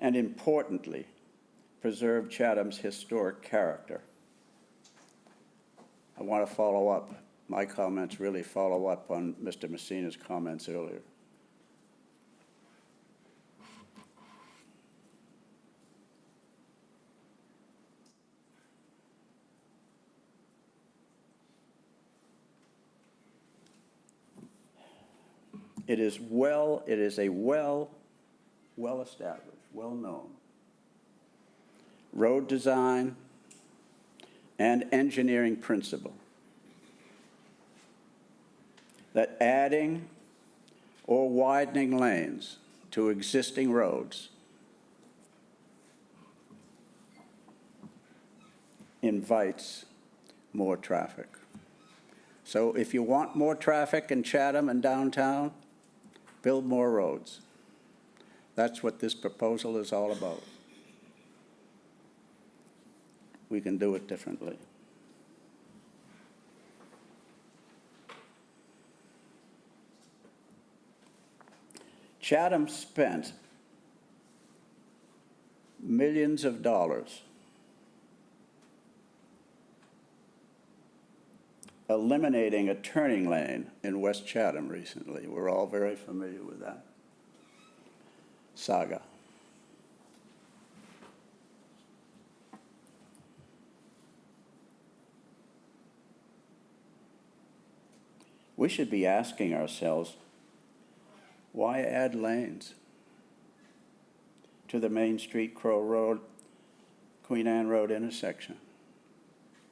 and importantly, preserve Chatham's historic character. I want to follow up. My comments really follow up on Mr. Messina's comments earlier. It is a well-established, well-known road design and engineering principle that adding or widening lanes to existing roads invites more traffic. So if you want more traffic in Chatham and downtown, build more roads. That's what this proposal is all about. we can do it differently. Chatham spent millions of dollars eliminating a turning lane in West Chatham recently. We're all very familiar with that saga. We should be asking ourselves, why add lanes to the Main Street, Crow Road, Queen Anne Road intersection?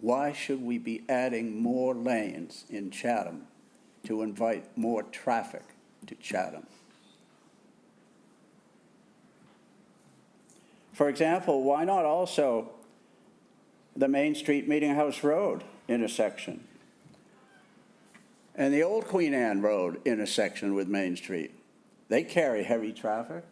Why should we be adding more lanes in Chatham to invite more traffic to Chatham? For example, why not also the Main Street Meeting House Road intersection and the old Queen Anne Road intersection with Main Street? They carry heavy traffic.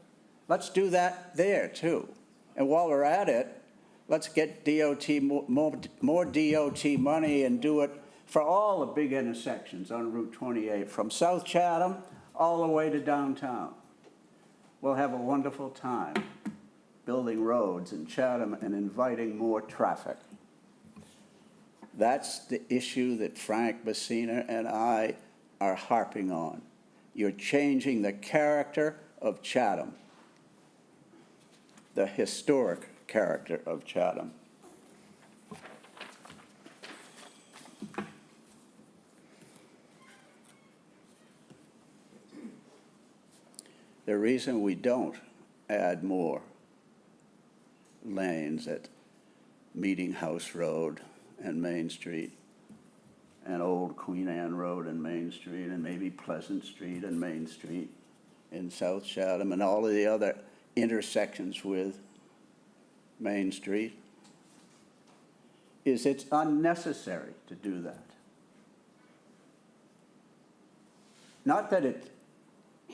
Let's do that there too. And while we're at it, let's get DOT, more DOT money and do it for all the big intersections on Route 28, from South Chatham all the way to downtown. We'll have a wonderful time building roads in Chatham and inviting more traffic. That's the issue that Frank Messina and I are harping on. You're changing the character of Chatham, the historic character of Chatham. The reason we don't add more lanes at Meeting House Road and Main Street and Old Queen Anne Road and Main Street and maybe Pleasant Street and Main Street in South Chatham and all of the other intersections with Main Street is it's unnecessary to do that. Not that it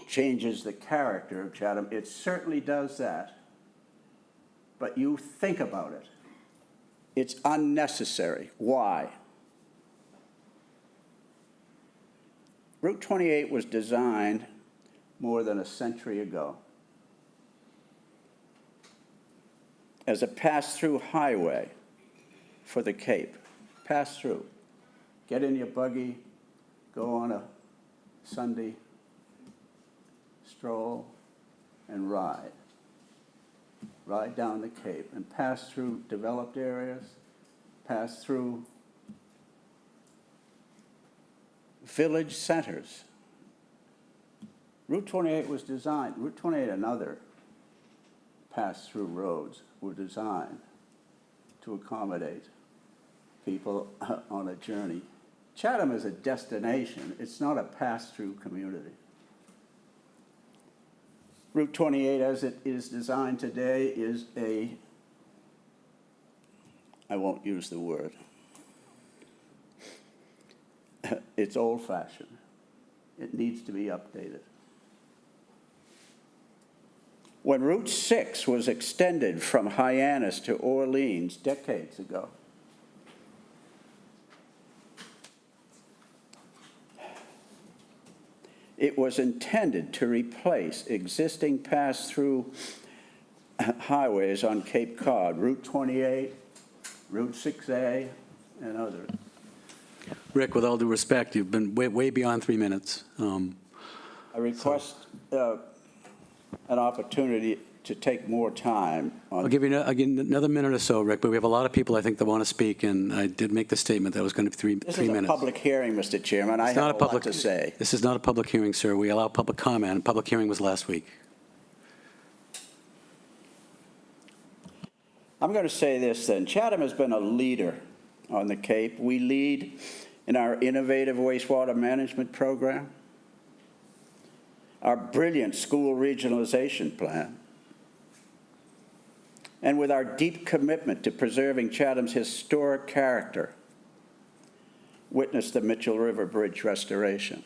changes the character of Chatham, it certainly does that. But you think about it. It's unnecessary. Why? Route 28 was designed more than a century ago as a pass-through highway for the Cape. Pass through. Get in your buggy, go on a Sunday stroll, and ride. Ride down the Cape and pass through developed areas, pass through village centers. Route 28 was designed, Route 28 and other pass-through roads were designed to accommodate people on a journey. Chatham is a destination, it's not a pass-through community. Route 28, as it is designed today, is I won't use the word. It's old-fashioned. It needs to be updated. When Route 6 was extended from Hyannis to Orleans decades ago, it was intended to replace existing pass-through highways on Cape Cod, Route 28, Route 6A, and others. Rick, with all due respect, you've been way beyond 3 minutes. I request an opportunity to take more time on. I'll give you another minute or so, Rick, but we have a lot of people, I think, that want to speak, and I did make the statement that it was going to be three minutes. This is a public hearing, Mr. Chairman. I have a lot to say. This is not a public hearing, sir. We allow public comment. Public hearing was last week. I'm going to say this then. Chatham has been a leader on the Cape. We lead in our innovative wastewater management program, our brilliant school regionalization plan, and with our deep commitment to preserving Chatham's historic character. Witness the Mitchell River Bridge restoration.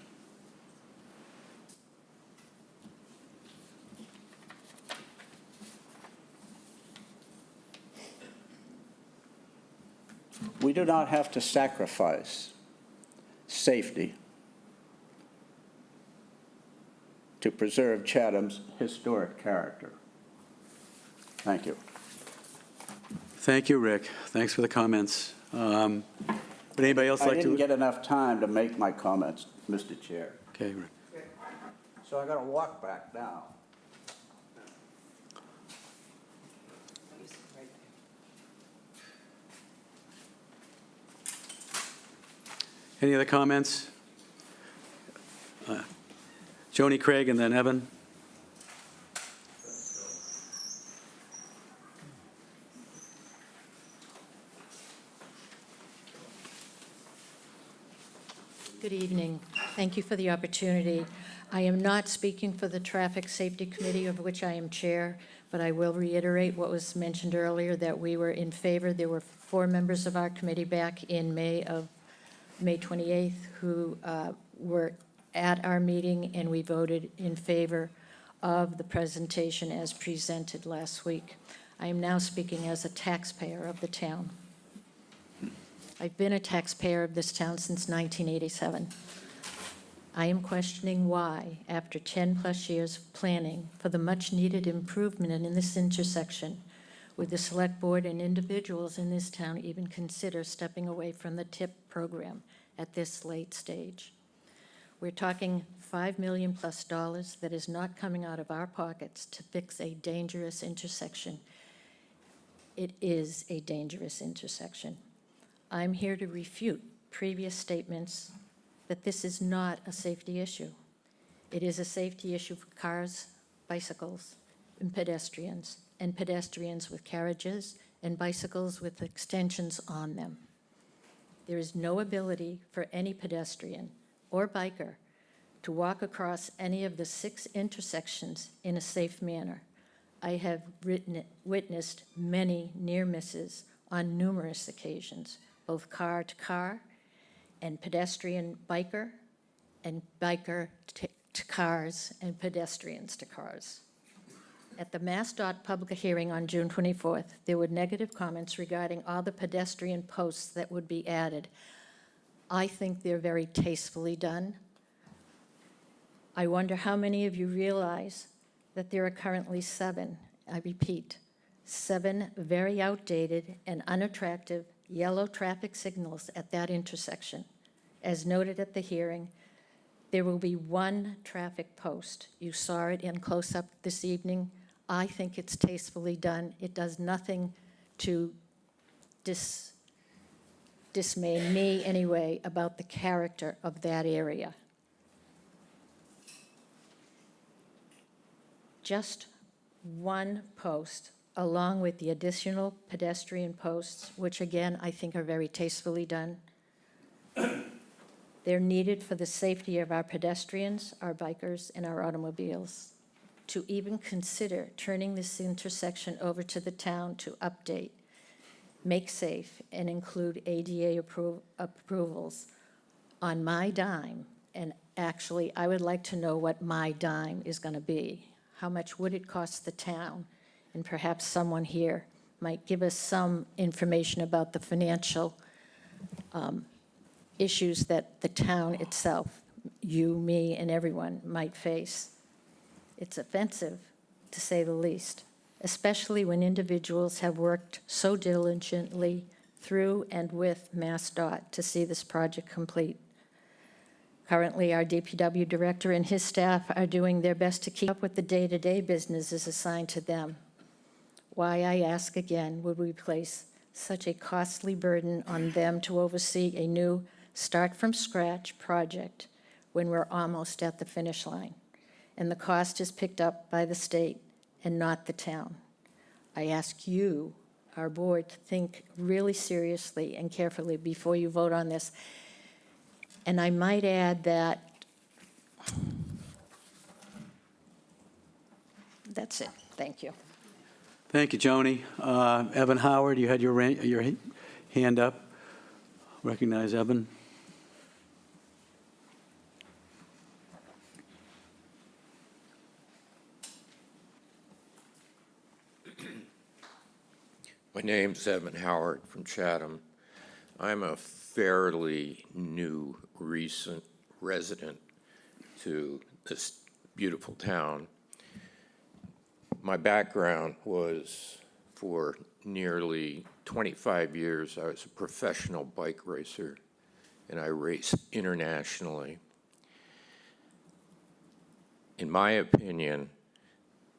we do not have to sacrifice safety to preserve Chatham's historic character. Thank you. Thank you, Rick. Thanks for the comments. Would anybody else I like to? didn't get enough time to make my comments, Mr. Chair. Okay, Rick. So I got to walk back now. Any other comments? Joni Craig and then Evan. Good evening. Thank you for the opportunity. I am not speaking for the Traffic Safety Committee, of which I am chair, but I will reiterate what was mentioned earlier, that we were in favor. There were 4 members of our committee back in May 28th who were at our meeting, and we voted in favor of the presentation as presented last week. I am now speaking as a taxpayer of the town. I've been a taxpayer of this town since 1987. I am questioning why, after 10-plus years of planning for the much-needed improvement in this intersection, would the Select Board and individuals in this town even consider stepping away from the TIP program at this late stage? We're talking $5 million plus that is not coming out of our pockets to fix a dangerous intersection. It is a dangerous intersection. I'm here to refute previous statements that this is not a safety issue. It is a safety issue for cars, bicycles, and pedestrians with carriages and bicycles with extensions on them. There is no ability for any pedestrian or biker to walk across any of the 6 intersections in a safe manner. I have witnessed many near misses on numerous occasions, both car to car and pedestrian biker, and biker to cars and pedestrians to cars. At the MassDOT public hearing on June 24th, there were negative comments regarding all the pedestrian posts that would be added. I think they're very tastefully done. I wonder how many of you realize that there are currently 7, I repeat, 7 very outdated and unattractive yellow traffic signals at that intersection. As noted at the hearing, there will be 1 traffic post. You saw it in close-up this evening. I think it's tastefully done. It does nothing to dismay me anyway about the character of that area. Just 1 post, along with the additional pedestrian posts, which again, I think are very tastefully done. They're needed for the safety of our pedestrians, our bikers, and our automobiles. To even consider turning this intersection over to the town to update, make safe, and include ADA approvals on my dime, and actually, I would like to know what my dime is going to be. How much would it cost the town? And perhaps someone here might give us some information about the financial issues that the town itself, you, me, and everyone might face. It's offensive, to say the least, especially when individuals have worked so diligently through and with MassDOT to see this project complete. Currently, our DPW director and his staff are doing their best to keep up with the day-to-day businesses assigned to them. Why, I ask again, would we place such a costly burden on them to oversee a new start-from-scratch project when we're almost at the finish line, and the cost is picked up by the state and not the town? I ask you, our board, to think really seriously and carefully before you vote on this. And I might add that that's it. Thank you. Thank you, Joni. Evan Howard, you had your hand up. Recognize Evan. My name's Evan Howard from Chatham. I'm a fairly new, recent resident to this beautiful town. My background was for nearly 25 years, I was a professional bike racer, and I raced internationally. In my opinion,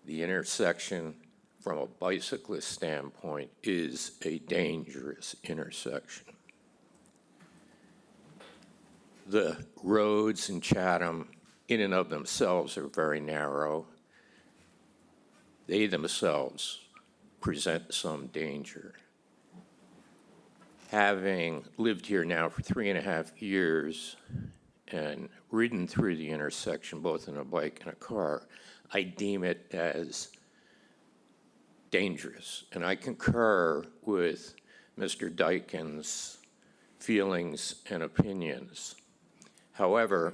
the intersection from a bicyclist standpoint is a dangerous intersection. The roads in Chatham, in and of themselves, are very narrow. They themselves present some danger. Having lived here now for 3.5 years and ridden through the intersection, both in a bike and a car, I deem it as dangerous. And I concur with Mr. Dyken's feelings and opinions. However,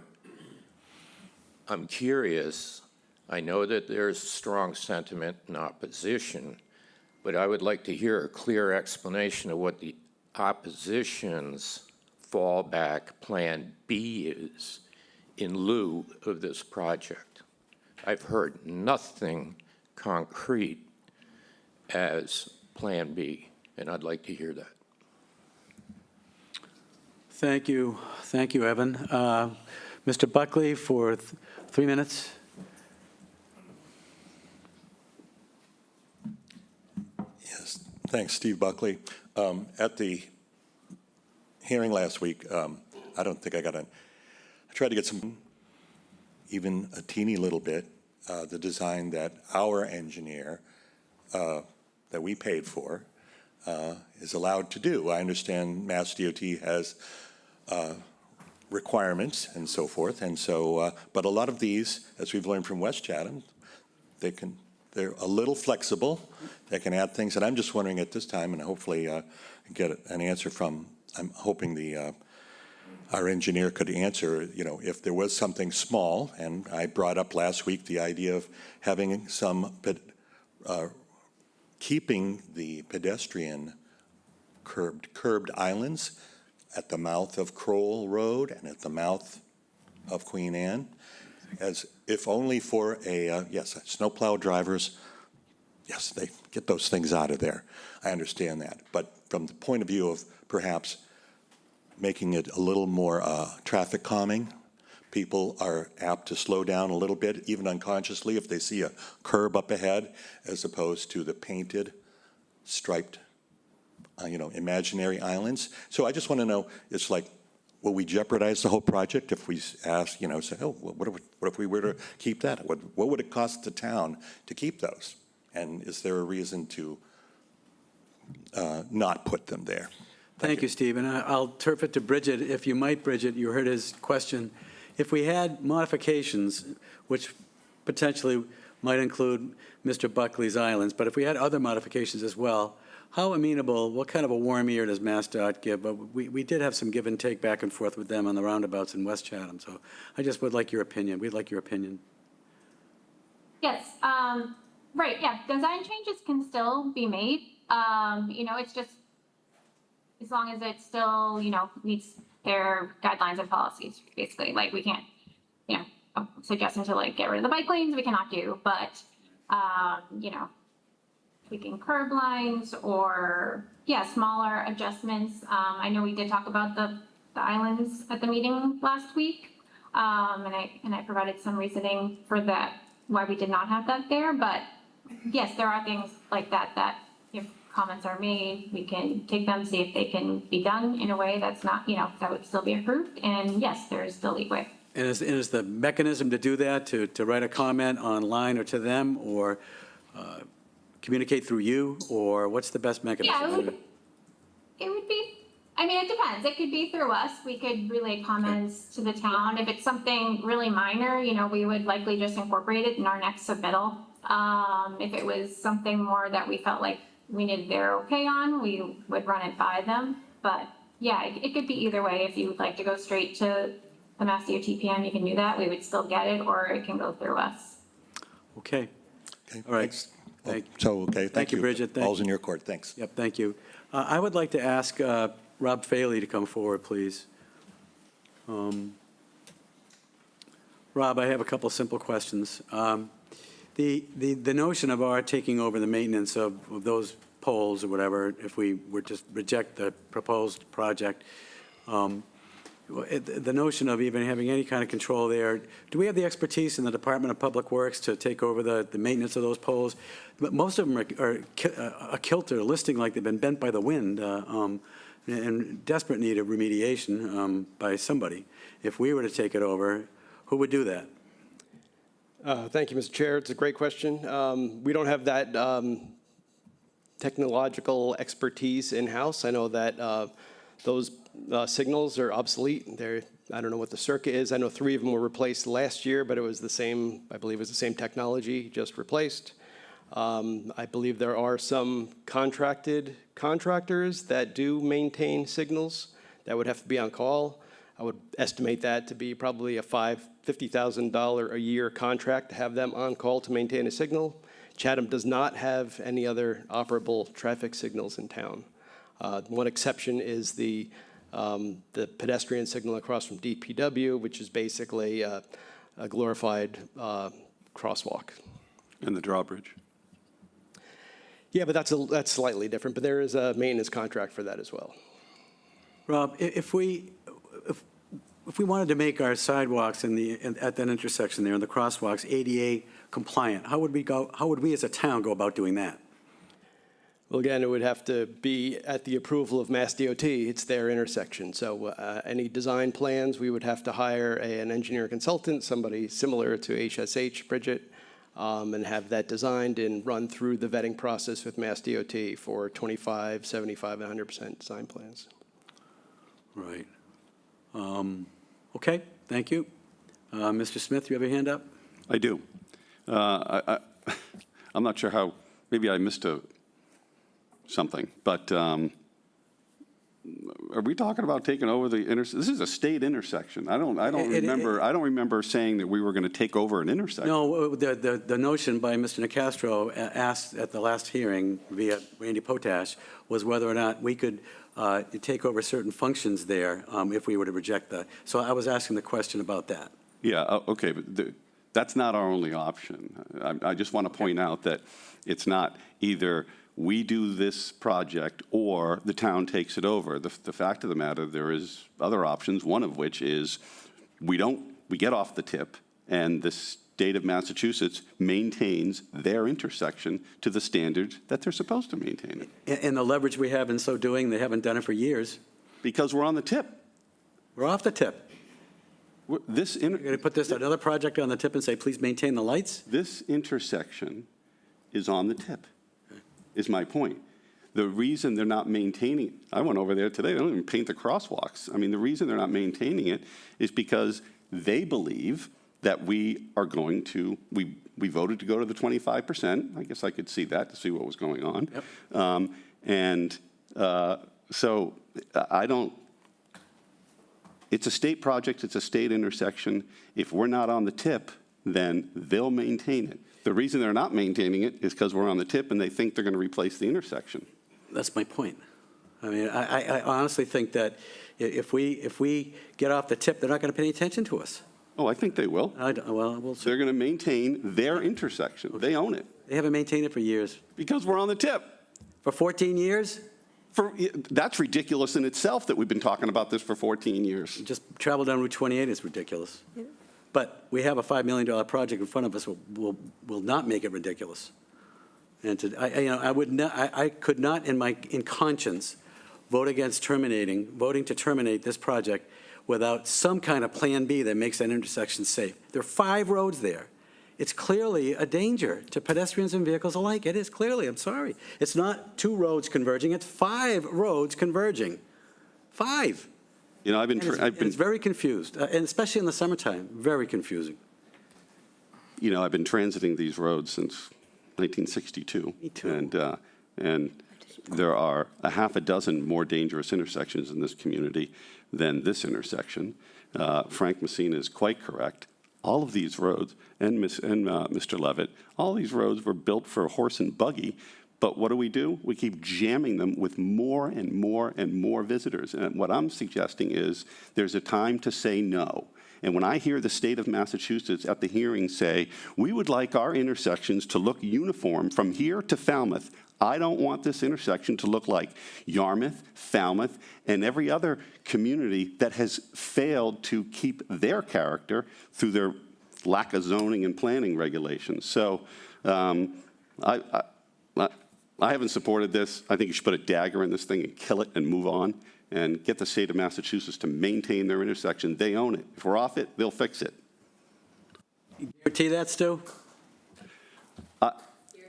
I'm curious. I know that there's strong sentiment in opposition, but I would like to hear a clear explanation of what the opposition's fallback plan B is in lieu of this project. I've heard nothing concrete as plan B, and I'd like to hear that. Thank you. Thank you, Evan. Mr. Buckley for 3 minutes. Yes, thanks, Steve Buckley. At the hearing last week, I don't think I tried to get some, even a teeny little bit, the design that our engineer that we paid for is allowed to do. I understand Mass DOT has requirements and so forth, and so, but a lot of these, as we've learned from West Chatham, they're a little flexible. They can add things, and I'm just wondering at this time, and hopefully get an answer from, I'm hoping our engineer could answer, if there was something small, and I brought up last week the idea of having some, keeping the pedestrian curbed islands at the mouth of Crowell Road and at the mouth of Queen Anne, as if only for snowplow drivers. Yes, they get those things out of there. I understand that. But from the point of view of perhaps making it a little more traffic calming, people are apt to slow down a little bit, even unconsciously, if they see a curb up ahead, as opposed to the painted, striped, imaginary islands. So I just want to know, it's like, will we jeopardize the whole project if we ask, say, oh, well, what if we were to keep that? What would it cost the town to keep those? And is there a reason to not put them there? Thank you, Steve. And I'll turf it to Bridget. If you might, Bridget, you heard his question. If we had modifications, which potentially might include Mr. Buckley's Islands, but if we had other modifications as well, how amenable, what kind of a warm ear does MassDOT give? But we did have some give and take back and forth with them on the roundabouts in West Chatham. So I just would like your opinion. We'd like your opinion. Yes, right, yeah, design changes can still be made. It's just, as long as it still, meets their guidelines and policies, basically. Like, we can't, a suggestion to get rid of the bike lanes, we cannot do, but, tweaking curb lines or, smaller adjustments. I know we did talk about the islands at the meeting last week, and I provided some reasoning for that, why we did not have that there, but yes, there are things like that if comments are made, we can take them, see if they can be done in a way that's not, that would still be approved, and yes, there is still leeway. And is the mechanism to do that, to write a comment online or to them, or communicate through you, or what's the best mechanism? Yeah, it would be, it depends. It could be through us. We could relay comments to the town. If it's something really minor, we would likely just incorporate it in our next submittal. If it was something more that we felt like we needed their okay on, we would run it by them. But yeah, it could be either way. If you would like to go straight to the Mass DOT PM, you can do that. We would still get it, or it can go through us. Okay. All right. Thank you, Bridget. Thank you. Ball's in your court. Thanks. Yep, thank you. I would like to ask Rob Faley to come forward, please. Rob, I have a couple simple questions. The notion of our taking over the maintenance of those poles or whatever, if we were to reject the proposed project, the notion of even having any kind of control there, do we have the expertise in the Department of Public Works to take over the maintenance of those poles? But most of them are a kilter, listing like they've been bent by the wind, and desperate need of remediation by somebody. If we were to take it over, who would do that? Thank you, Mr. Chair. It's a great question. We don't have that technological expertise in-house. I know that those signals are obsolete. I don't know what the circuit is. I know 3 of them were replaced last year, but it was the same, I believe it was the same technology, just replaced. I believe there are some contractors that do maintain signals that would have to be on call. I would estimate that to be probably a $50,000 a year contract to have them on call to maintain a signal. Chatham does not have any other operable traffic signals in town. One exception is the pedestrian signal across from DPW, which is basically a glorified crosswalk. And the drawbridge. Yeah, but that's slightly different, but there is a maintenance contract for that as well. Rob, if we wanted to make our sidewalks at that intersection there and the crosswalks ADA compliant, how would we as a town go about doing that? Well, again, it would have to be at the approval of Mass DOT. It's their intersection. So any design plans, we would have to hire an engineer consultant, somebody similar to HSH, Bridget, and have that designed and run through the vetting process with Mass DOT for 25, 75, and 100% design plans. Right. Okay, thank you. Mr. Smith, you have your hand up? I do. I'm not sure how, maybe I missed something, but are we talking about taking over the intersection? This is a state intersection. I don't remember saying that we were going to take over an intersection. No, the notion by Mr. Nicastro asked at the last hearing via Randy Potash was whether or not we could take over certain functions there if we were to reject the. So I was asking the question about that. Yeah, okay, but that's not our only option. I just want to point out that it's not either we do this project or the town takes it over. The fact of the matter, there is other options, one of which is we get off the tip and the state of Massachusetts maintains their intersection to the standards that they're supposed to maintain it. And the leverage we have in so doing, they haven't done it for years. Because we're on the tip. We're off the tip. You're going to put another project on the tip and say, please maintain the lights? This intersection is on the tip, is my point. The reason they're not maintaining it, I went over there today, they don't even paint the crosswalks. I mean, the reason they're not maintaining it is because they believe that we are going to, we voted to go to the 25%. I guess I could see that to see what was going on. Yep. So I don't, it's a state project, it's a state intersection. If we're not on the tip, then they'll maintain it. The reason they're not maintaining it is because we're on the tip and they think they're going to replace the intersection. That's my point. I mean, I honestly think that if we get off the tip, they're not going to pay any attention to us. Oh, I think they will. We'll see. They're going to maintain their intersection. Okay. They own it. They haven't maintained it for years. Because we're on the tip. For 14 years? That's ridiculous in itself that we've been talking about this for 14 years. Just travel down Route 28 is ridiculous. Yeah. But we have a $5 million project in front of us will not make it ridiculous. And I could not in conscience voting to terminate this project without some kind of plan B that makes that intersection safe. There are 5 roads there. It's clearly a danger to pedestrians and vehicles alike. It is clearly, I'm sorry. It's not 2 roads converging, it's 5 roads converging. 5. You know, it's very confused, and especially in the summertime, very confusing. You know, I've been transiting these roads since 1962. Me too. And there are a half a dozen more dangerous intersections in this community than this intersection. Frank Messina is quite correct. All of these roads, and Mr. Levitt, all these roads were built for a horse and buggy But what do? We keep jamming them with more and more and more visitors. And what I'm suggesting is there's a time to say no. And when I hear the state of Massachusetts at the hearing say, we would like our intersections to look uniform from here to Falmouth, I don't want this intersection to look like Yarmouth, Falmouth, and every other community that has failed to keep their character through their lack of zoning and planning regulations. So I haven't supported this. I think you should put a dagger in this thing and kill it and move on and get the state of Massachusetts to maintain their intersection. They own it. If we're off it, they'll fix it. You guarantee that, Stu?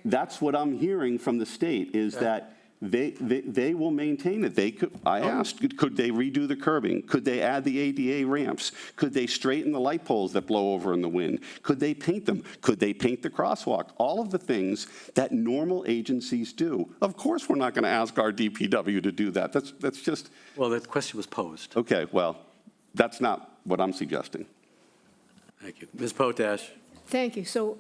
That's what I'm hearing from the state, is that they will maintain it. I asked, could they redo the curbing? Could they add the ADA ramps? Could they straighten the light poles that blow over in the wind? Could they paint them? Could they paint the crosswalk? All of the things that normal agencies do. Of course, we're not going to ask our DPW to do that. That's just... Well, the question was posed. Okay, well, that's not what I'm suggesting. Thank you. Ms. Potash. Thank you. So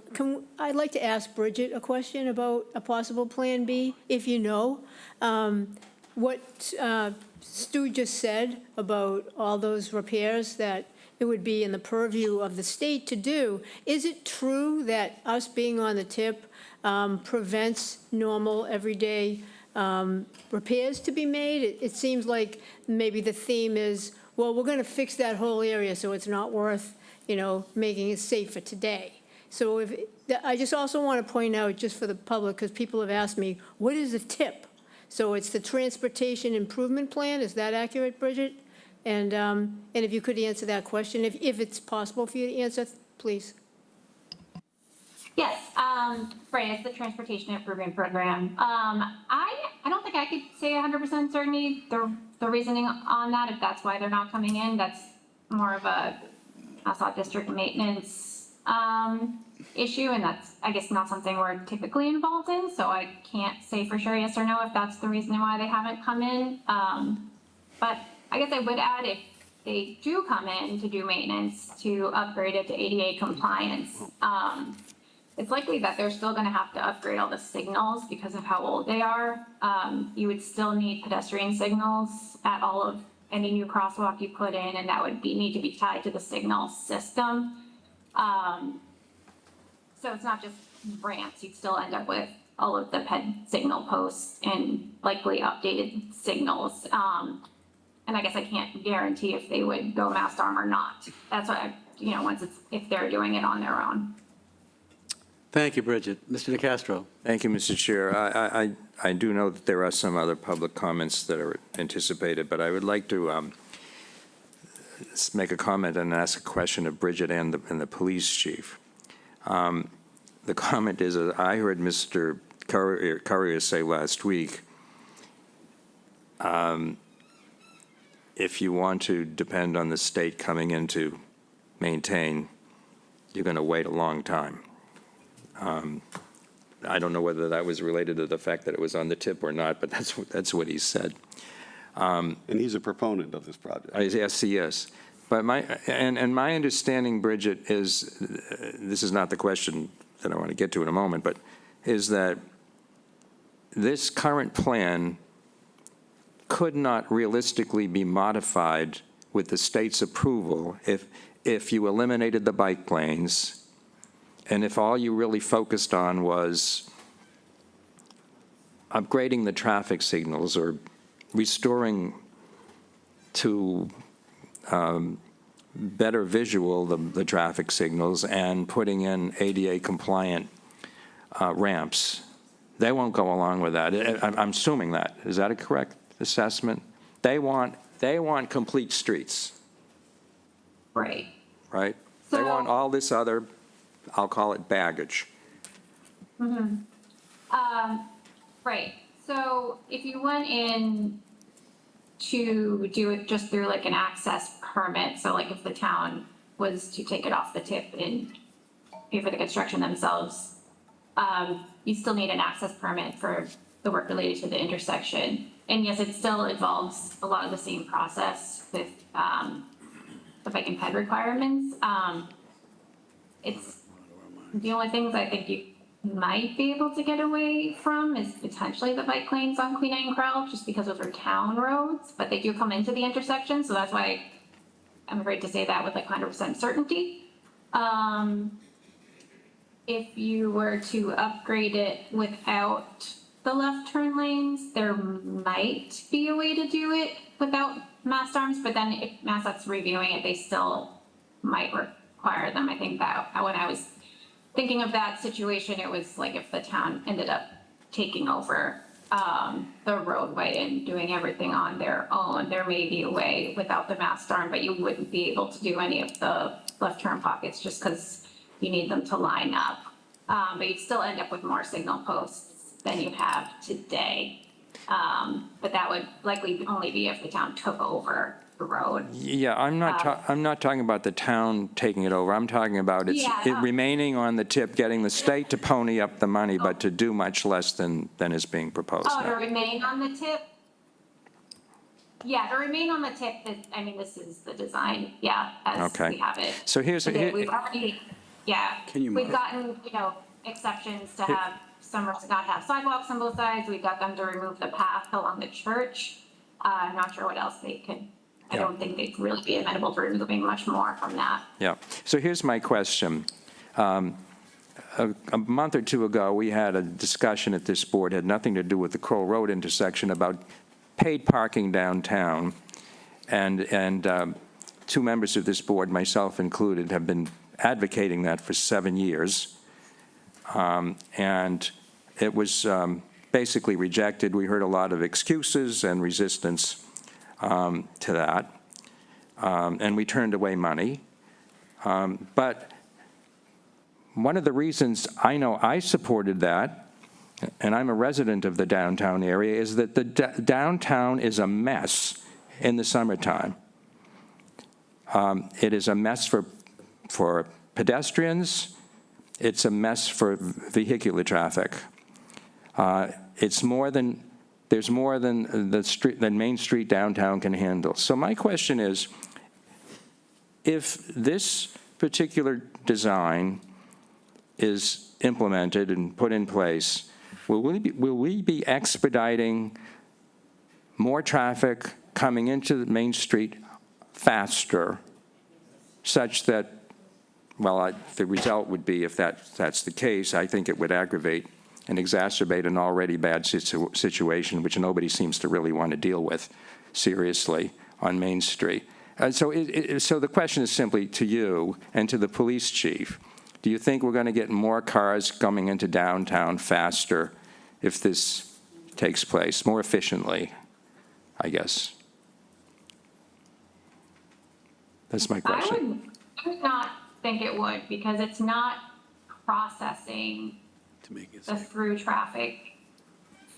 I'd like to ask Bridget a question about a possible Plan B, if you know. What Stu just said about all those repairs that it would be in the purview of the state to do, is it true that us being on the tip prevents normal, everyday repairs to be made? It seems like maybe the theme is, well, we're going to fix that whole area so it's not worth making it safer today. So I just also want to point out, just for the public, because people have asked me, what is the TIP? So it's the Transportation Improvement Plan. Is that accurate, Bridget? And if you could answer that question, if it's possible for you to answer, please. Yes, right, it's the Transportation Improvement Program. I don't think I could say 100% certainty the reasoning on that, if that's why they're not coming in. That's more of a Nassau District maintenance issue, and that's, I guess, not something we're typically involved in, so I can't say for sure yes or no if that's the reason why they haven't come in. But I guess I would add, if they do come in to do maintenance to upgrade it to ADA compliance, it's likely that they're still going to have to upgrade all the signals because of how old they are. You would still need pedestrian signals at all of any new crosswalk you put in, and that would need to be tied to the signal system. So it's not just ramps, you'd still end up with all of the ped signal posts and likely updated signals. And I guess I can't guarantee if they would go mast arm or not. That's what if they're doing it on their own. Thank you, Bridget. Mr. DeCastro. Thank you, Mr. Chair. I do know that there are some other public comments that are anticipated, but I would like to make a comment and ask a question of Bridget and the police chief. The comment is, I heard Mr. Currier say last week, if you want to depend on the state coming in to maintain, you're going to wait a long time. I don't know whether that was related to the fact that it was on the tip or not, but that's what he said. And he's a proponent of this project. Yes, he is. But my understanding, Bridget, is, this is not the question that I want to get to in a moment, but is that this current plan could not realistically be modified with the state's approval if you eliminated the bike lanes and if all you really focused on was upgrading the traffic signals or restoring to better visual the traffic signals and putting in ADA compliant ramps. They won't go along with that. I'm assuming that. Is that a correct assessment? They want complete streets. Right. Right? They want all this other, I'll call it baggage. Mm-hmm. Right. So if you went in to do it just through like an access permit, so like if the town was to take it off the tip and pay for the construction themselves, you still need an access permit for the work related to the intersection. And yes, it still involves a lot of the same process with the bike and ped requirements. It's the only things I think might be able to get away from is potentially the bike lanes on Queen Anne and Crowell, just because those are town roads, but they do come into the intersection, so that's why I'm afraid to say that with like 100% certainty. If you were to upgrade it without the left turn lanes, there might be a way to do it without mast arms, but then if MassDOT's reviewing it, they still might require them. I think that when I was thinking of that situation, it was like if the town ended up taking over the roadway and doing everything on their own, there may be a way without the mast arm, but you wouldn't be able to do any of the left turn pockets just because you need them to line up. But you'd still end up with more signal posts than you have today. But that would likely only be if the town took over the road. Yeah, I'm not talking about the town taking it over. I'm talking about it remaining on the tip, getting the state to pony up the money, but to do much less than is being proposed Oh, now. to remain on the tip? Yeah, to remain on the tip, I mean, this is the design, as Okay. we have it. So here's today. We've already, we've gotten, exceptions to have, some roads not have sidewalks on both sides. We got them to remove the path along the church. I'm not sure what else they could, I don't think they'd really be amenable to removing much more from that. Yeah. So here's my question. A month or two ago, we had a discussion at this board, had nothing to do with the Crowell Road intersection, about paid parking downtown. And two members of this board, myself included, have been advocating that for 7 years. And it was basically rejected. We heard a lot of excuses and resistance to that. And we turned away money. But one of the reasons I know I supported that, and I'm a resident of the downtown area, is that the downtown is a mess in the summertime. It is a mess for pedestrians. It's a mess for vehicular traffic. There's more than Main Street downtown can handle. So my question is, if this particular design is implemented and put in place, will we be expediting more traffic coming into Main Street faster, such that, well, the result would be, if that's the case, I think it would aggravate and exacerbate an already bad situation, which nobody seems to really want to deal with seriously on Main Street. So the question is simply to you and to the police chief: do you think we're going to get more cars coming into downtown faster if this takes place, more efficiently, I guess? That's my question. I would not think it would, because it's not processing the through traffic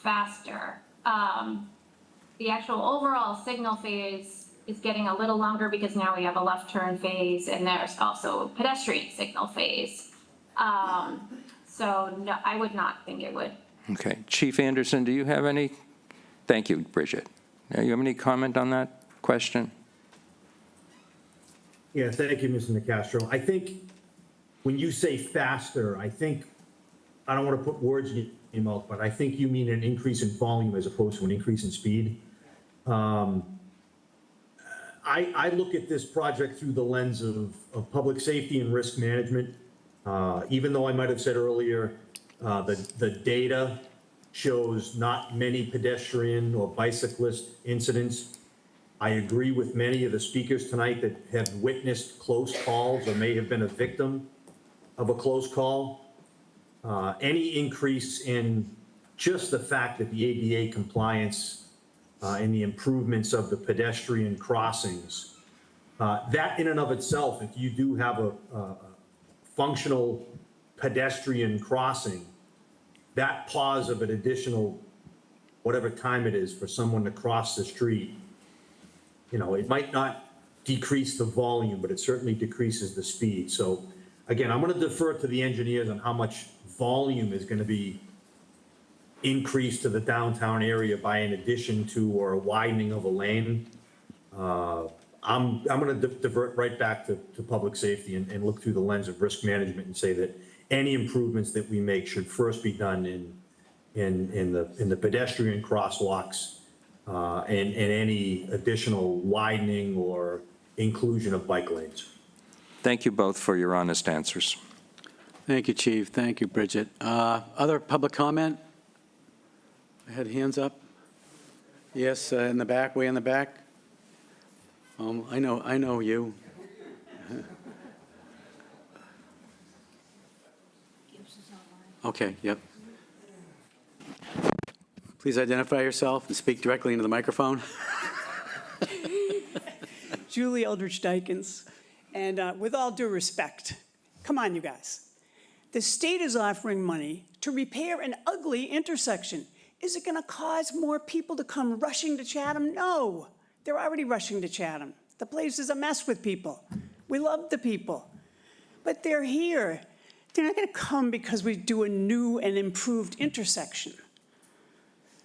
faster. The actual overall signal phase is getting a little longer because now we have a left turn phase and there's also a pedestrian signal phase. So no, I would not think it would. Okay. Chief Anderson, do you have any? Thank you, Bridget. You have any comment on that question? Yeah, thank you, Mr. Nicastro. I think when you say faster, I don't want to put words in your mouth, but I think you mean an increase in volume as opposed to an increase in speed. I look at this project through the lens of public safety and risk management. Even though I might have said earlier, the data shows not many pedestrian or bicyclist incidents. I agree with many of the speakers tonight that have witnessed close calls or may have been a victim of a close call. Any increase in just the fact that the ADA compliance and the improvements of the pedestrian crossings, that in and of itself, if you do have a functional pedestrian crossing, that pause of an additional, whatever time it is for someone to cross the street, it might not decrease the volume, but it certainly decreases the speed. So again, I'm going to defer to the engineers on how much volume is going to be increased to the downtown area by an addition to or a widening of a lane. I'm going to divert right back to public safety and look through the lens of risk management and say that any improvements that we make should first be done in the pedestrian crosswalks, and any additional widening or inclusion of bike lanes. Thank you both for your honest answers. Thank you, Chief. Thank you, Bridget. Other public comment? I had hands up. Yes, in the back, way in the back. I know you. Okay, yep. Please identify yourself and speak directly into the microphone. Julie Eldridge Dykens. And with all due respect, come on, you guys. The state is offering money to repair an ugly intersection. Is it going to cause more people to come rushing to Chatham? No, they're already rushing to Chatham. The place is a mess with people. We love the people, but they're here. They're not going to come because we do a new and improved intersection.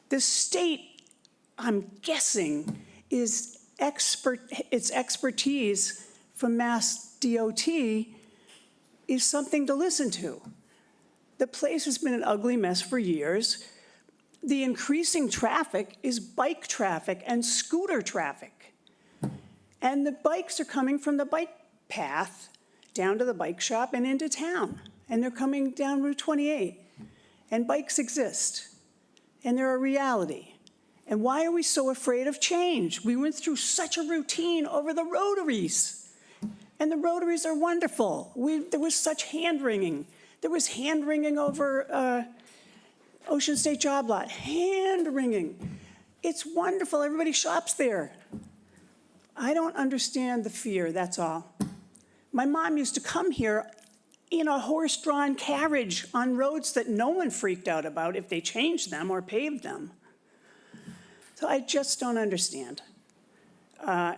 The state, I'm guessing, its expertise from Mass DOT is something to listen to. The place has been an ugly mess for years. The increasing traffic is bike traffic and scooter traffic. And the bikes are coming from the bike path down to the bike shop and into town. And they're coming down Route 28. And bikes exist. And they're a reality. And why are we so afraid of change? We went through such a routine over the rotaries. And the rotaries are wonderful. There was such hand-wringing. There was hand-wringing over Ocean State Job Lot. Hand-wringing. It's wonderful. Everybody shops there. I don't understand the fear, that's all. My mom used to come here in a horse-drawn carriage on roads that no one freaked out about if they changed them or paved them. So I just don't understand.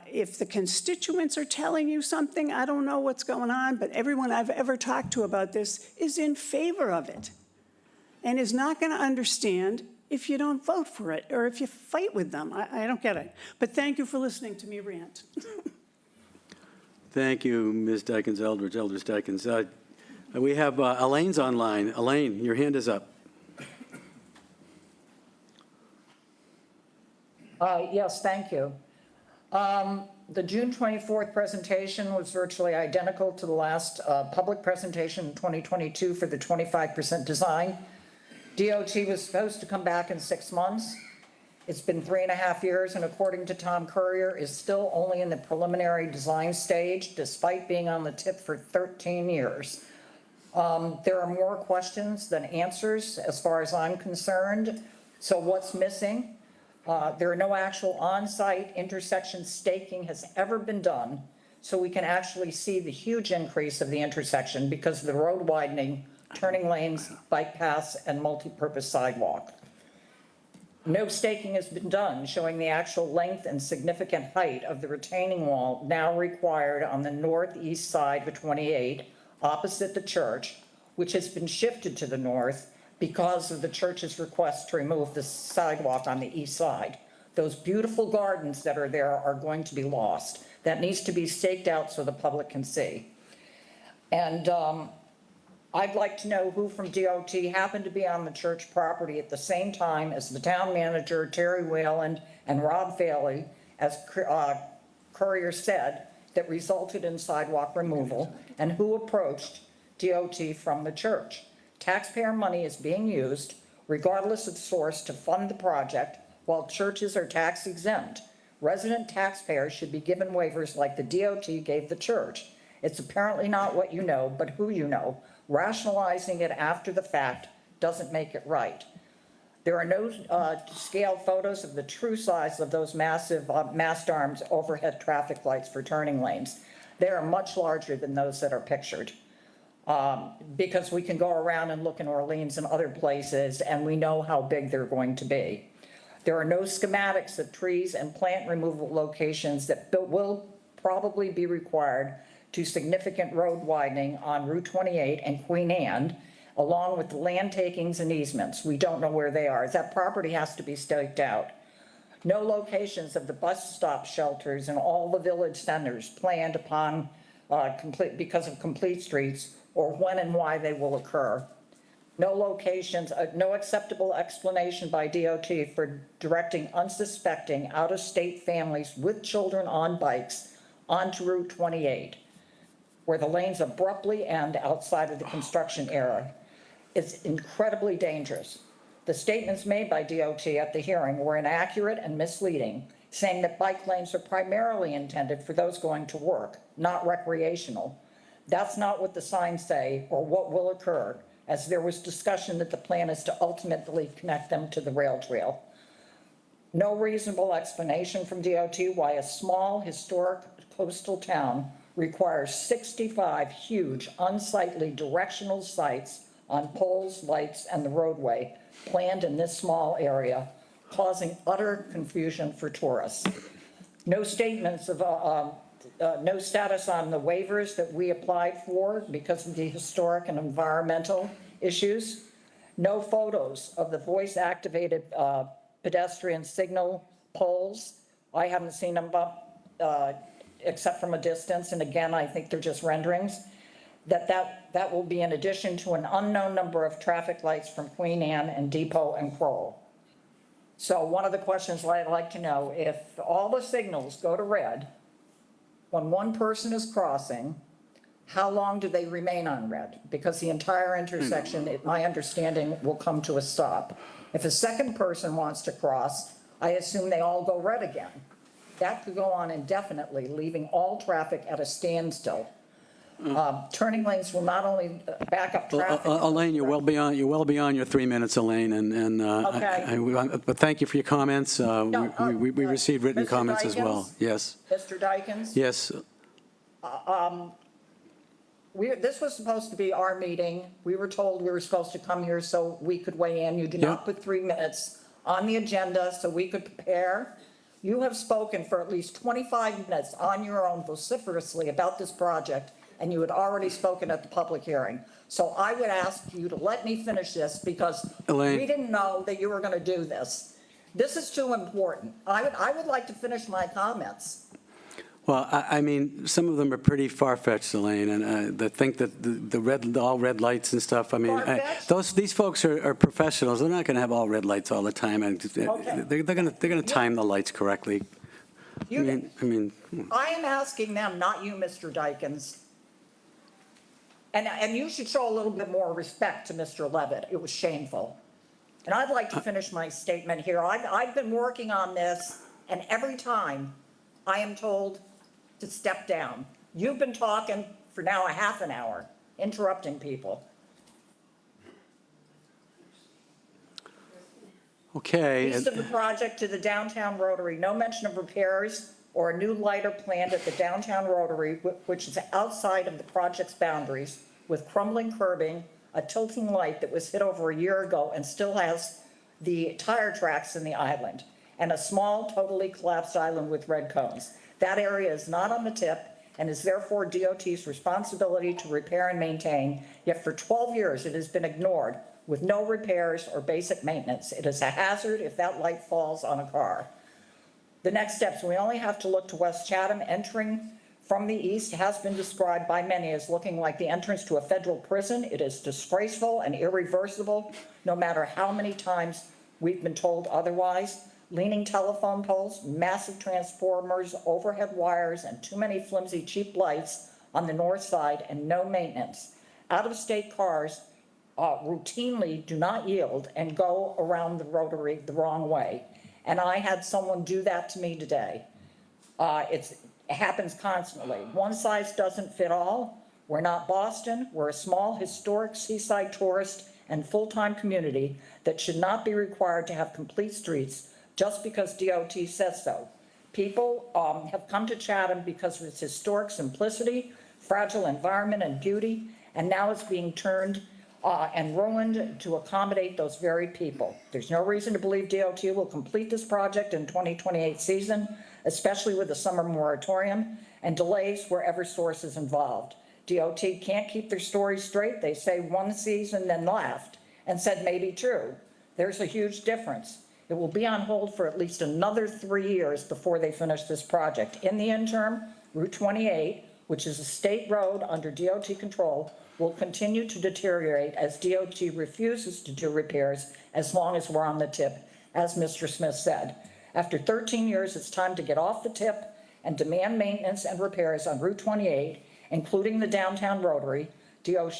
If the constituents are telling you something, I don't know what's going on, but everyone I've ever talked to about this is in favor of it and is not going to understand if you don't vote for it or if you fight with them. I don't get it. But thank you for listening to me rant. Thank you, Ms. Dykens, Eldridge Dykens. We have Elaine's online. Elaine, your hand is up. Yes, thank you. The June 24th presentation was virtually identical to the last public presentation in 2022 for the 25% design. DOT was supposed to come back in 6 months. It's been 3.5 years, and according to Tom Courier, is still only in the preliminary design stage, despite being on the tip for 13 years. There are more questions than answers, as far as I'm concerned. So what's missing? There are no actual on-site intersection staking has ever been done, so we can actually see the huge increase of the intersection because of the road widening, turning lanes, bike paths, and multi-purpose sidewalk. No staking has been done showing the actual length and significant height of the retaining wall now required on the northeast side of 28, opposite the church, which has been shifted to the north because of the church's request to remove the sidewalk on the east side. Those beautiful gardens that are there are going to be lost. That needs to be staked out so the public can see. And I'd like to know who from DOT happened to be on the church property at the same time as the town manager, Terry Whalen, and Rob Faley, as Courier said, that resulted in sidewalk removal, and who approached DOT from the church. Taxpayer money is being used, regardless of source, to fund the project, while churches are tax exempt. Resident taxpayers should be given waivers like the DOT gave the church. It's apparently not what you know, but who you know. Rationalizing it after the fact doesn't make it right. There are no scale photos of the true size of those massive mast arms overhead traffic lights for turning lanes. They are much larger than those that are pictured. Because we can go around and look in Orleans and other places, and we know how big they're going to be. There are no schematics of trees and plant removal locations that will probably be required to significant road widening on Route 28 and Queen Anne, along with the land takings and easements. We don't know where they are. That property has to be staked out. No locations of the bus stop shelters and all the village centers planned upon because of complete streets or when and why they will occur. No locations, no acceptable explanation by DOT for directing unsuspecting out-of-state families with children on bikes onto Route 28, where the lanes abruptly end outside of the construction area. It's incredibly dangerous. The statements made by DOT at the hearing were inaccurate and misleading, saying that bike lanes are primarily intended for those going to work, not recreational. That's not what the signs say or what will occur, as there was discussion that the plan is to ultimately connect them to the rail trail. No reasonable explanation from DOT why a small historic coastal town requires 65 huge unsightly directional sites on poles, lights, and the roadway planned in this small area, causing utter confusion for tourists. No statements of, no status on the waivers that we applied for because of the historic and environmental issues. No photos of the voice-activated pedestrian signal poles. I haven't seen them up, except from a distance, and again, I think they're just renderings. That will be in addition to an unknown number of traffic lights from Queen Anne and Depot and Crowell. So one of the questions I'd like to know, if all the signals go to red, when one person is crossing, how long do they remain on red? Because the entire intersection, my understanding, will come to a stop. If a second person wants to cross, I assume they all go red again. That could go on indefinitely, leaving all traffic at a standstill. Turning lanes will not only back up traffic. Elaine, you're well beyond your 3 minutes, Elaine, and Okay. but thank you for your comments. We received written Mr. comments as well. Dykens? Yes. Mr. Dykens? Yes. This was supposed to be our meeting. We were told we were supposed to come here so we could weigh in. You did not put 3 minutes on the agenda so we could prepare. You have spoken for at least 25 minutes on your own vociferously about this project, and you had already spoken at the public hearing. So I would ask you to let me finish this because Elaine. we didn't know that you were going to do this. This is too important. I would like to finish my comments. Well, I mean, some of them are pretty far-fetched, Elaine, and they think that all red lights and stuff, I mean, these folks are professionals. They're not going to have all red lights all the time, and they're going to time the lights correctly. I mean. I am asking them, not you, Mr. Dykens. And you should show a little bit more respect to Mr. Levitt. It was shameful. And I'd like to finish my statement here. I've been working on this, and every time I am told to step down. You've been talking for now a half an hour, interrupting people. Okay. East of the project to the downtown rotary, no mention of repairs or a new lighter planned at the downtown rotary, which is outside of the project's boundaries, with crumbling curbing, a tilting light that was hit over a year ago and still has the tire tracks in the island, and a small, totally collapsed island with red cones. That area is not on the tip and is therefore DOT's responsibility to repair and maintain, yet for 12 years it has been ignored with no repairs or basic maintenance. It is a hazard if that light falls on a car. The next steps, we only have to look to West Chatham. Entering from the east has been described by many as looking like the entrance to a federal prison. It is disgraceful and irreversible, no matter how many times we've been told otherwise. Leaning telephone poles, massive transformers, overhead wires, and too many flimsy cheap lights on the north side, and no maintenance. Out-of-state cars routinely do not yield and go around the rotary the wrong way. And I had someone do that to me today. It happens constantly. One size doesn't fit all. We're not Boston. We're a small, historic seaside tourist and full-time community that should not be required to have complete streets just because DOT says so. People have come to Chatham because of its historic simplicity, fragile environment, and beauty, and now it's being turned and ruined to accommodate those very people. There's no reason to believe DOT will complete this project in 2028 season, especially with the summer moratorium and delays where Eversource is involved. DOT can't keep their story straight. They say one season, then laughed and said maybe true. There's a huge difference. It will be on hold for at least another 3 years before they finish this project. In the interim, Route 28, which is a state road under DOT control, will will continue to deteriorate as DOT refuses to do repairs as long as we're on the tip, as Mr. Smith said. After 13 years, it's time to get off the tip and demand maintenance and repairs on Route 28, including the downtown rotary. DOT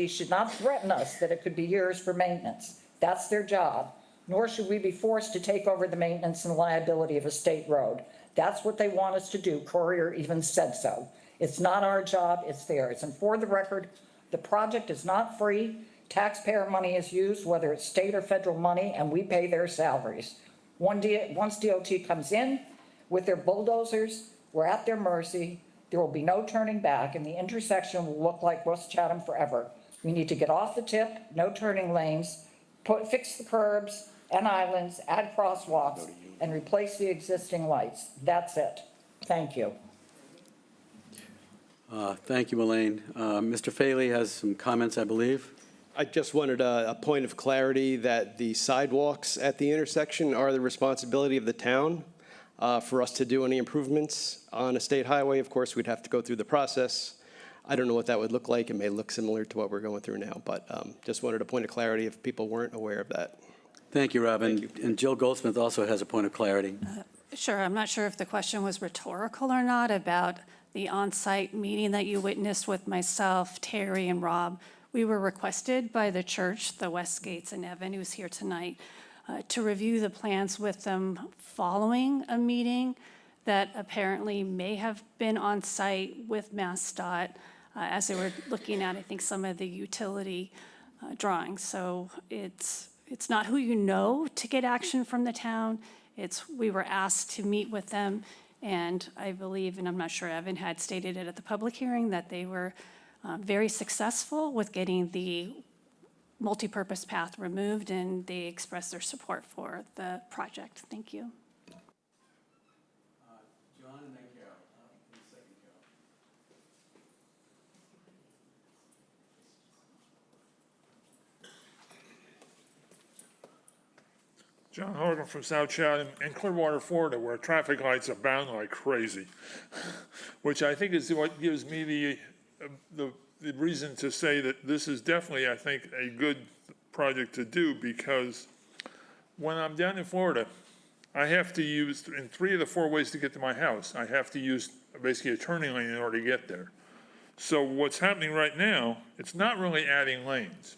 should not threaten us that it could be years for maintenance. That's their job. Nor should we be forced to take over the maintenance and liability of a state road. That's what they want us to do. Courier even said so. It's not our job, it's theirs. And for the record, the project is not free. Taxpayer money is used, whether it's state or federal money, and we pay their salaries. Once DOT comes in with their bulldozers, we're at their mercy. There will be no turning back, and the intersection will look like West Chatham forever. We need to get off the tip, no turning lanes, fix the curbs and islands, add crosswalks, and replace the existing lights. That's it. Thank you. Thank you, Elaine. Mr. Faley has some comments, I believe. I just wanted a point of clarity that the sidewalks at the intersection are the responsibility of the town. For us to do any improvements on a state highway, of course, we'd have to go through the process. I don't know what that would look like. It may look similar to what we're going through now, but just wanted a point of clarity if people weren't aware of that. Thank you, Robin. And Jill Goldsmith also has a point of clarity. Sure, I'm not sure if the question was rhetorical or not about the on-site meeting that you witnessed with myself, Terry, and Rob. We were requested by the church, the Westgates and Evan, who's here tonight, to review the plans with them following a meeting that apparently may have been on site with MassDOT as they were looking at, I think, some of the utility drawings. So it's not who you know to get action from the town. We were asked to meet with them, and I believe, and I'm not sure Evan had stated it at the public hearing, that they were very successful with getting the multipurpose path removed, and they expressed their support for the project. Thank you. John and then Carol. John Hogan from South Chatham and Clearwater, Florida, where traffic lights abound like crazy, which I think is what gives me the reason to say that this is definitely, I think, a good project to do, because when I'm down in Florida, I have to use, in 3 of the 4 ways to get to my house, I have to use basically a turning lane in order to get there. So what's happening right now, it's not really adding lanes.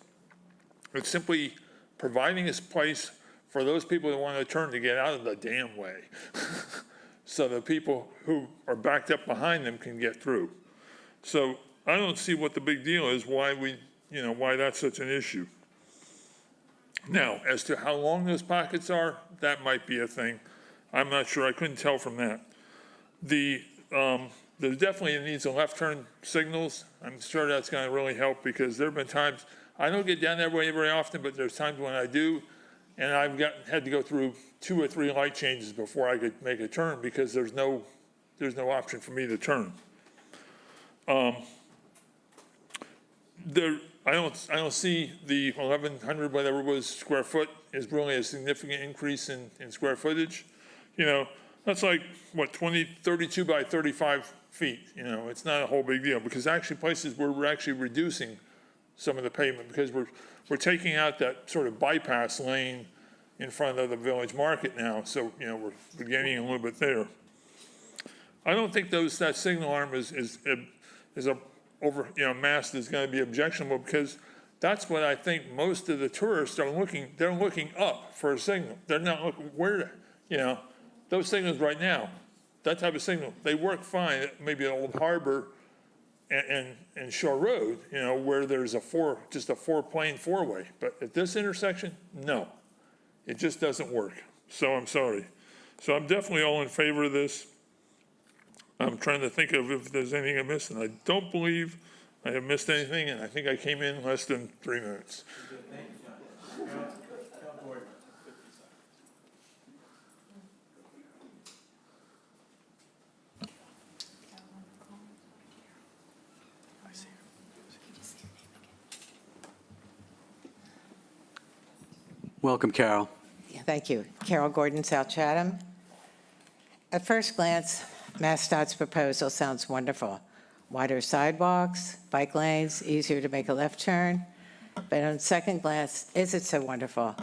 It's simply providing a place for those people that want to turn to get out of the damn way. So the people who are backed up behind them can get through. So I don't see what the big deal is, why that's such an issue. Now, as to how long those pockets are, that might be a thing. I'm not sure. I couldn't tell from that. There definitely needs a left turn signals. I'm sure that's going to really help, because there have been times, I don't get down that way very often, but there's times when I do, and I've had to go through 2 or 3 light changes before I could make a turn, because there's no option for me to turn. I don't see the 1,100, whatever it was, square foot is really a significant increase in square footage. That's like, 32 by 35 feet. It's not a whole big deal, because actually places where we're actually reducing some of the pavement, because we're taking out that sort of bypass lane in front of the Village Market now. So, we're gaining a little bit there. I don't think that signal arm is a mast is going to be objectionable, because that's what I think most of the tourists are looking. They're looking up for a signal. They're not looking where, those signals right now, that type of signal, they work fine at maybe at Old Harbor and Shore Road, where there's just a 4-lane 4-way. But at this intersection, no, it just doesn't work. So I'm sorry. So I'm definitely all in favor of this. I'm trying to think of if there's anything I missed, and I don't believe I have missed anything, and I think I came in less than 3 minutes. Welcome, Carol. Thank you. Carol Gordon, South Chatham. At first glance, MassDOT's proposal sounds wonderful. wider sidewalks, bike lanes, easier to make a left turn. But on second glance, is it so wonderful?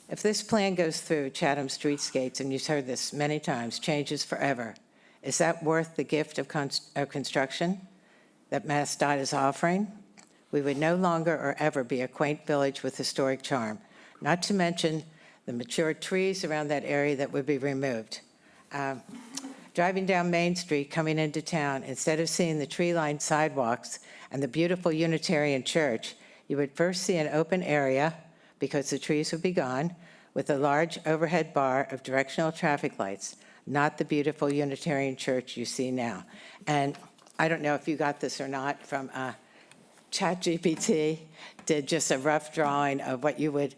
If this plan goes through, Chatham streetscapes, and you've heard this many times, changes forever. Is that worth the gift of construction that MassDOT is offering? We would no longer or ever be a quaint village with historic charm, not to mention the mature trees around that area that would be removed. Driving down Main Street, coming into town, instead of seeing the tree-lined sidewalks and the beautiful Unitarian church, you would first see an open area, because the trees would be gone, with a large overhead bar of directional traffic lights, not the beautiful Unitarian church you see now. And I don't know if you got this or not from ChatGPT, did just a rough drawing of what you would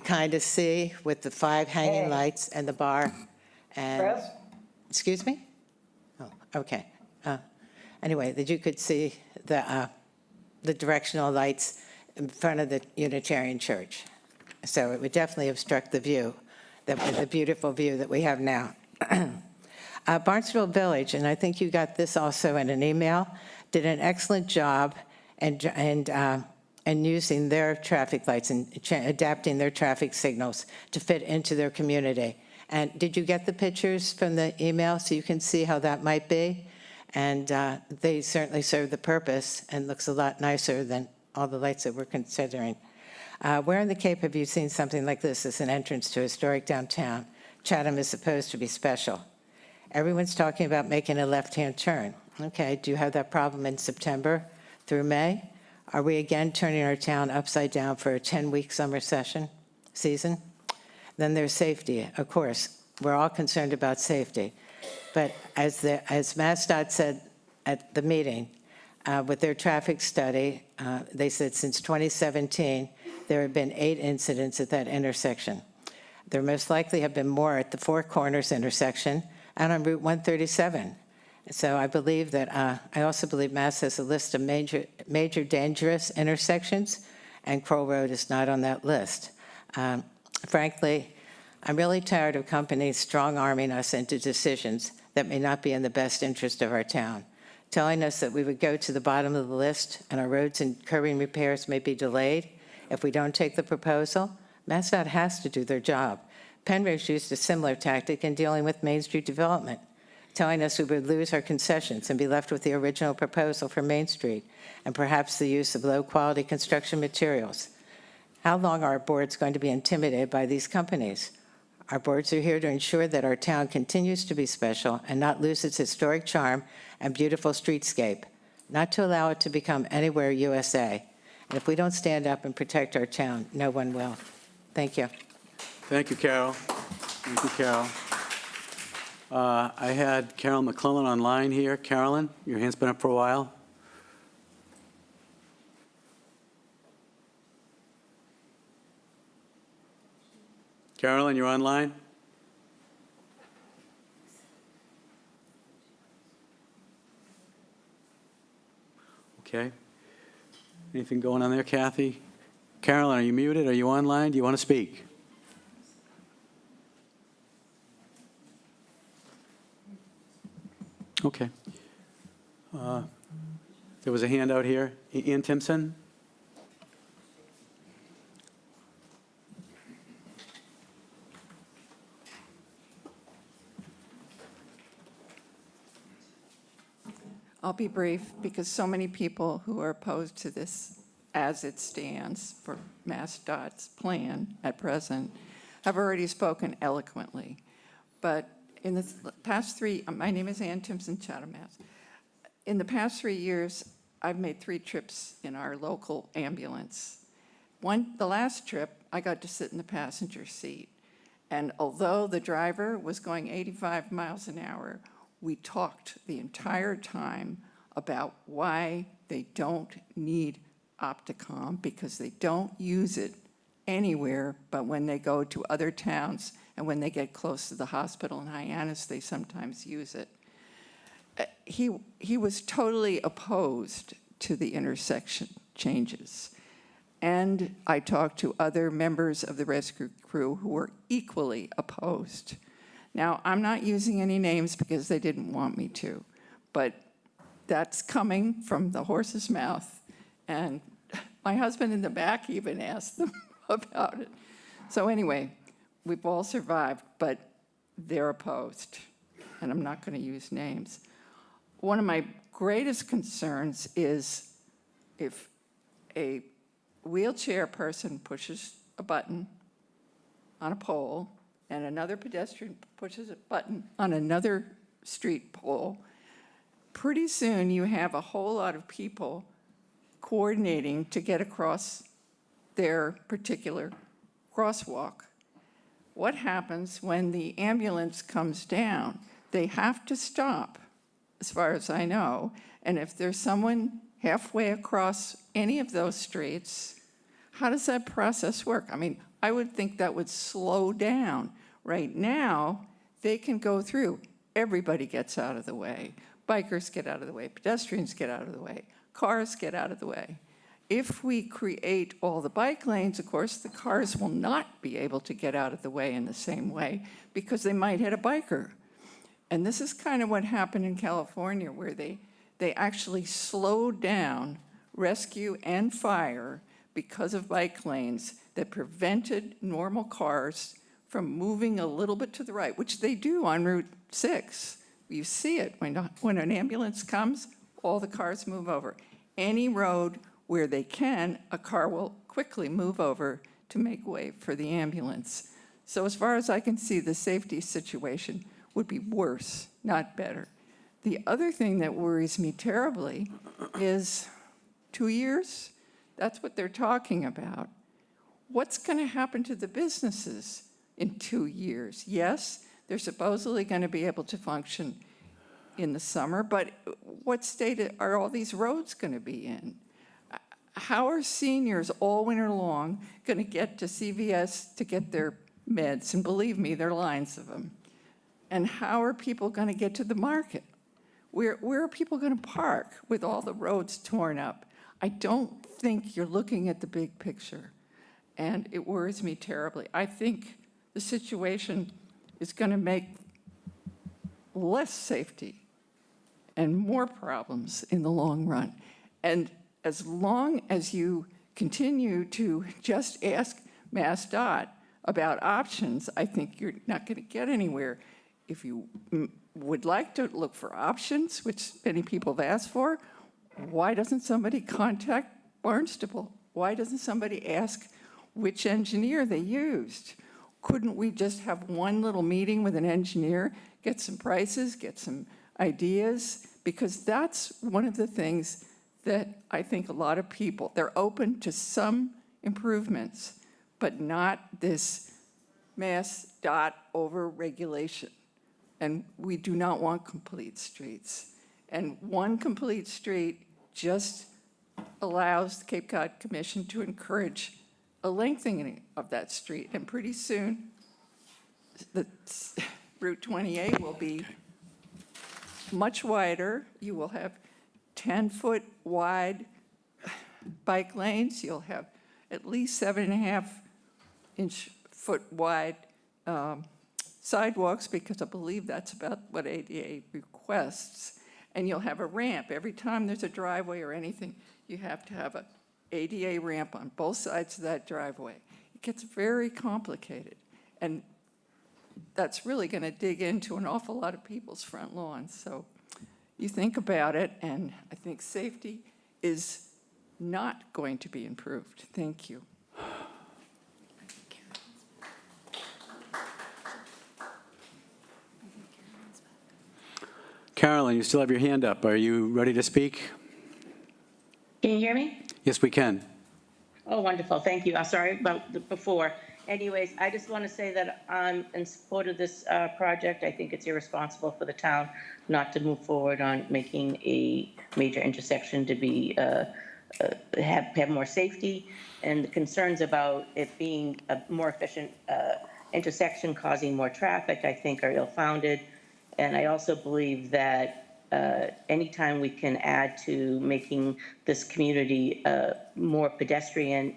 kind of see with the 5 hanging lights and the bar. And Chris? excuse me? Oh, okay. Anyway, that you could see the directional lights in front of the Unitarian church. So it would definitely obstruct the view, the beautiful view that we have now. Barnesville Village, and I think you got this also in an email, did an excellent job and using their traffic lights and adapting their traffic signals to fit into their community. And did you get the pictures from the email so you can see how that might be? And they certainly serve the purpose and looks a lot nicer than all the lights that we're considering. Where in the Cape have you seen something like this as an entrance to historic downtown? Chatham is supposed to be special. Everyone's talking about making a left-hand turn. Okay, do you have that problem in September through May? Are we again turning our town upside down for a 10-week summer season? Then there's safety. Of course, we're all concerned about safety. But as MassDOT said at the meeting, with their traffic study, they said since 2017, there have been 8 incidents at that intersection. There most likely have been more at the Four Corners intersection and on Route 137. So I believe that, I also believe Mass has a list of major dangerous intersections, and Kroll Road is not on that list. Frankly, I'm really tired of companies strong-arming us into decisions that may not be in the best interest of our town, telling us that we would go to the bottom of the list and our roads and curbing repairs may be delayed if we don't take the proposal. MassDOT has to do their job. Penrose used a similar tactic in dealing with Main Street development, telling us we would lose our concessions and be left with the original proposal for Main Street and perhaps the use of low-quality construction materials. How long are our boards going to be intimidated by these companies? Our boards are here to ensure that our town continues to be special and not lose its historic charm and beautiful streetscape, not to allow it to become anywhere USA. And if we don't stand up and protect our town, no one will. Thank you. Thank you, Carol. Thank you, Carol. I had Carol McClellan online here. Carolyn, your hand's been up for a while. Carolyn, you're online? Okay. Anything going on there, Kathy? Carolyn, are you muted? Are you online? Do you want to speak? Okay. There was a hand out here. Ian Timpson? I'll be brief because so many people who are opposed to this as it stands for MassDOT's plan at present have already spoken eloquently. But in the past 3, my name is Ann Timpson, Chatham, Mass. In the past 3 years, I've made 3 trips in our local ambulance. The last trip, I got to sit in the passenger seat. And although the driver was going 85 miles an hour, we talked the entire time about why they don't need Opticom, because they don't use it anywhere but when they go to other towns and when they get close to the hospital in Hyannis, they sometimes use it. He was totally opposed to the intersection changes. And I talked to other members of the rescue crew who were equally opposed. Now, I'm not using any names because they didn't want me to, but that's coming from the horse's mouth. And my husband in the back even asked them about it. So anyway, we've all survived, but they're opposed, and I'm not going to use names. One of my greatest concerns is if a wheelchair person pushes a button on a pole and another pedestrian pushes a button on another street pole, pretty soon you have a whole lot of people coordinating to get across their particular crosswalk. What happens when the ambulance comes down? They have to stop, as far as I know, and if there's someone halfway across any of those streets, how does that process work? I mean, I would think that would slow down. Right now, they can go through. Everybody gets out of the way. Bikers get out of the way. Pedestrians get out of the way. Cars get out of the way. If we create all the bike lanes, of course, the cars will not be able to get out of the way in the same way because they might hit a biker. And this is kind of what happened in California, where they actually slowed down rescue and fire because of bike lanes that prevented normal cars from moving a little bit to the right, which they do on Route 6. You see it. When an ambulance comes, all the cars move over. Any road where they can, a car will quickly move over to make way for the ambulance. So as far as I can see, the safety situation would be worse, not better. The other thing that worries me terribly is 2 years. That's what they're talking about. What's going to happen to the businesses in 2 years? Yes, they're supposedly going to be able to function in the summer, but what state are all these roads going to be in? How are seniors all winter long going to get to CVS to get their meds? And believe me, there are lines of them. And how are people going to get to the market? Where are people going to park with all the roads torn up? I don't think you're looking at the big picture, and it worries me terribly. I think the situation is going to make less safety and more problems in the long run. And as long as you continue to just ask MassDOT about options, I think you're not going to get anywhere. If you would like to look for options, which many people have asked for, why doesn't somebody contact Barnstable? Why doesn't somebody ask which engineer they used? Couldn't we just have one little meeting with an engineer, get some prices, get some ideas? Because that's one of the things that I think a lot of people, they're open to some improvements, but not this MassDOT over-regulation. And we do not want complete streets. And one complete street just allows the Cape Cod Commission to encourage a lengthening of that street. And pretty soon, the Route 28 will be much wider. You will have 10-foot wide bike lanes. You'll have at least 7.5-foot wide sidewalks, because I believe that's about what ADA requests. And you'll have a ramp. Every time there's a driveway or anything, you have to have an ADA ramp on both sides of that driveway. It gets very complicated. And that's really going to dig into an awful lot of people's front lawns. So you think about it, and I think safety is not going to be improved. Thank you. Carolyn, you still have your hand up. Are you ready to speak? Can you hear me? Yes, we can. Oh, wonderful. Thank you. I'm sorry about the before. Anyways, I just want to say that I'm in support of this project. I think it's irresponsible for the town not to move forward on making a major intersection to be have more safety, and the concerns about it being a more efficient intersection causing more traffic, I think, are ill-founded. And I also believe that anytime we can add to making this community more pedestrian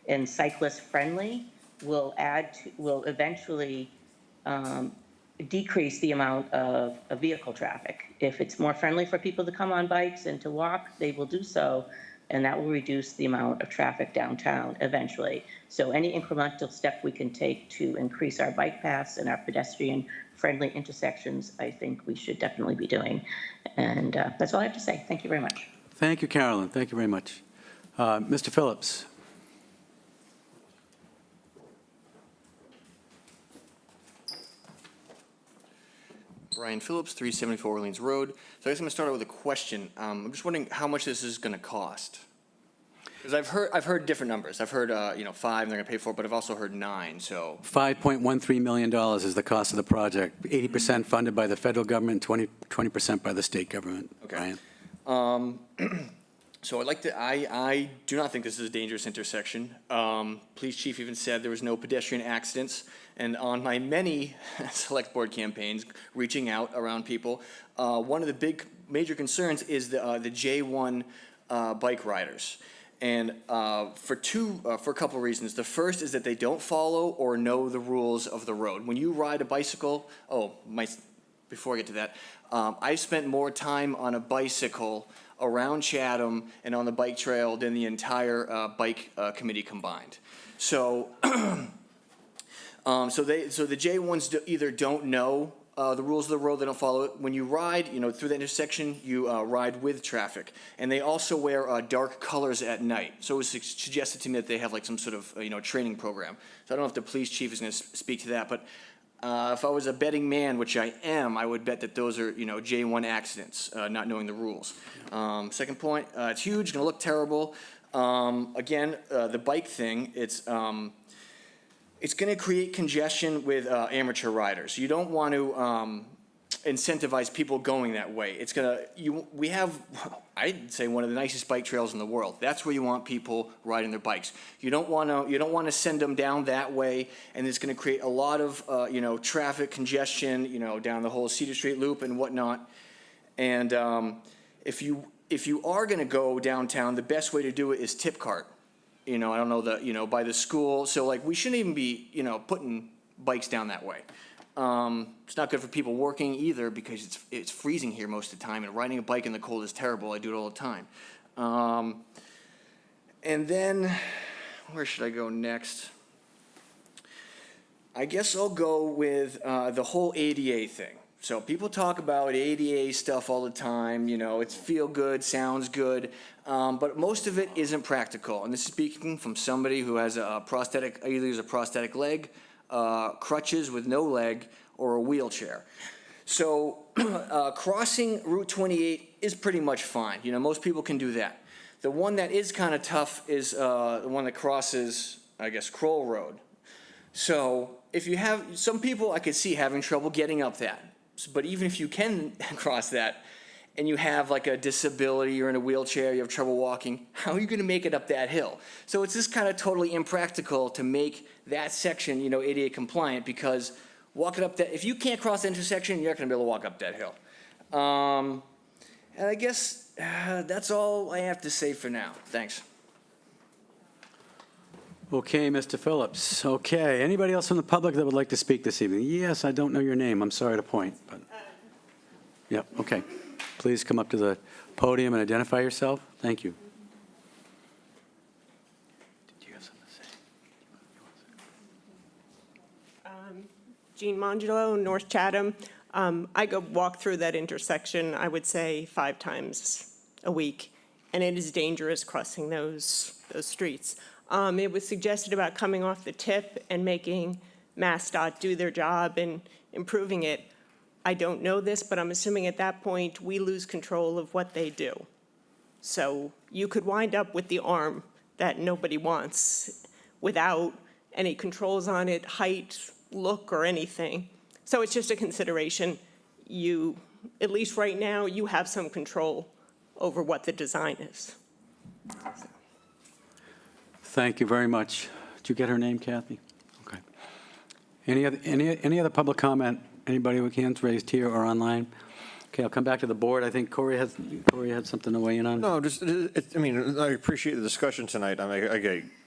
and cyclist friendly will eventually decrease the amount of vehicle traffic. If it's more friendly for people to come on bikes and to walk, they will do so, and that will reduce the amount of traffic downtown eventually. So any incremental step we can take to increase our bike paths and our pedestrian-friendly intersections, I think we should definitely be doing. And that's all I have to say. Thank you very much. Thank you, Carolyn. Thank you very much. Mr. Phillips. Brian Phillips, 374 Orleans Road. So I guess I'm going to start out with a question. I'm just wondering how much this is going to cost. Because I've heard different numbers. I've heard 5 and they're going to pay for it, but I've also heard 9. So $5.13 million is the cost of the project, 80% funded by the federal government, 20% by the state government. Okay. Brian? So I'd like to. I do not think this is a dangerous intersection. Police chief even said there was no pedestrian accidents. And on my many select board campaigns, reaching out around people, one of the big major concerns is the J1 bike riders. And for a couple of reasons. The first is that they don't follow or know the rules of the road. When you ride a bicycle, before I get to that, I spent more time on a bicycle around Chatham and on the bike trail than the entire bike committee combined. So, so the J1s either don't know the rules of the road, they don't follow it. When you ride, through the intersection, you ride with traffic, and they also wear dark colors at night. So it was suggested to me that they have like some sort of training program. So I don't know if the police chief is going to speak to that, but if I was a betting man, which I am, I would bet that those are J1 accidents, not knowing the rules. Second point, it's huge, going to look terrible. Again, the bike thing, it's going to create congestion with amateur riders. You don't want to incentivize people going that way. It's going to, we have, I'd say, one of the nicest bike trails in the world. That's where you want people riding their bikes. You don't want to send them down that way, and it's going to create a lot of traffic congestion, down the whole Cedar Street loop and whatnot. And if you are going to go downtown, the best way to do it is tip cart. I don't know by the school. So like we shouldn't even be putting bikes down that way. It's not good for people working either because it's freezing here most of the time, and riding a bike in the cold is terrible. I do it all the time. And then where should I go next? I guess I'll go with the whole ADA thing. So people talk about ADA stuff all the time, it's feel good, sounds good, but most of it isn't practical. And this is speaking from somebody who has a prosthetic, either has a prosthetic leg, crutches with no leg, or a wheelchair. So crossing Route 28 is pretty much fine. Most people can do that. The one that is kind of tough is the one that crosses, I guess, Kroll Road. So if you have, some people I could see having trouble getting up that. But even if you can cross that and you have like a disability, you're in a wheelchair, you have trouble walking, how are you going to make it up that hill? So it's just kind of totally impractical to make that section, ADA compliant, because walking up that, if you can't cross the intersection, you're not going to be able to walk up that hill. And I guess that's all I have to say for now. Thanks. Okay, Mr. Phillips. Okay, anybody else from the public that would like to speak this evening? Yes, I don't know your name. I'm sorry to point, but. Yep, okay. Please come up to the podium and identify yourself. Thank you. Did you have something to say? Jean Mongelo, North Chatham. I go walk through that intersection, I would say 5 times a week, and it is dangerous crossing those streets. It was suggested about coming off the tip and making MassDOT do their job and improving it. I don't know this, but I'm assuming at that point we lose control of what they do. So you could wind up with the arm that nobody wants without any controls on it, height, look, or anything. So it's just a consideration. You, at least right now, you have some control over what the design is. Thank you very much. Did you get her name, Kathy? Okay. Any other public comment? Anybody with hands raised here or online? Okay, I'll come back to the board. I think Corey had something to weigh in on. No, I appreciate the discussion tonight. I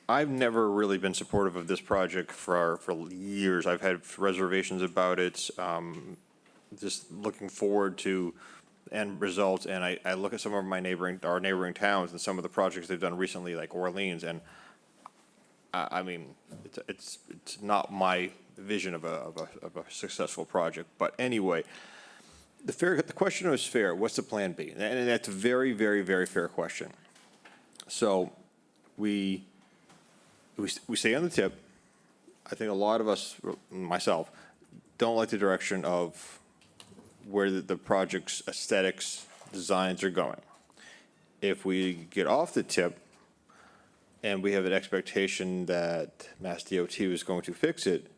I've never really been supportive of this project for years. I've had reservations about it. Just looking forward to end results, and I look at some of our neighboring towns and some of the projects they've done recently, like Orleans, and I mean, it's not my vision of a successful project. But anyway, the question is fair. What's the plan B? And that's a very, very, very fair question. So we stay on the tip. I think a lot of us, myself, don't like the direction of where the project's aesthetics, designs are going. If we get off the tip and we have an expectation that Mass DOT is going to fix it,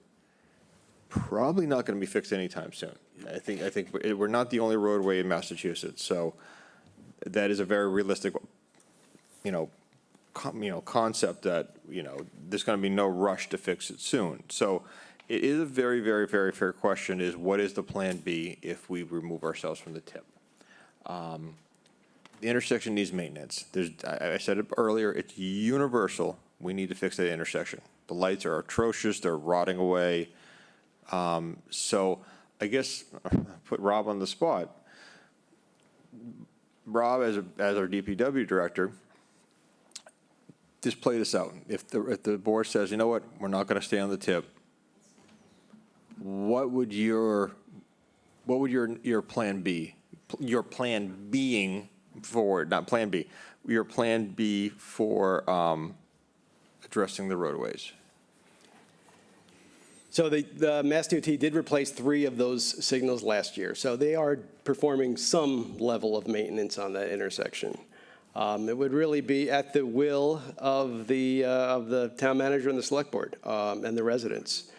probably not going to be fixed anytime soon. I think we're not the only roadway in Massachusetts, so that is a very realistic, concept that, there's going to be no rush to fix it soon. So it is a very, very, very fair question, is what is the plan B if we remove ourselves from the tip? The intersection needs maintenance. I said it earlier, it's universal. We need to fix that intersection. The lights are atrocious, they're rotting away. So I guess put Rob on the spot. Rob, as our DPW director, just play this out. If the board says, you know what, we're not going to stay on the tip, what would your plan be? Your plan being for, not plan B, your plan B for addressing the roadways? So the Mass DOT did replace 3 of those signals last year. So they are performing some level of maintenance on that intersection. It would really be at the will of the town manager and the select board and the residents.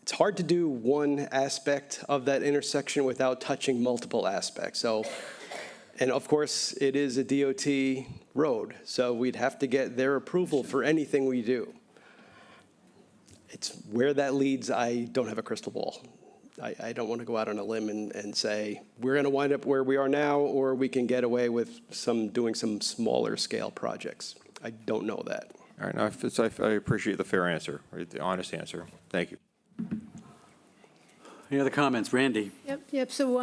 It's hard to do one aspect of that intersection without touching multiple aspects. So, and of course, it is a DOT road, so we'd have to get their approval for anything we do. It's where that leads, I don't have a crystal ball. I don't want to go out on a limb and say, we're going to wind up where we are now, or we can get away with doing some smaller scale projects. I don't know that. All right, now, I appreciate the fair answer, or the honest answer. Thank you. Any other comments? Randy? Yep. So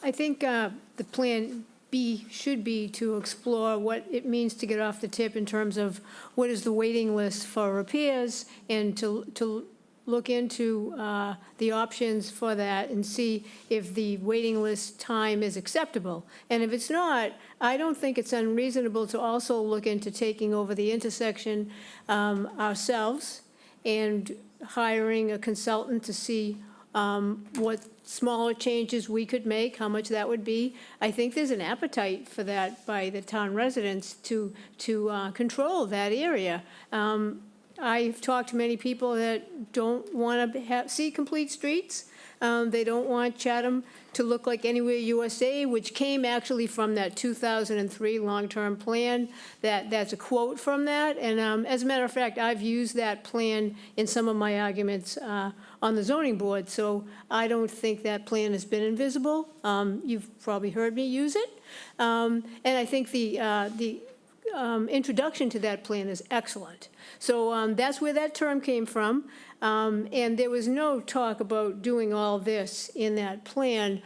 I think the plan B should be to explore what it means to get off the tip in terms of what is the waiting list for repairs, and to look into the options for that and see if the waiting list time is acceptable. And if it's not, I don't think it's unreasonable to also look into taking over the intersection ourselves and hiring a consultant to see what smaller changes we could make, how much that would be. I think there's an appetite for that by the town residents to control that area. I've talked to many people that don't want to see complete streets. They don't want Chatham to look like Anywhere USA, which came actually from that 2003 long-term plan. That's a quote from that. And as a matter of fact, I've used that plan in some of my arguments on the zoning board. So I don't think that plan has been invisible. You've probably heard me use it. And I think the introduction to that plan is excellent. So that's where that term came from. And there was no talk about doing all this in that plan.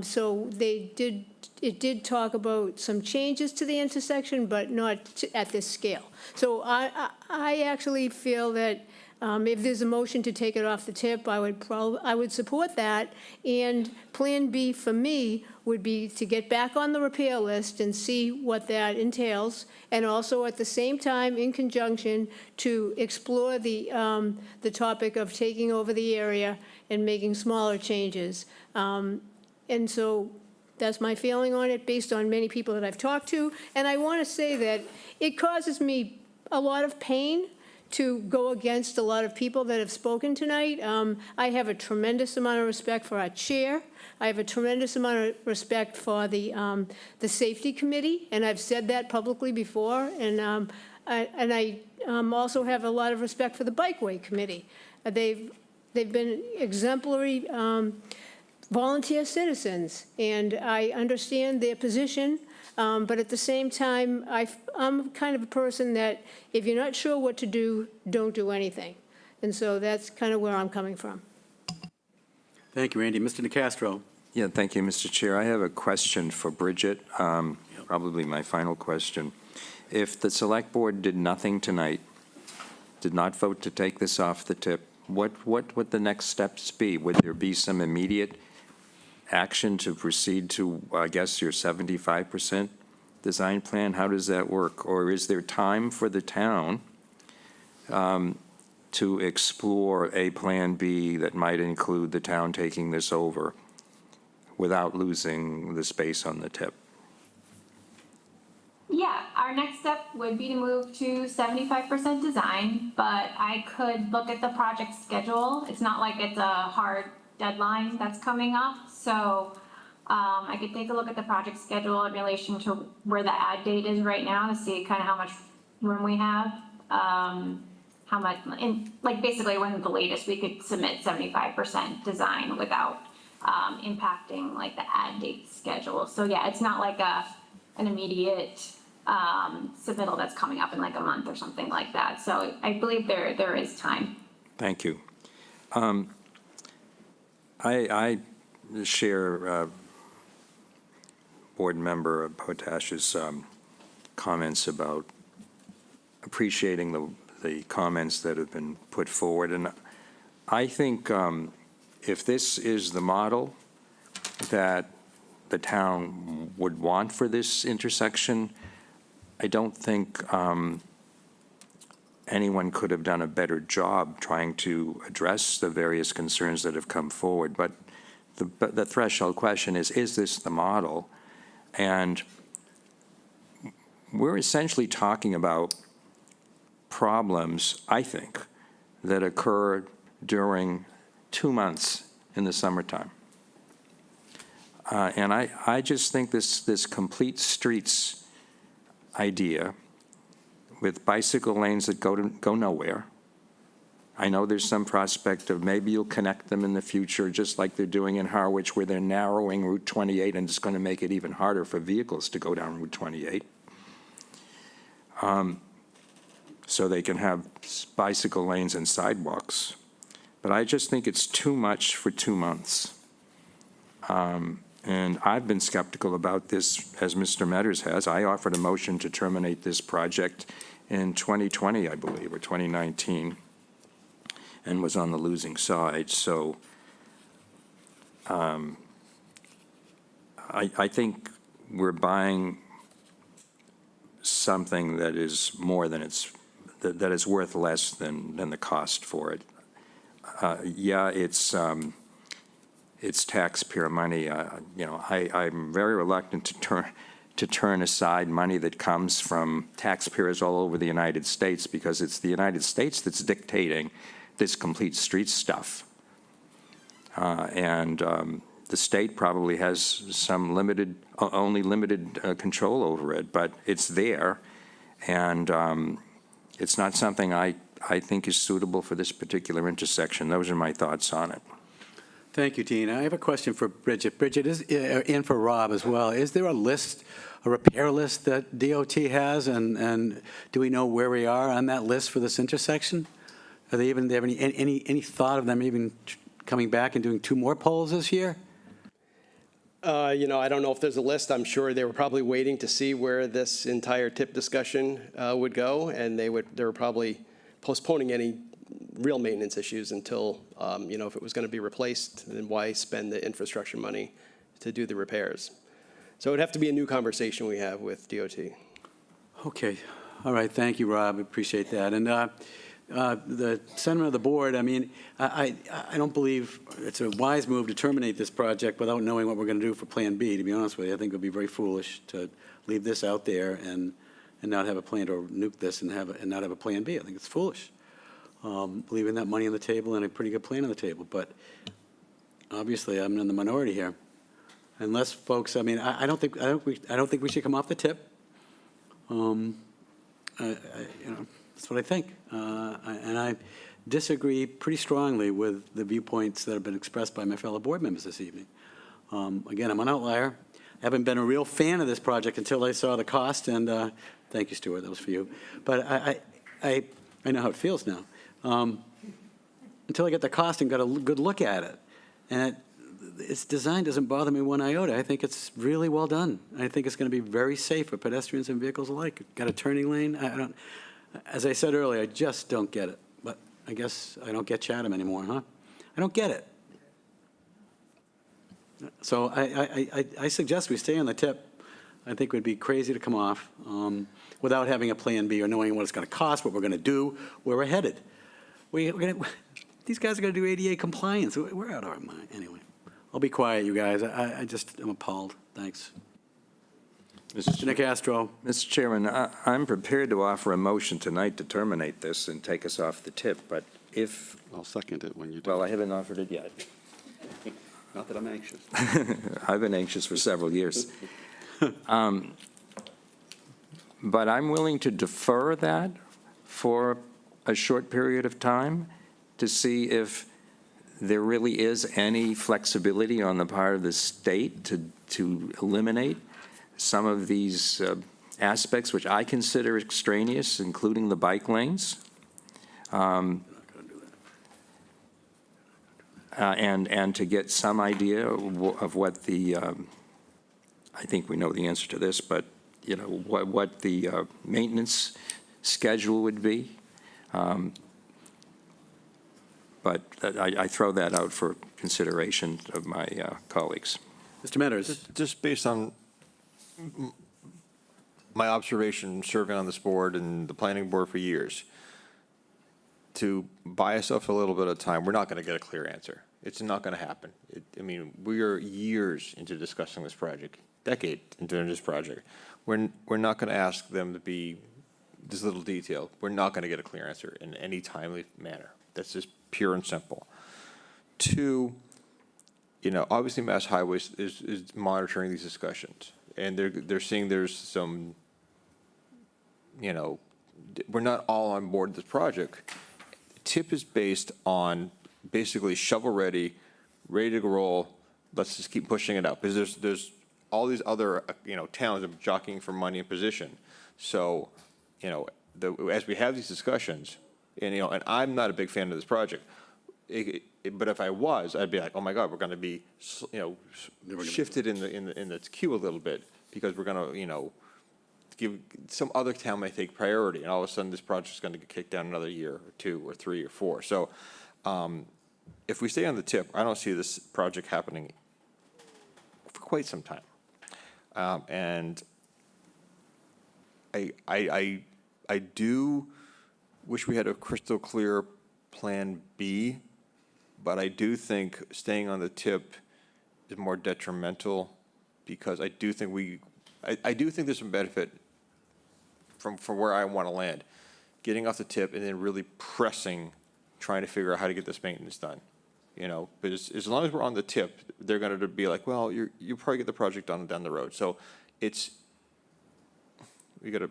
So it did talk about some changes to the intersection, but not at this scale. So I actually feel that if there's a motion to take it off the tip, I would support that. And Plan B for me would be to get back on the repair list and see what that entails, and also at the same time, in conjunction, to explore the topic of taking over the area and making smaller changes. And so that's my feeling on it, based on many people that I've talked to. And I want to say that it causes me a lot of pain to go against a lot of people that have spoken tonight. I have a tremendous amount of respect for our chair. I have a tremendous amount of respect for the safety committee, and I've said that publicly before. And I also have a lot of respect for the bikeway committee. They've been exemplary volunteer citizens, and I understand their position. But at the same time, I'm kind of a person that if you're not sure what to do, don't do anything. And so that's kind of where I'm coming from. Thank you, Randy. Mr. DeCastro. Yeah, thank you, Mr. Chair. I have a question for Bridget, probably my final question. If the Select Board did nothing tonight, did not vote to take this off the tip, what would the next steps be? Would there be some immediate action to proceed to, I guess, your 75% design plan? How does that work? Or is there time for the town to explore a Plan B that might include the town taking this over without losing the space on the tip? Yeah, our next step would be to move to 75% design, but I could look at the project schedule. It's not like it's a hard deadline that's coming up, so I could take a look at the project schedule in relation to where the add date is right now to see kind of how much room we have. How much, like basically when the latest we could submit 75% design without impacting like the add date schedule. So yeah, it's not like an immediate submittal that's coming up in like a month or something like that. So I believe there is time. Thank you. I share Board Member Potash's comments about appreciating the comments that have been put forward. And I think if this is the model that the town would want for this intersection, I don't think anyone could have done a better job trying to address the various concerns that have come forward. But the threshold question is this the model? And we're essentially talking about problems, I think, that occur during 2 months in the summertime. And I just think this complete streets idea with bicycle lanes that go nowhere. I know there's some prospect of maybe you'll connect them in the future, just like they're doing in Harwich, where they're narrowing Route 28, and it's going to make it even harder for vehicles to go down Route 28. So they can have bicycle lanes and sidewalks. But I just think it's too much for 2 months. And I've been skeptical about this, as Mr. Metters has. I offered a motion to terminate this project in 2020, I believe, or 2019, and was on the losing side. So I think we're buying something that is more than that is worth less than the cost for it. Yeah, it's taxpayer money. I'm very reluctant to turn aside money that comes from taxpayers all over the United States, because it's the United States that's dictating this complete street stuff. And the state probably has some only limited control over it, but it's there. And it's not something I think is suitable for this particular intersection. Those are my thoughts on it. Thank you, Dean. I have a question for Bridget. Bridget, and for Rob as well. Is there a repair list that DOT has, and do we know where we are on that list for this intersection? Are they even, have any thought of them even coming back and doing 2 more polls this year? I don't know if there's a list. I'm sure they were probably waiting to see where this entire tip discussion would go, and they were probably postponing any real maintenance issues until, if it was going to be replaced, then why spend the infrastructure money to do the repairs? So it would have to be a new conversation we have with DOT. Okay. All right. Thank you, Rob. I appreciate that. And the sentiment of the board, I mean, I don't believe it's a wise move to terminate this project without knowing what we're going to do for Plan B, to be honest with you. I think it would be very foolish to leave this out there and not have a plan to nuke this and not have a Plan B. I think it's foolish. Leaving that money on the table and a pretty good plan on the table. But obviously, I'm in the minority here. Unless folks, I mean, I don't think we should come off the tip. That's what I think. And I disagree pretty strongly with the viewpoints that have been expressed by my fellow board members this evening. Again, I'm an outlier. haven't been a real fan of this project until I saw the cost, and thank you, Stuart, that was for you. But I know how it feels now. Until I get the cost and got a good look at it. And its design doesn't bother me one iota. I think it's really well done. I think it's going to be very safe for pedestrians and vehicles alike. Got a turning lane. As I said earlier, I just don't get it. But I guess I don't get Chatham anymore, huh? I don't get it. So I suggest we stay on the tip. I think it would be crazy to come off without having a plan B or knowing what it's going to cost, what we're going to do, where we're headed. These guys are going to do ADA compliance. We're out of our mind. Anyway, I'll be quiet, you guys. I'm appalled. Thanks. Mr. Nicastro. Mr. Chairman, I'm prepared to offer a motion tonight to terminate this and take us off the tip, but if... I'll second it when you do. Well, I haven't offered it yet. Not that I'm anxious. I've been anxious for several years. But I'm willing to defer that for a short period of time to see if there really is any flexibility on the part of the state to eliminate some of these aspects, which I consider extraneous, including the bike lanes. And to get some idea of what the, I think we know the answer to this, but, you know, what the maintenance schedule would be. But I throw that out for consideration of my colleagues. Mr. Metters. Just based on my observation serving on this board and the planning board for years, to buy ourselves a little bit of time, we're not going to get a clear answer. It's not going to happen. I mean, we are years into discussing this project, decade into this project. We're not going to ask them to be this little detail. We're not going to get a clear answer in any timely manner. That's just pure and simple. Two, you know, obviously Mass Highways is monitoring these discussions, and they're seeing there's some, you know, we're not all on board this project. TIP is based on basically shovel-ready, ready to roll. Let's just keep pushing it out, because there's all these other, you know, towns that are jockeying for money and position. So, you know, as we have these discussions, and, you know, and I'm not a big fan of this project, but if I was, I'd be like, oh my God, we're going to be, you know, shifted in the queue a little bit, because we're going to, you know, give some other town may take priority, and all of a sudden this project's going to get kicked down another year or 2 or 3 or 4. So if we stay on the tip, I don't see this project happening for quite some time. And I do wish we had a crystal clear plan B, but I do think staying on the tip is more detrimental, because I do think I do think there's some benefit from where I want to land, getting off the tip and then really pressing, trying to figure out how to get this maintenance done. You know, but as long as we're on the tip, they're going to be like, well, you probably get the project done down the road. So we got to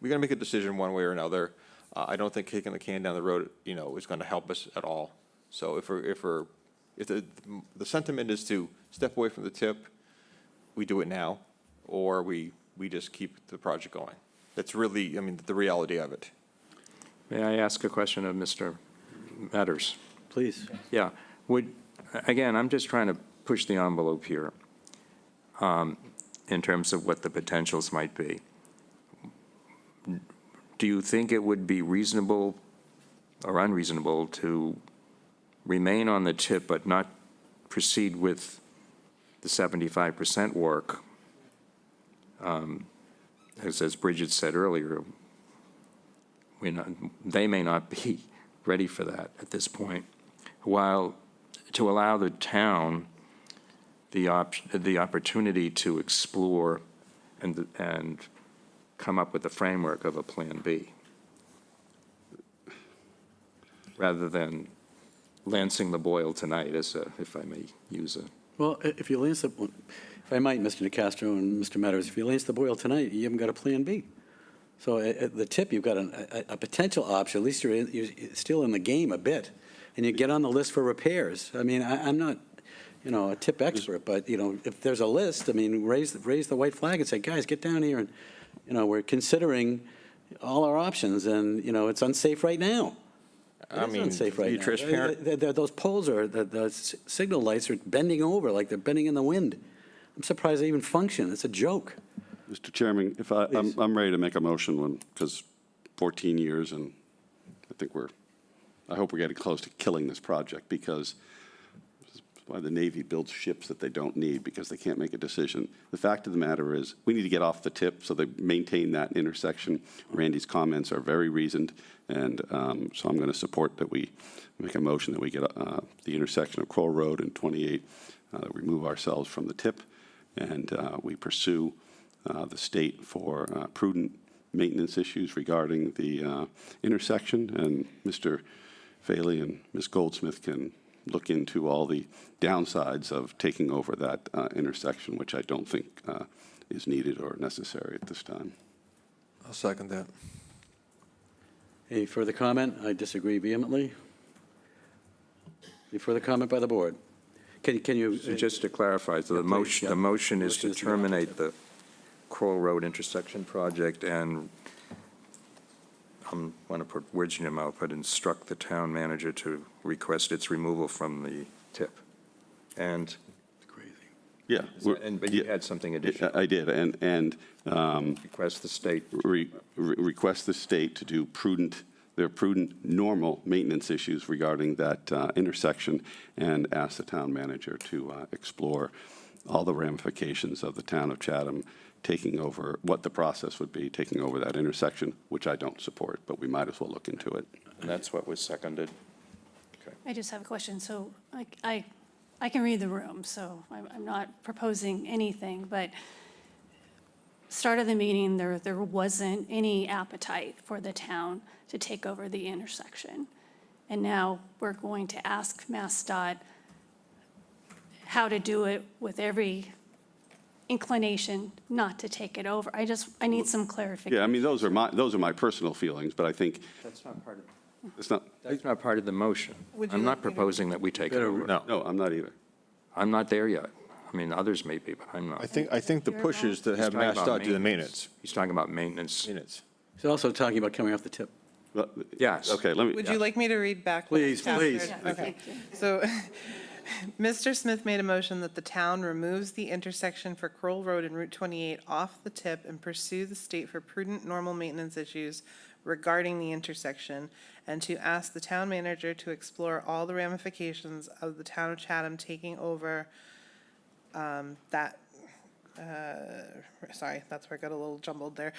make a decision one way or another. I don't think kicking the can down the road, you know, is going to help us at all. So if the sentiment is to step away from the tip, we do it now, or we just keep the project going. That's really, I mean, the reality of it. May I ask a question of Mr. Metters? Please. Yeah. Again, I'm just trying to push the envelope here in terms of what the potentials might be. Do you think it would be reasonable or unreasonable to remain on the tip but not proceed with the 75% work? As Bridget said earlier, they may not be ready for that at this point, while to allow the town the opportunity to explore and come up with a framework of a plan B, rather than lancing the boil tonight, if I may use it. Well, if you lance if I might, Mr. Nicastro and Mr. Metters, if you lance the boil tonight, you haven't got a plan B. So at the tip, you've got a potential option. At least you're still in the game a bit, and you get on the list for repairs. I mean, I'm not, a tip expert, but, if there's a list, I mean, raise the white flag and say, guys, get down here and, we're considering all our options and, it's unsafe right now. It is unsafe right now. transparent. Those poles the signal lights are bending over like they're bending in the wind. I'm surprised they even function. It's a joke. Mr. Chairman, if I'm ready to make a motion because 14 years and I hope we're getting close to killing this project because that's why the Navy builds ships that they don't need because they can't make a decision. The fact of the matter is we need to get off the tip so they maintain that intersection. Randy's comments are very reasoned, and so I'm going to support that we make a motion that we get the intersection of Kroll Road and 28, that we move ourselves from the tip, and we pursue the state for prudent maintenance issues regarding the intersection, and Mr. Faley and Ms. Goldsmith can look into all the downsides of taking over that intersection, which I don't think is needed or necessary at this time. I'll second that. Any further comment? I disagree vehemently. Any further comment by the board? Can you? So just to clarify, so the motion is to terminate the Kroll Road intersection project and I want to put words in your mouth, but instruct the town manager to request its removal from the tip. And Yeah. but you had something additional. I did, and request the state. Request the state to do their prudent, normal maintenance issues regarding that intersection, and ask the town manager to explore all the ramifications of the town of Chatham taking over, what the process would be, taking over that intersection, which I don't support, but we might as well look into it. And that's what was seconded. I just have a question. So I can read the room, so I'm not proposing anything, but start of the meeting, there wasn't any appetite for the town to take over the intersection. And now we're going to ask MassDOT how to do it with every inclination not to take it over. I need some clarification. Yeah, I mean, those are my personal feelings, but I think That's not part of, that's not part of the motion. Would you I'm like not me to- proposing that we take it over. No, I'm not either. I'm not there yet. I mean, others may be, but I'm not. I think the push is to have He's talking about MassDOT do the maintenance. He's talking about maintenance. He's also talking about coming off the tip. Yes. Okay, let me. Would you like me to read back? what Please, Catherine- please. Okay, so Mr. Smith made a motion that the town removes the intersection for Kroll Road and Route 28 off the tip and pursue the state for prudent normal maintenance issues regarding the intersection, and to ask the town manager to explore all the ramifications of the town of Chatham taking over sorry, that's where I got a little jumbled there,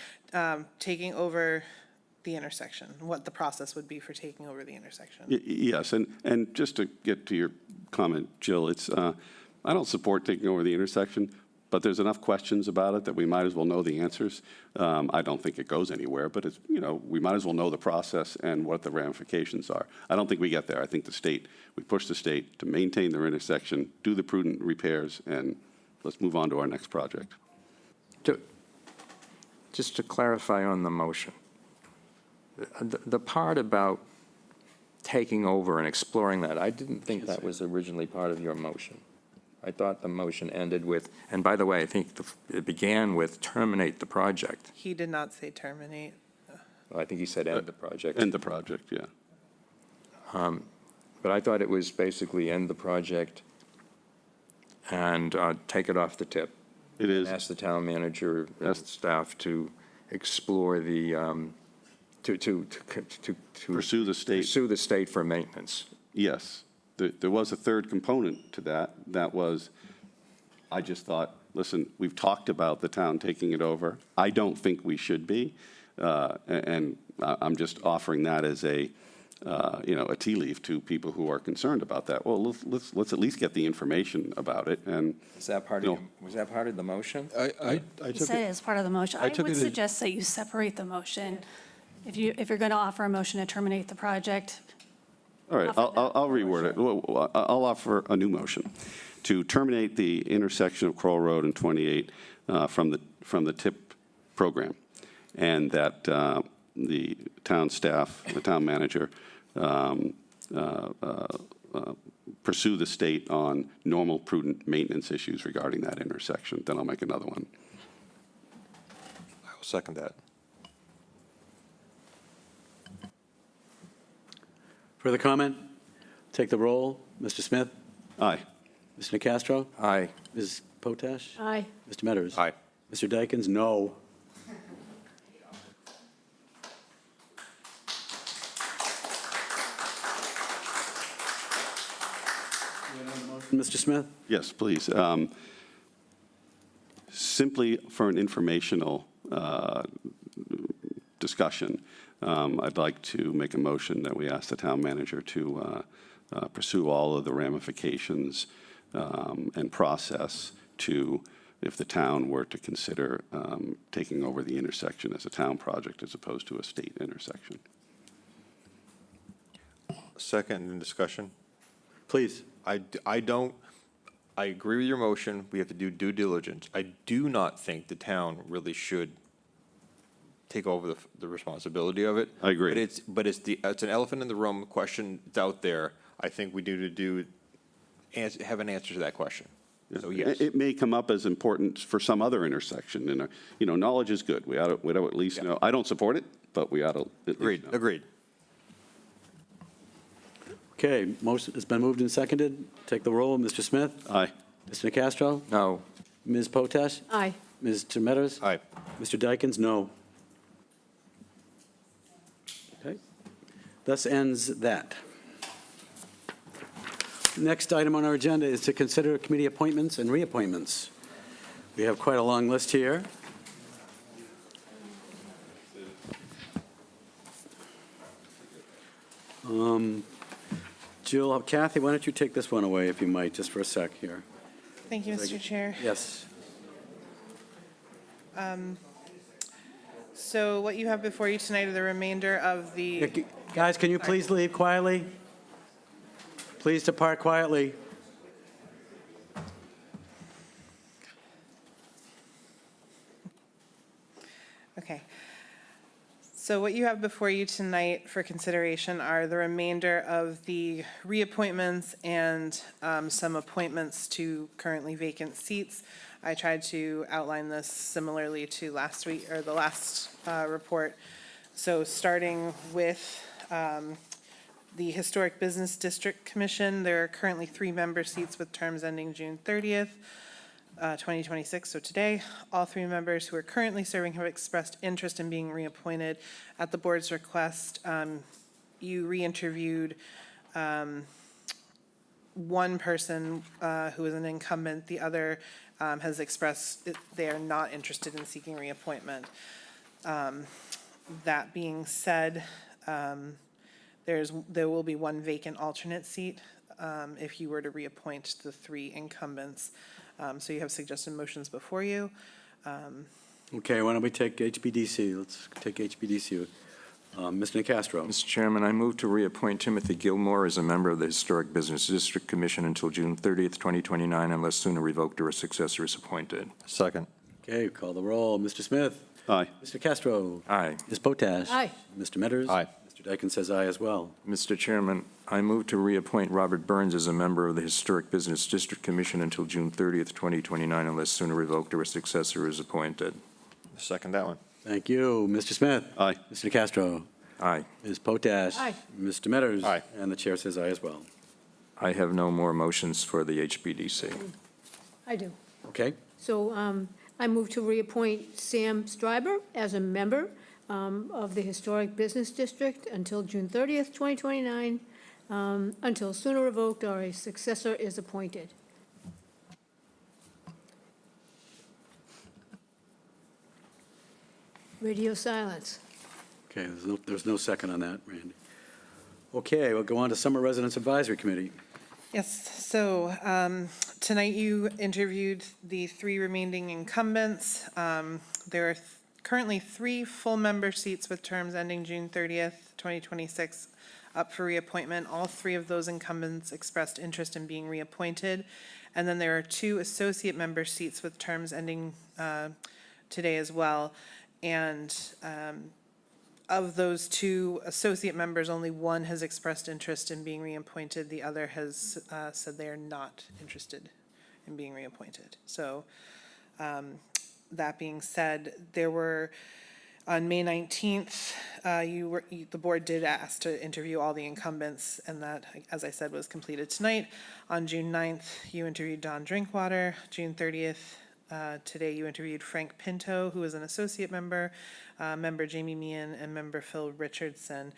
taking over the intersection, what the process would be for taking over the intersection. Yes, and just to get to your comment, Jill, it's, I don't support taking over the intersection, but there's enough questions about it that we might as well know the answers. I don't think it goes anywhere, but it's, we might as well know the process and what the ramifications are. I don't think we get there. I think we push the state to maintain their intersection, do the prudent repairs, and let's move on to our next project. Just to clarify on the motion, the part about taking over and exploring that, I didn't think that was originally part of your motion. I thought the motion ended with, and by the way, I think it began with terminate the project. He did not say terminate. Well, I think he said end the project. End the project, yeah. But I thought it was basically end the project and take it off the tip. It is. Ask the town manager and staff to explore the, to Pursue the state. Pursue the state for maintenance. Yes. There was a third component to that. That was, I just thought, listen, we've talked about the town taking it over. I don't think we should be. And I'm just offering that as a tea leaf to people who are concerned about that. Well, let's at least get the information about it. And Is that part was that part of the motion? I You took said it it, as part of the motion. I took would it as- suggest that you separate the motion. If you're going to offer a motion to terminate the project, all right, I'll reword it. I'll offer a new motion to terminate the intersection of Kroll Road and 28 from the TIP program, and that the town staff, the town manager, pursue the state on normal, prudent maintenance issues regarding that intersection. Then I'll make another one. I will second that. Further comment? Take the roll. Mr. Smith? Aye. Mr. Nacastro? Aye. Ms. Potash? Aye. Mr. Metters? Aye. Mr. Dykens, no. Mr. Smith? Yes, please. Simply for an informational discussion, I'd like to make a motion that we ask the town manager to pursue all of the ramifications and process to, if the town were to consider taking over the intersection as a town project as opposed to a state intersection. Second in discussion. Please. I agree with your motion. We have to do due diligence. I do not think the town really should take over the responsibility of it. I agree. But it's an elephant in the room question. It's out there. I think we need to have an answer to that question. So yes. It may come up as important for some other intersection, and knowledge is good. We ought to at least know. I don't support it, but we ought to at least know. Agreed. Okay, motion has been moved and seconded. Take the roll. Mr. Smith? Aye. Mr. Nacastro? No. Ms. Potash? Aye. Mr. Metters? Aye. Mr. Dykens, no. Okay. Thus ends that. Next item on our agenda is to consider committee appointments and reappointments. We have quite a long list here. Jill, Kathy, why don't you take this one away, if you might, just for a sec here? Thank you, Mr. Chair. Yes. So what you have before you tonight are the remainder of the. Guys, can you please leave quietly? Please depart quietly. Okay. So what you have before you tonight for consideration are the remainder of the reappointments and some appointments to currently vacant seats. I tried to outline this similarly to last week, or the last report. So starting with the Historic Business District Commission, there are currently 3 member seats with terms ending June 30th. 2026, so today. All 3 members who are currently serving have expressed interest in being reappointed. At the board's request, you re-interviewed one person who is an incumbent. The other has expressed they are not interested in seeking reappointment. That being said, there will be 1 vacant alternate seat if you were to reappoint the 3 incumbents. So you have suggested motions before you. Okay, why don't we take HBDC? Let's take HBDC. Mr. Nacastro. Mr. Chairman, I move to reappoint Timothy Gilmore as a member of the Historic Business District Commission until June 30th, 2029, unless sooner revoked or a successor is appointed. Second. Okay, call the roll. Mr. Smith? Aye. Mr. Castro? Aye. Ms. Potash? Aye. Mr. Metters? Aye. Mr. Dykens says aye as well. Mr. Chairman, I move to reappoint Robert Burns as a member of the Historic Business District Commission until June 30th, 2029, unless sooner revoked or a successor is appointed. Second that one. Thank you. Mr. Smith? Aye. Mr. Castro? Aye. Ms. Potash? Aye. Mr. Metters? Aye. And the chair says aye as well. I have no more motions for the HBDC. I do. Okay? So I move to reappoint Sam Stryber as a member of the Historic Business District until June 30th, 2029, until sooner revoked or a successor is appointed. Radio silence. Okay, there's no second on that, Randy. Okay, we'll go on to Summer Residence Advisory Committee. Yes, so tonight you interviewed the 3 remaining incumbents. There are currently 3 full member seats with terms ending June 30th, 2026, up for reappointment. All 3 of those incumbents expressed interest in being reappointed. And then there are 2 associate member seats with terms ending today as well. And Of those two associate members, only one has expressed interest in being reappointed. The other has said they are not interested in being reappointed. So that being said, there were, on May 19th, the board did ask to interview all the incumbents, and that, as I said, was completed tonight. On June 9th, you interviewed Don Drinkwater. June 30th, today you interviewed Frank Pinto, who is an associate member, member Jamie Meehan, and member Phil Richardson.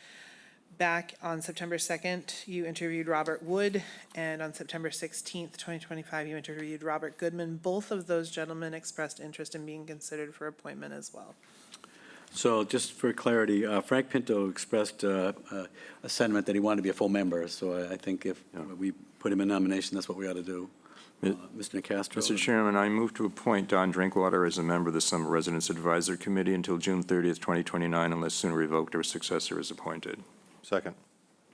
Back on September 2nd, you interviewed Robert Wood, and on September 16th, 2025, you interviewed Robert Goodman. Both of those gentlemen expressed interest in being considered for appointment as well. So just for clarity, Frank Pinto expressed a sentiment that he wanted to be a full member, so I think if we put him in nomination, that's what we ought to do. Mr. Nacastro? Mr. Chairman, I move to appoint Don Drinkwater as a member of the Summer Residence Advisory Committee until June 30th, 2029, unless sooner revoked or a successor is appointed. Second.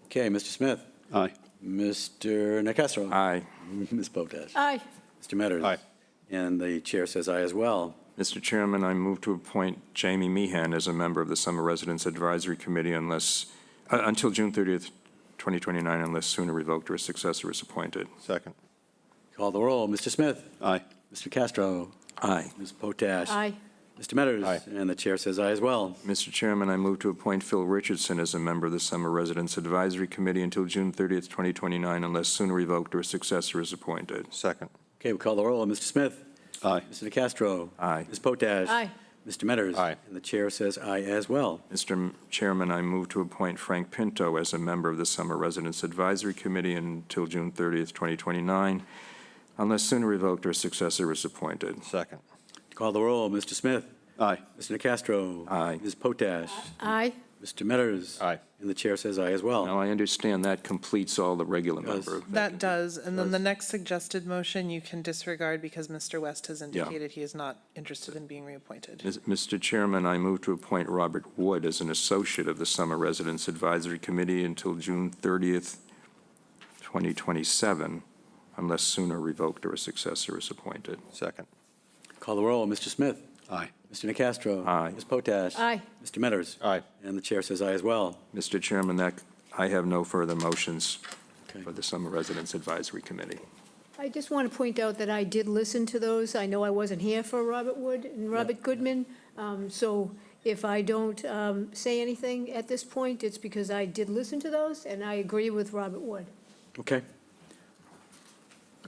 Okay, Mr. Smith? Aye. Mr. Nacastro? Aye. Ms. Potash? Aye. Mr. Metters? Aye. And the chair says aye as well. Mr. Chairman, I move to appoint Jamie Meehan as a member of the Summer Residence Advisory Committee until June 30th, 2029, unless sooner revoked or a successor is appointed. Second. Call the roll. Mr. Smith? Aye. Mr. Castro? Aye. Ms. Potash? Aye. Mr. Metters? Aye. And the chair says aye as well. Mr. Chairman, I move to appoint Phil Richardson as a member of the Summer Residence Advisory Committee until June 30th, 2029, unless sooner revoked or a successor is appointed. Second. Okay, we call the roll. Mr. Smith? Aye. Mr. Nacastro? Aye. Ms. Potash? Aye. Mr. Metters? Aye. And the chair says aye as well. Mr. Chairman, I move to appoint Frank Pinto as a member of the Summer Residence Advisory Committee until June 30th, 2029, unless sooner revoked or a successor is appointed. Second. Call the roll. Mr. Smith? Aye. Mr. Nacastro? Aye. Ms. Potash? Aye. Mr. Metters? Aye. And the chair says aye as well. Now, I understand that completes all the regular Does. member. That does, and then the next suggested motion you can disregard because Mr. West has indicated he is not interested in being reappointed. Mr. Chairman, I move to appoint Robert Wood as an associate of the Summer Residence Advisory Committee until June 30th, 2027, unless sooner revoked or a successor is appointed. Second. Call the roll. Mr. Smith? Aye. Mr. Nacastro? Aye. Ms. Potash? Aye. Mr. Metters? Aye. And the chair says aye as well. Mr. Chairman, I have no further motions Okay. for the Summer Residence Advisory Committee. I just want to point out that I did listen to those. I know I wasn't here for Robert Wood and Robert Goodman. So if I don't say anything at this point, it's because I did listen to those, and I agree with Robert Wood. Okay.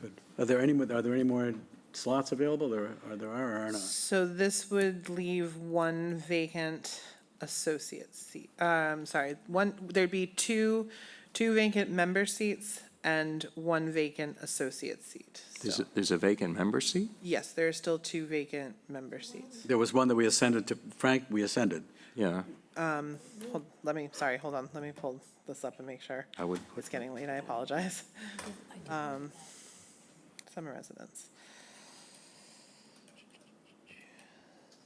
Good. Are there any more slots available? There are or not? So this would leave one vacant associate seat. There'd be two vacant member seats and one vacant associate seat. So, There's a vacant member seat? yes, there are still two vacant member seats. There was one that we ascended to, Frank, we ascended. Yeah, Hold on, let me pull this up and make sure. I would It's getting late, I apologize. Summer residence.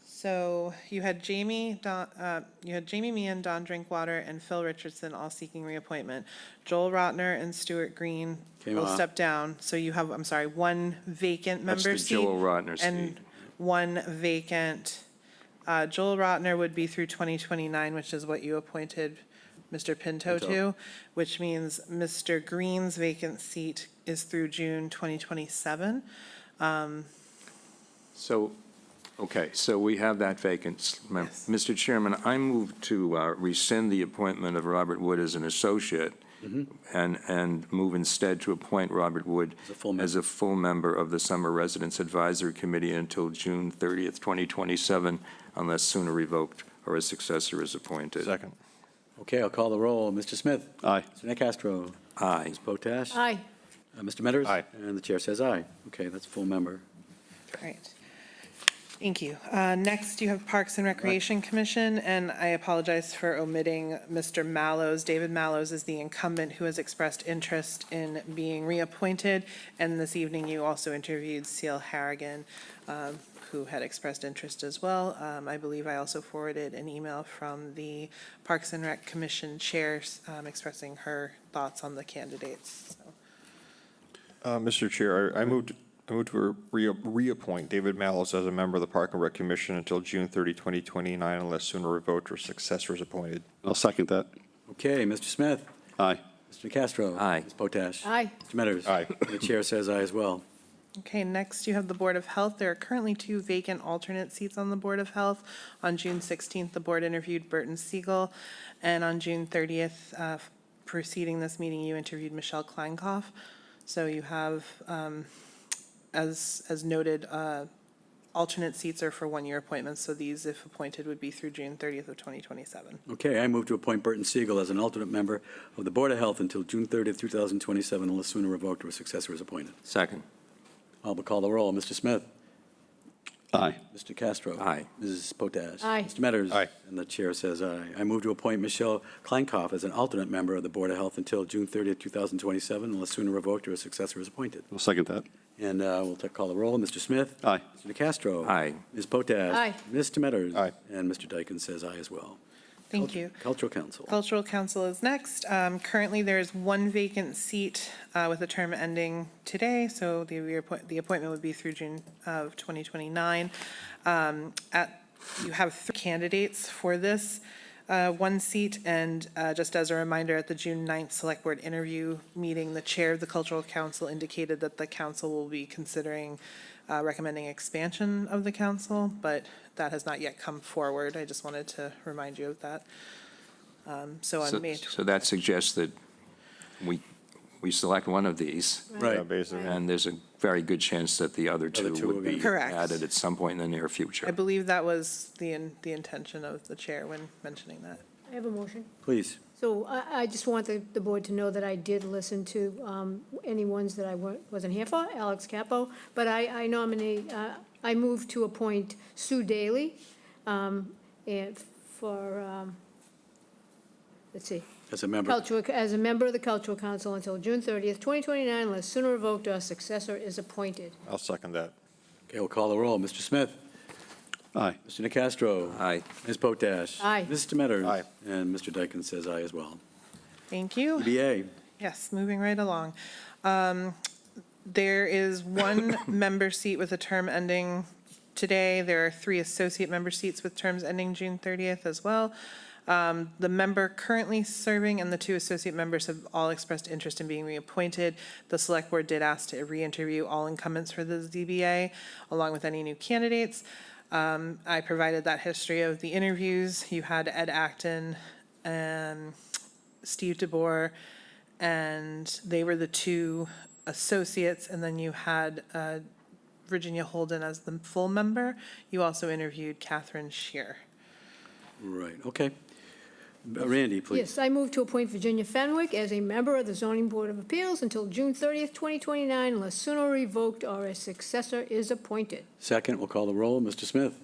So you had Jamie Meehan, Don Drinkwater, and Phil Richardson all seeking reappointment. Joel Rotner and Stuart Green Came will off. step down. So you have, one vacant That's member the seat. Joel Rotner seat. And one vacant. Joel Rotner would be through 2029, which is what you appointed Mr. Pinto to, which means Mr. Green's vacant seat is through June 2027. So we have that vacant. Mr. Chairman, I move to rescind the appointment of Robert Wood as an associate and move instead to appoint Robert Wood as a full member of the Summer Residence Advisory Committee until June 30th, 2027, unless sooner revoked or a successor is appointed. Second. Okay, I'll call the roll. Mr. Smith? Aye. Mr. Nacastro? Aye. Ms. Potash? Aye. Mr. Metters? Aye. And the chair says aye. Okay, that's full member. Great. Thank you. Next, you have Parks and Recreation Commission, and I apologize for omitting Mr. Mallows. David Mallows is the incumbent who has expressed interest in being reappointed, and this evening you also interviewed Seal Harrigan, who had expressed interest as well. I believe I also forwarded an email from the Parks and Rec Commission chair expressing her thoughts on the candidates. So. Mr. Chair, I moved I move to reappoint David Mallows as a member of the Park and Rec Commission until June 30, 2029, unless sooner revoked or successor is appointed. I'll second that. Okay, Mr. Smith? Aye. Mr. Castro? Aye. Ms. Potash? Aye. Mr. Metters? Aye. The chair says aye as well. Okay, next you have the Board of Health. There are currently 2 vacant alternate seats on the Board of Health. On June 16th, the board interviewed Burton Siegel, and on June 30th, preceding this meeting, you interviewed Michelle Kleinkoff. So you have, as noted, alternate seats are for 1-year appointments, so these, if appointed, would be through June 30th of 2027. Okay, I move to appoint Burton Siegel as an alternate member of the Board of Health until June 30th, 2027, unless sooner revoked or a successor is appointed. Second. I'll call the roll. Mr. Smith? Aye. Mr. Castro? Aye. Mrs. Potash? Aye. Mr. Metters? Aye. And the chair says aye. I move to appoint Michelle Kleinkoff as an alternate member of the Board of Health until June 30th, 2027, unless sooner revoked or a successor is appointed. I'll second that. And we'll call the roll. Mr. Smith? Aye. Mr. Castro? Aye. Ms. Potash? Aye. Mr. Metters? Aye. And Mr. Dykens says aye as well. Thank you. Cultural Council. Cultural Council is next. Currently, there is 1 vacant seat with a term ending today, so the appointment would be through June of 2029. You have 3 candidates for this 1 seat, and just as a reminder, at the June 9th Select Board interview meeting, the chair of the Cultural Council indicated that the council will be considering recommending expansion of the council, but that has not yet come forward. I just wanted to remind you of that. So on May. So that suggests that we select one of these. Right. Yeah, basically. And there's a very good chance that the other two two would will be be- Correct. added at some point in the near I future. believe that was the intention of the chair when mentioning that. I have a motion. Please. So I just want the board to know that I did listen to any ones that I wasn't here for, Alex Capo, but I nominate, I move to appoint Sue Daly and for, let's see, As a member. as a member of the Cultural Council until June 30th, 2029, unless sooner revoked or a successor is appointed. I'll second that. Okay, we'll call the roll. Mr. Smith? Aye. Mr. Nacastro? Aye. Ms. Potash? Aye. Mr. Metters? Aye. And Mr. Dykens says aye as well. Thank you. EDA. Yes, moving right along. There is 1 member seat with a term ending today. There are 3 associate member seats with terms ending June 30th as well. The member currently serving and the 2 associate members have all expressed interest in being reappointed. The Select Board did ask to re-interview all incumbents for the ZBA, along with any new candidates. I provided that history of the interviews. You had Ed Acton and Steve DeBoer, and they were the 2 associates, and then you had Virginia Holden as the full member. You also interviewed Catherine Shear. Right, okay. Randy, please. Yes, I move to appoint Virginia Fenwick as a member of the Zoning Board of Appeals until June 30th, 2029, unless sooner revoked or a successor is appointed. Second, we'll call the roll. Mr. Smith?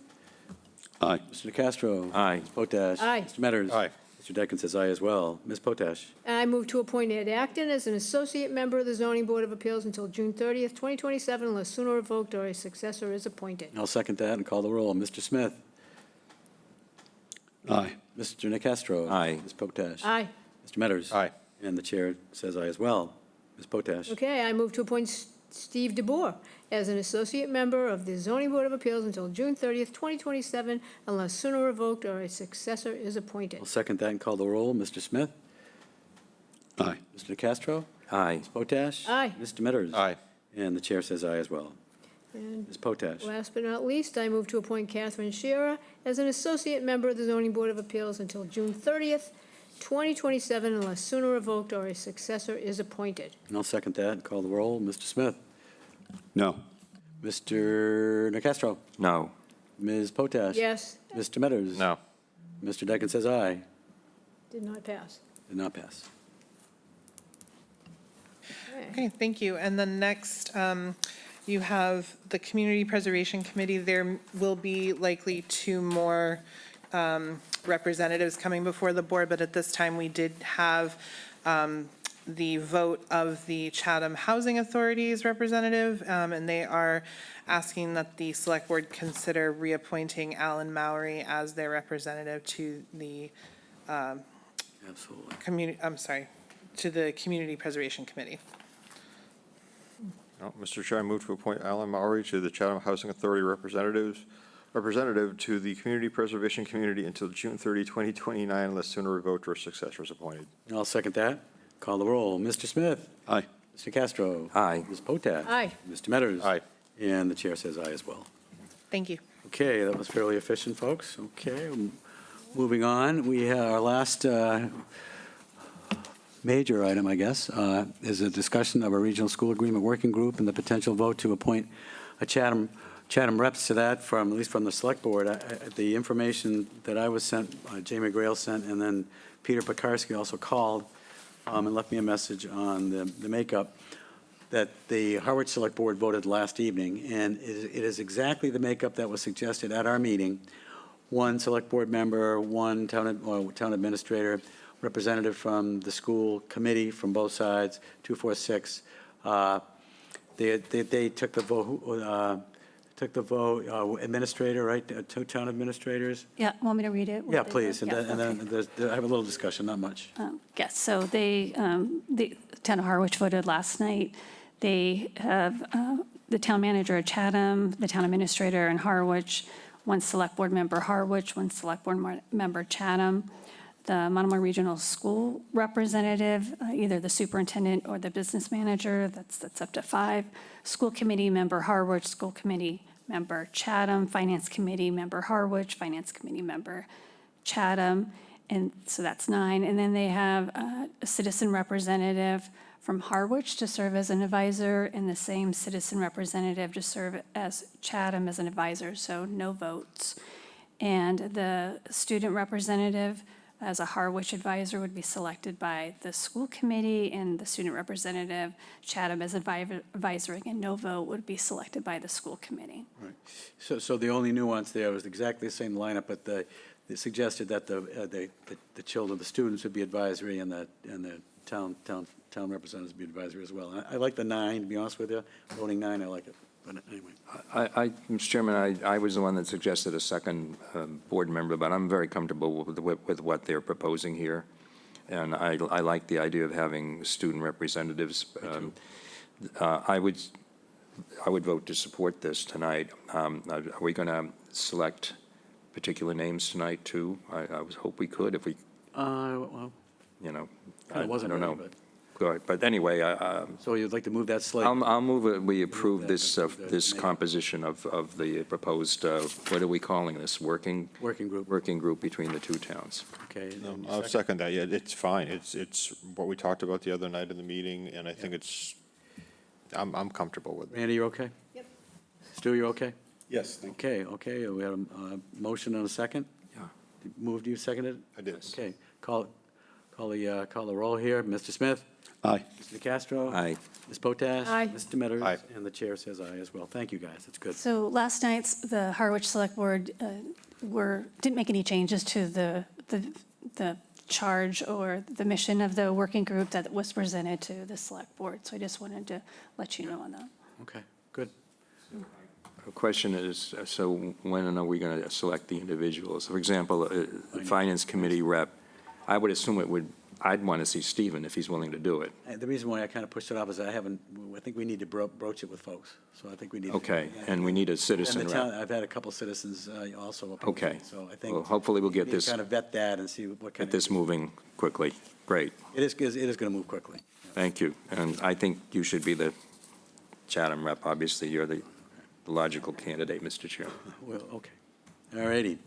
Aye. Mr. Nacastro? Aye. Ms. Potash? Aye. Mr. Metters? Aye. Mr. Dykens says aye as well. Ms. Potash? And I move to appoint Ed Acton as an associate member of the Zoning Board of Appeals until June 30th, 2027, unless sooner revoked or a successor is appointed. I'll second that and call the roll. Mr. Smith? Aye. Mr. Nacastro? Aye. Ms. Potash? Aye. Mr. Metters? Aye. And the chair says aye as well. Ms. Potash? Okay, I move to appoint Steve DeBoer as an associate member of the Zoning Board of Appeals until June 30th, 2027, unless sooner revoked or a successor is appointed. I'll second that and call the roll. Mr. Smith? Aye. Mr. Nacastro? Aye. Ms. Potash? Aye. Mr. Metters? Aye. And the chair says aye as well. And Ms. Potash? last but not least, I move to appoint Catherine Shearer as an associate member of the Zoning Board of Appeals until June 30th, 2027, unless sooner revoked or a successor is appointed. And I'll second that and call the roll. Mr. Smith? No. Mr. Nacastro? No. Ms. Potash? Yes, Mr. Metters? No. Mr. Dykens says aye. did not pass. Did not pass. Okay, thank you. And then next, you have the Community Preservation Committee. There will be likely 2 more representatives coming before the board, but at this time, we did have the vote of the Chatham Housing Authority's representative, and they are asking that the Select Board consider reappointing Alan Mowry as their representative to the Absolutely. to the Community Preservation Committee. No, Mr. Chair, I move to appoint Alan Maury to the Chatham Housing Authority representative to the Community Preservation Community until June 30, 2029, unless sooner revoked or a successor is appointed. I'll second that. Call the roll. Mr. Smith? Aye. Mr. Castro? Aye. Ms. Potash? Aye. Mr. Metters? Aye. And the chair says aye as well. Thank you. Okay, that was fairly efficient, folks. Okay, moving on. We have our last major item, I guess, is a discussion of a regional school agreement working group and the potential vote to appoint a Chatham reps to that from, at least from the select board. The information that I was sent, Jamie Grail sent, and then Peter Pekarsky also called and left me a message on the makeup that the Harwich Select Board voted last evening, and it is exactly the makeup that was suggested at our meeting. One select board member, one town administrator, representative from the school committee from both sides, 246. They took the vote, administrator, right, two town administrators? Yeah, want me to read it? Yeah, please, and Yeah, then I have a little discussion, not much. Yes, so the town of Harwich voted last night. They have the town manager at Chatham, the town administrator in Harwich, one select board member Harwich, one select board member Chatham, the Monomoy Regional School representative, either the superintendent or the business manager, that's up to 5, school committee member Harwich, school committee member Chatham, finance committee member Harwich, finance committee member Chatham, and so that's 9. And then they have a citizen representative from Harwich to serve as an advisor, and the same citizen representative to serve as Chatham as an advisor, so no votes. And the student representative as a Harwich advisor would be selected by the school committee, and the student representative, Chatham as advisor, again, no vote, would be selected by the school committee. Right. So the only nuance there was exactly the same lineup, but they suggested that the children, the students would be advisory, and the town representatives would be advisory as well. I like the 9, to be honest with you. Voting 9, I like it. But anyway. Mr. Chairman, I was the one that suggested a second board member, but I'm very comfortable with what they're proposing here. And I like the idea of having student representatives. I would vote to support this tonight. Are we going to select particular names tonight, too? I would hope we could if we, Well, I wasn't don't really, know. but. Go ahead. But anyway, So you'd like to move that slate? I'll move it, we approve this composition of the proposed, what are we calling this, working Working group between the two towns. Okay. and I'll second that. Yeah, it's fine. It's what we talked about the other night in the meeting, and I think I'm comfortable with it. Randy, you okay? Yep. Stu, you okay? Yes, thank you. Okay, we have a motion and a second? Yeah. Moved, you seconded? I did. Okay, call the roll here. Mr. Smith? Aye. Mr. Castro? Aye. Ms. Potash? Aye. Mr. Metters? Aye. And the chair says aye as well. Thank you, guys, that's good. So last night's, the Harwich Select Board didn't make any changes to the charge or the mission of the working group that was presented to the Select Board. So I just wanted to let you know on that. Okay, good. The question is, so when are we going to select the individuals? For example, the Finance Committee rep, I would assume I'd want to see Stephen if he's willing to do it. The reason why I kind of pushed it off is I think we need to broach it with folks, so I think we need to. Okay, and we need a citizen And the town, rep. I've had a couple citizens also oppose Okay. it, so I think. Well, hopefully we'll get we need to this- Kind of vet that and see what kind of. Get this moving quickly. Great. It is going to move quickly. Thank you. And I think you should be the Chatham rep. Obviously, you're the logical candidate, Mr. Chair. Well, okay. All righty.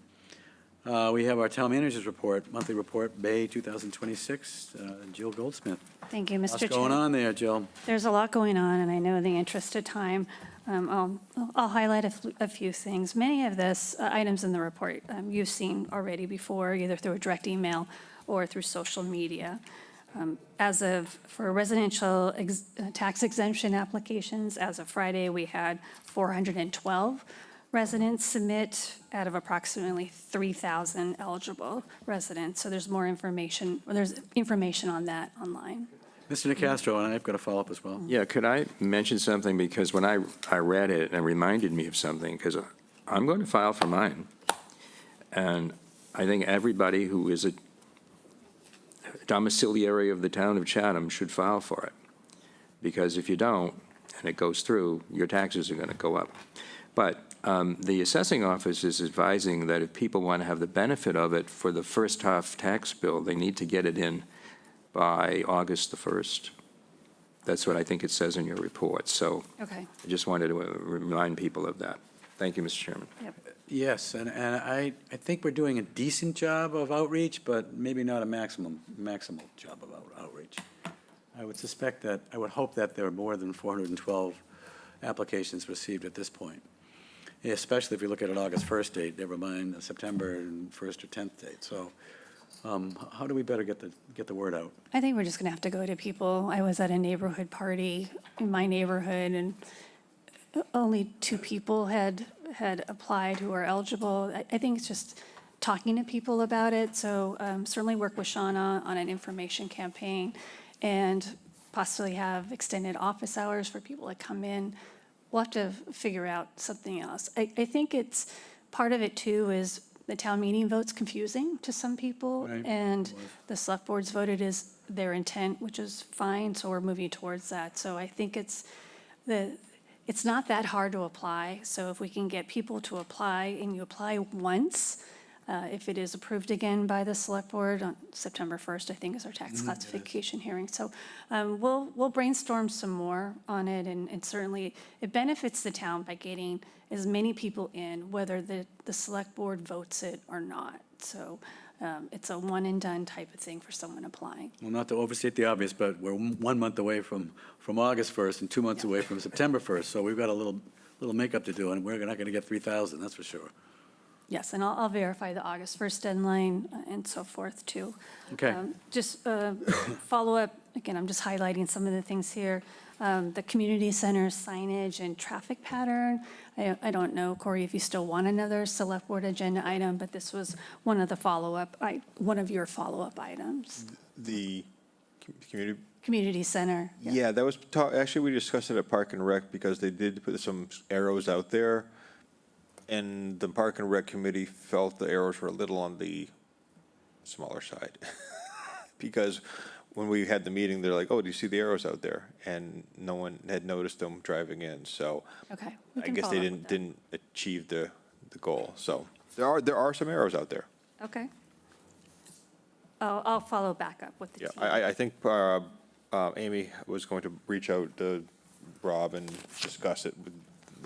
We have our town manager's report, monthly report, May 2026. Jill Goldsmith. Thank you, Mr. Chair. What's going on there, Jill? There's a lot going on, and I know in the interest of time, I'll highlight a few things. Many of this items in the report you've seen already before, either through a direct email or through social media. For residential tax exemption applications, as of Friday, we had 412 residents submit out of approximately 3,000 eligible residents. So there's more information, there's information on that online. Mr. Nacastro, and I've got a follow-up as well. Yeah, could I mention something? Because when I read it, it reminded me of something, because I'm going to file for mine. And I think everybody who is a domiciliary of the town of Chatham should file for it. Because if you don't, and it goes through, your taxes are going to go up. But the assessing office is advising that if people want to have the benefit of it for the first half tax bill, they need to get it in by August the 1st. That's what I think it says in your report. So Okay. I just wanted to remind people of that. Thank you, Mr. Chairman. Yes, and I think we're doing a decent job of outreach, but maybe not a maximal job of outreach. I would hope that there are more than 412 applications received at this point, especially if you look at an August 1st date, never mind a September 1st or 10th date. So how do we better get the word out? I think we're just going to have to go to people. I was at a neighborhood party in my neighborhood, and only 2 people had applied who are eligible. I think it's just talking to people about it. So certainly work with Shauna on an information campaign and possibly have extended office hours for people to come in. We'll have to figure out something else. I think it's, part of it too is the town meeting vote's confusing to some people. Right. And the select board's voted is their intent, which is fine, so we're moving towards that. So I think it's not that hard to apply. So if we can get people to apply, and you apply once, if it is approved again by the select board on September 1st, I think is our tax classification hearing. So we'll brainstorm some more on it, and certainly it benefits the town by getting as many people in, whether the select board votes it or not. So it's a one and done type of thing for someone applying. Well, not to overstate the obvious, but we're 1 month away from August 1st and 2 months away from September 1st. So we've got a little makeup to do, and we're not going to get 3,000, that's for sure. Yes, and I'll verify the August 1st deadline and so forth, too. Okay. Just follow up, again, I'm just highlighting some of the things here. The community center signage and traffic pattern. I don't know, Corey, if you still want another select board agenda item, but this was one of your follow-up items. The community. Community center. Yeah, that was, actually, we discussed it at Park and Rec because they did put some arrows out there. And the Park and Rec Committee felt the arrows were a little on the smaller side. Because when we had the meeting, they're like, oh, do you see the arrows out there? And no one had noticed them driving in, so. Okay. I guess they didn't achieve the goal. So there are some arrows out there. Okay. I'll follow back up with the team. I think Amy was going to reach out to Rob and discuss it.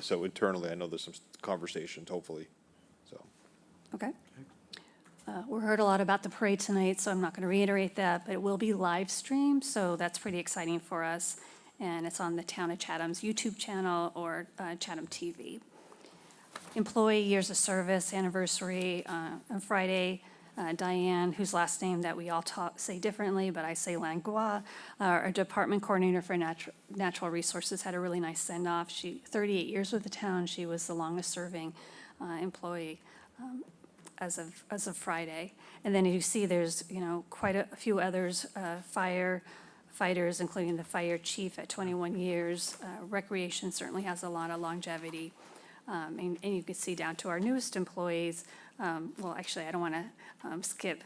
So internally, I know there's some conversations, hopefully, so. Okay. We heard a lot about the parade tonight, so I'm not going to reiterate that, but it will be live streamed, so that's pretty exciting for us. And it's on the Town of Chatham's YouTube channel or Chatham TV. Employee years of service anniversary on Friday. Diane, whose last name that we all say differently, but I say Langlois, our department coordinator for natural resources, had a really nice send-off. 38 years with the town. She was the longest-serving employee as of Friday. And then you see there's quite a few others, firefighters, including the fire chief at 21 years. Recreation certainly has a lot of longevity. And you can see down to our newest employees. Well, actually, I don't want to skip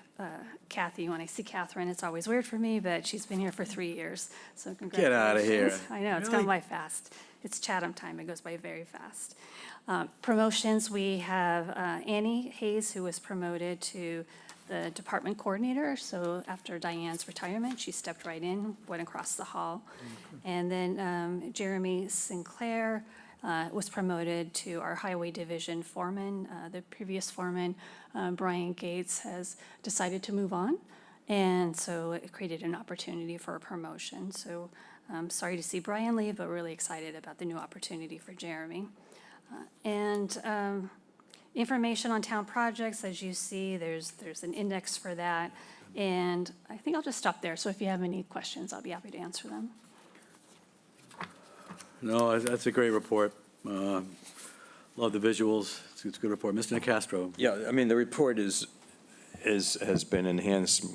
Kathy. When I see Catherine, it's always weird for me, but she's been here for 3 years, so congratulations. Get out of here. I know, it's gone by fast. It's Chatham time, it goes by very fast. Promotions, we have Annie Hayes, who was promoted to the department coordinator. So after Diane's retirement, she stepped right in, went across the hall. And then Jeremy Sinclair was promoted to our highway division foreman. The previous foreman, Brian Gates, has decided to move on. And so it created an opportunity for a promotion. So I'm sorry to see Brian leave, but really excited about the new opportunity for Jeremy. And information on town projects, as you see, there's an index for that. And I think I'll just stop there. So if you have any questions, I'll be happy to answer them. No, that's a great report. Love the visuals. It's a good report. Mr. Nicastro. Yeah, I mean, the report has been enhanced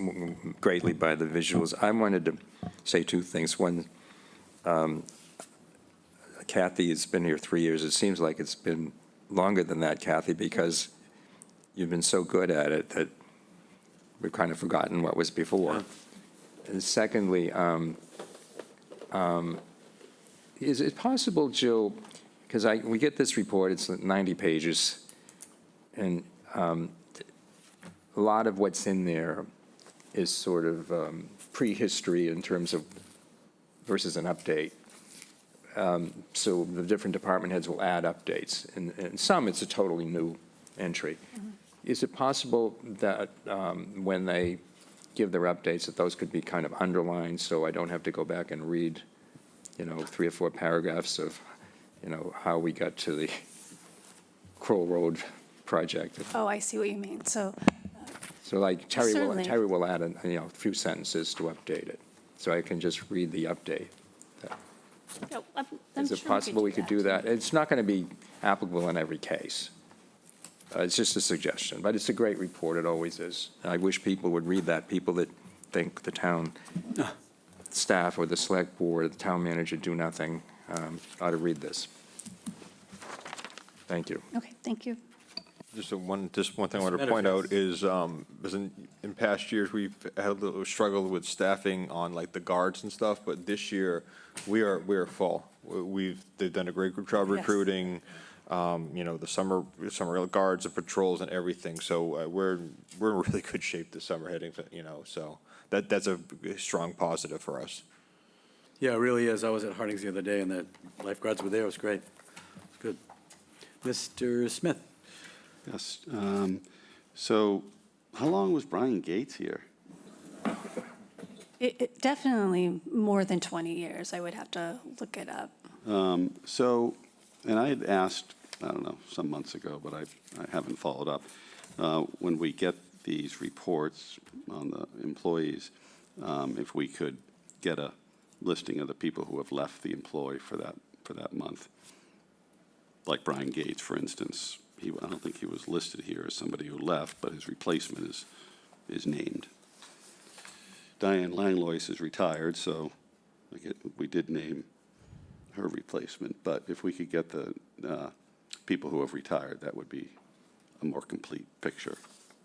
greatly by the visuals. I wanted to say 2 things. One, Kathy has been here 3 years. It seems like it's been longer than that, Kathy, because you've been so good at it that we've kind of forgotten what was before. And secondly, Is it possible, Jill, because we get this report, it's 90 pages, and a lot of what's in there is sort of prehistory in terms of versus an update. So the different department heads will add updates, and some it's a totally new entry. Is it possible that when they give their updates, that those could be kind of underlined, so I don't have to go back and read, 3 or 4 paragraphs of, how we got to the Kroll Road project? Oh, I see what you mean. So So like Terry Certainly. will add, a few sentences to update it, so I can just read the update. yeah, I'm Is it sure possible we could do that? It's not going to be applicable in every case. It's just a suggestion, but it's a great report, it always is. I wish people would read that, people that think the town staff or the select board, or the town manager do nothing, ought to read this. Thank you. Okay, thank you. Just one thing I want to point out is, in past years, we've had a little struggle with staffing on like the guards and stuff, but this year, we are full. They've done a great job recruiting, the summer guards and patrols and everything, so we're in really good shape this summer heading, so that's a strong positive for us. Yeah, it really is. I was at Harding's the other day, and the lifeguards were there. It was great. It's good. Mr. Smith? Yes. So how long was Brian Gates here? It definitely more than 20 years. I would have to look it up. And I had asked, I don't know, some months ago, but I haven't followed up. When we get these reports on the employees, if we could get a listing of the people who have left the employ for that month. Like Brian Gates, for instance. I don't think he was listed here as somebody who left, but his replacement is named. Diane Langlois is retired, so we did name her replacement. But if we could get the people who have retired, that would be a more complete picture.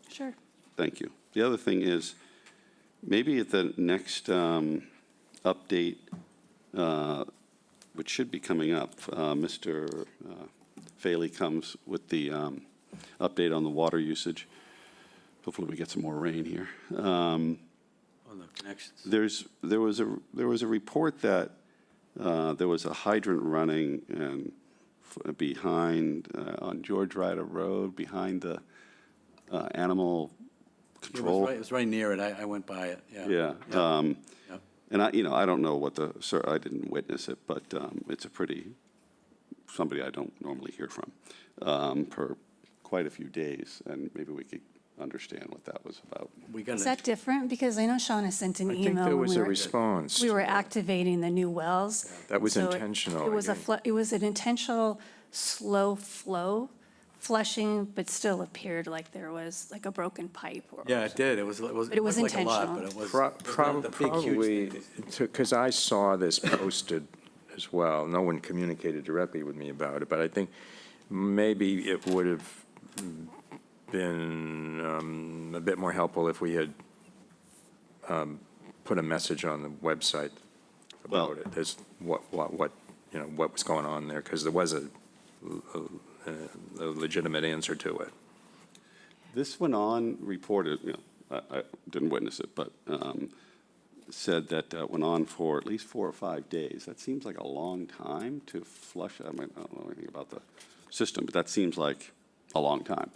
Sure. Thank you. The other thing is, maybe at the next update, which should be coming up, Mr. Faley comes with the update on the water usage. Hopefully we get some more rain here. On the connections. There was a report that there was a hydrant running and behind on George Ryder Road behind the animal control. It was right near it. I went by it, yeah. Yeah. Yep. And I don't know what I didn't witness it, but it's somebody I don't normally hear from for quite a few days, and maybe we could understand what that was about. Is that different? Because I know Shauna sent an email. I think there when was we a were- response. We were activating the new wells. That was So intentional, It was again. it was an intentional slow flow flushing, but still appeared like there was like a broken pipe. Yeah, it did. It was But it was looked like a lot, intentional. but it was not the big, huge Probably, thing. because I saw this posted as well. No one communicated directly with me about it, but I think maybe it would have been a bit more helpful if we had put a message on the website about it, as what was going on there, because there was a legitimate answer to it. This went on, reported, I didn't witness it, but said that went on for at least 4 or 5 days. That seems like a long time to flush. I don't know anything about the system, but that seems like a long time.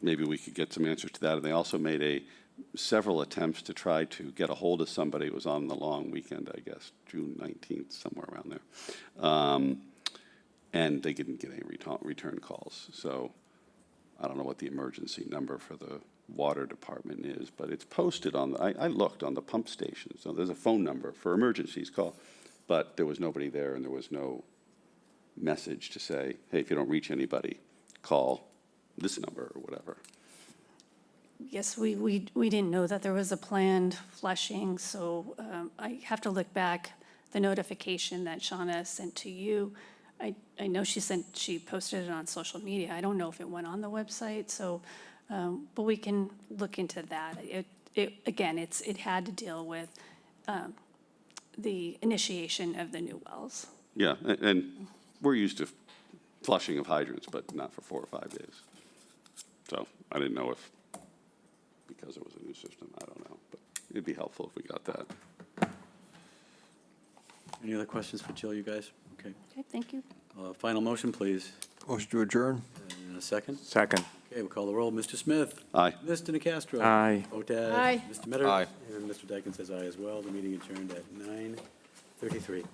Maybe we could get some answers to that. And they also made several attempts to try to get a hold of somebody. It was on the long weekend, I guess, June 19th, somewhere around there. And they didn't get any return calls. So I don't know what the emergency number for the water department is, but it's posted on I looked on the pump station. So there's a phone number for emergencies, call. But there was nobody there, and there was no message to say, hey, if you don't reach anybody, call this number or whatever. Yes, we didn't know that there was a planned flushing, so I have to look back. The notification that Shauna sent to you, I know she posted it on social media. I don't know if it went on the website, so, but we can look into that. It had to deal with the initiation of the new wells. Yeah, and we're used to flushing of hydrants, but not for 4 or 5 days. So I didn't know if, because it was a new system, I don't know, but it'd be helpful if we got that. Any other questions for Jill, you guys? Okay. Okay, thank you. Final motion, please. Motion to adjourn? And a second? Second. Okay, we'll call the roll. Mr. Smith? Aye. Mr. Nacastro? Aye. Otad? Aye. Mr. Metter? Aye. And Mr. Dyken says aye as well. The meeting adjourned at 9:33.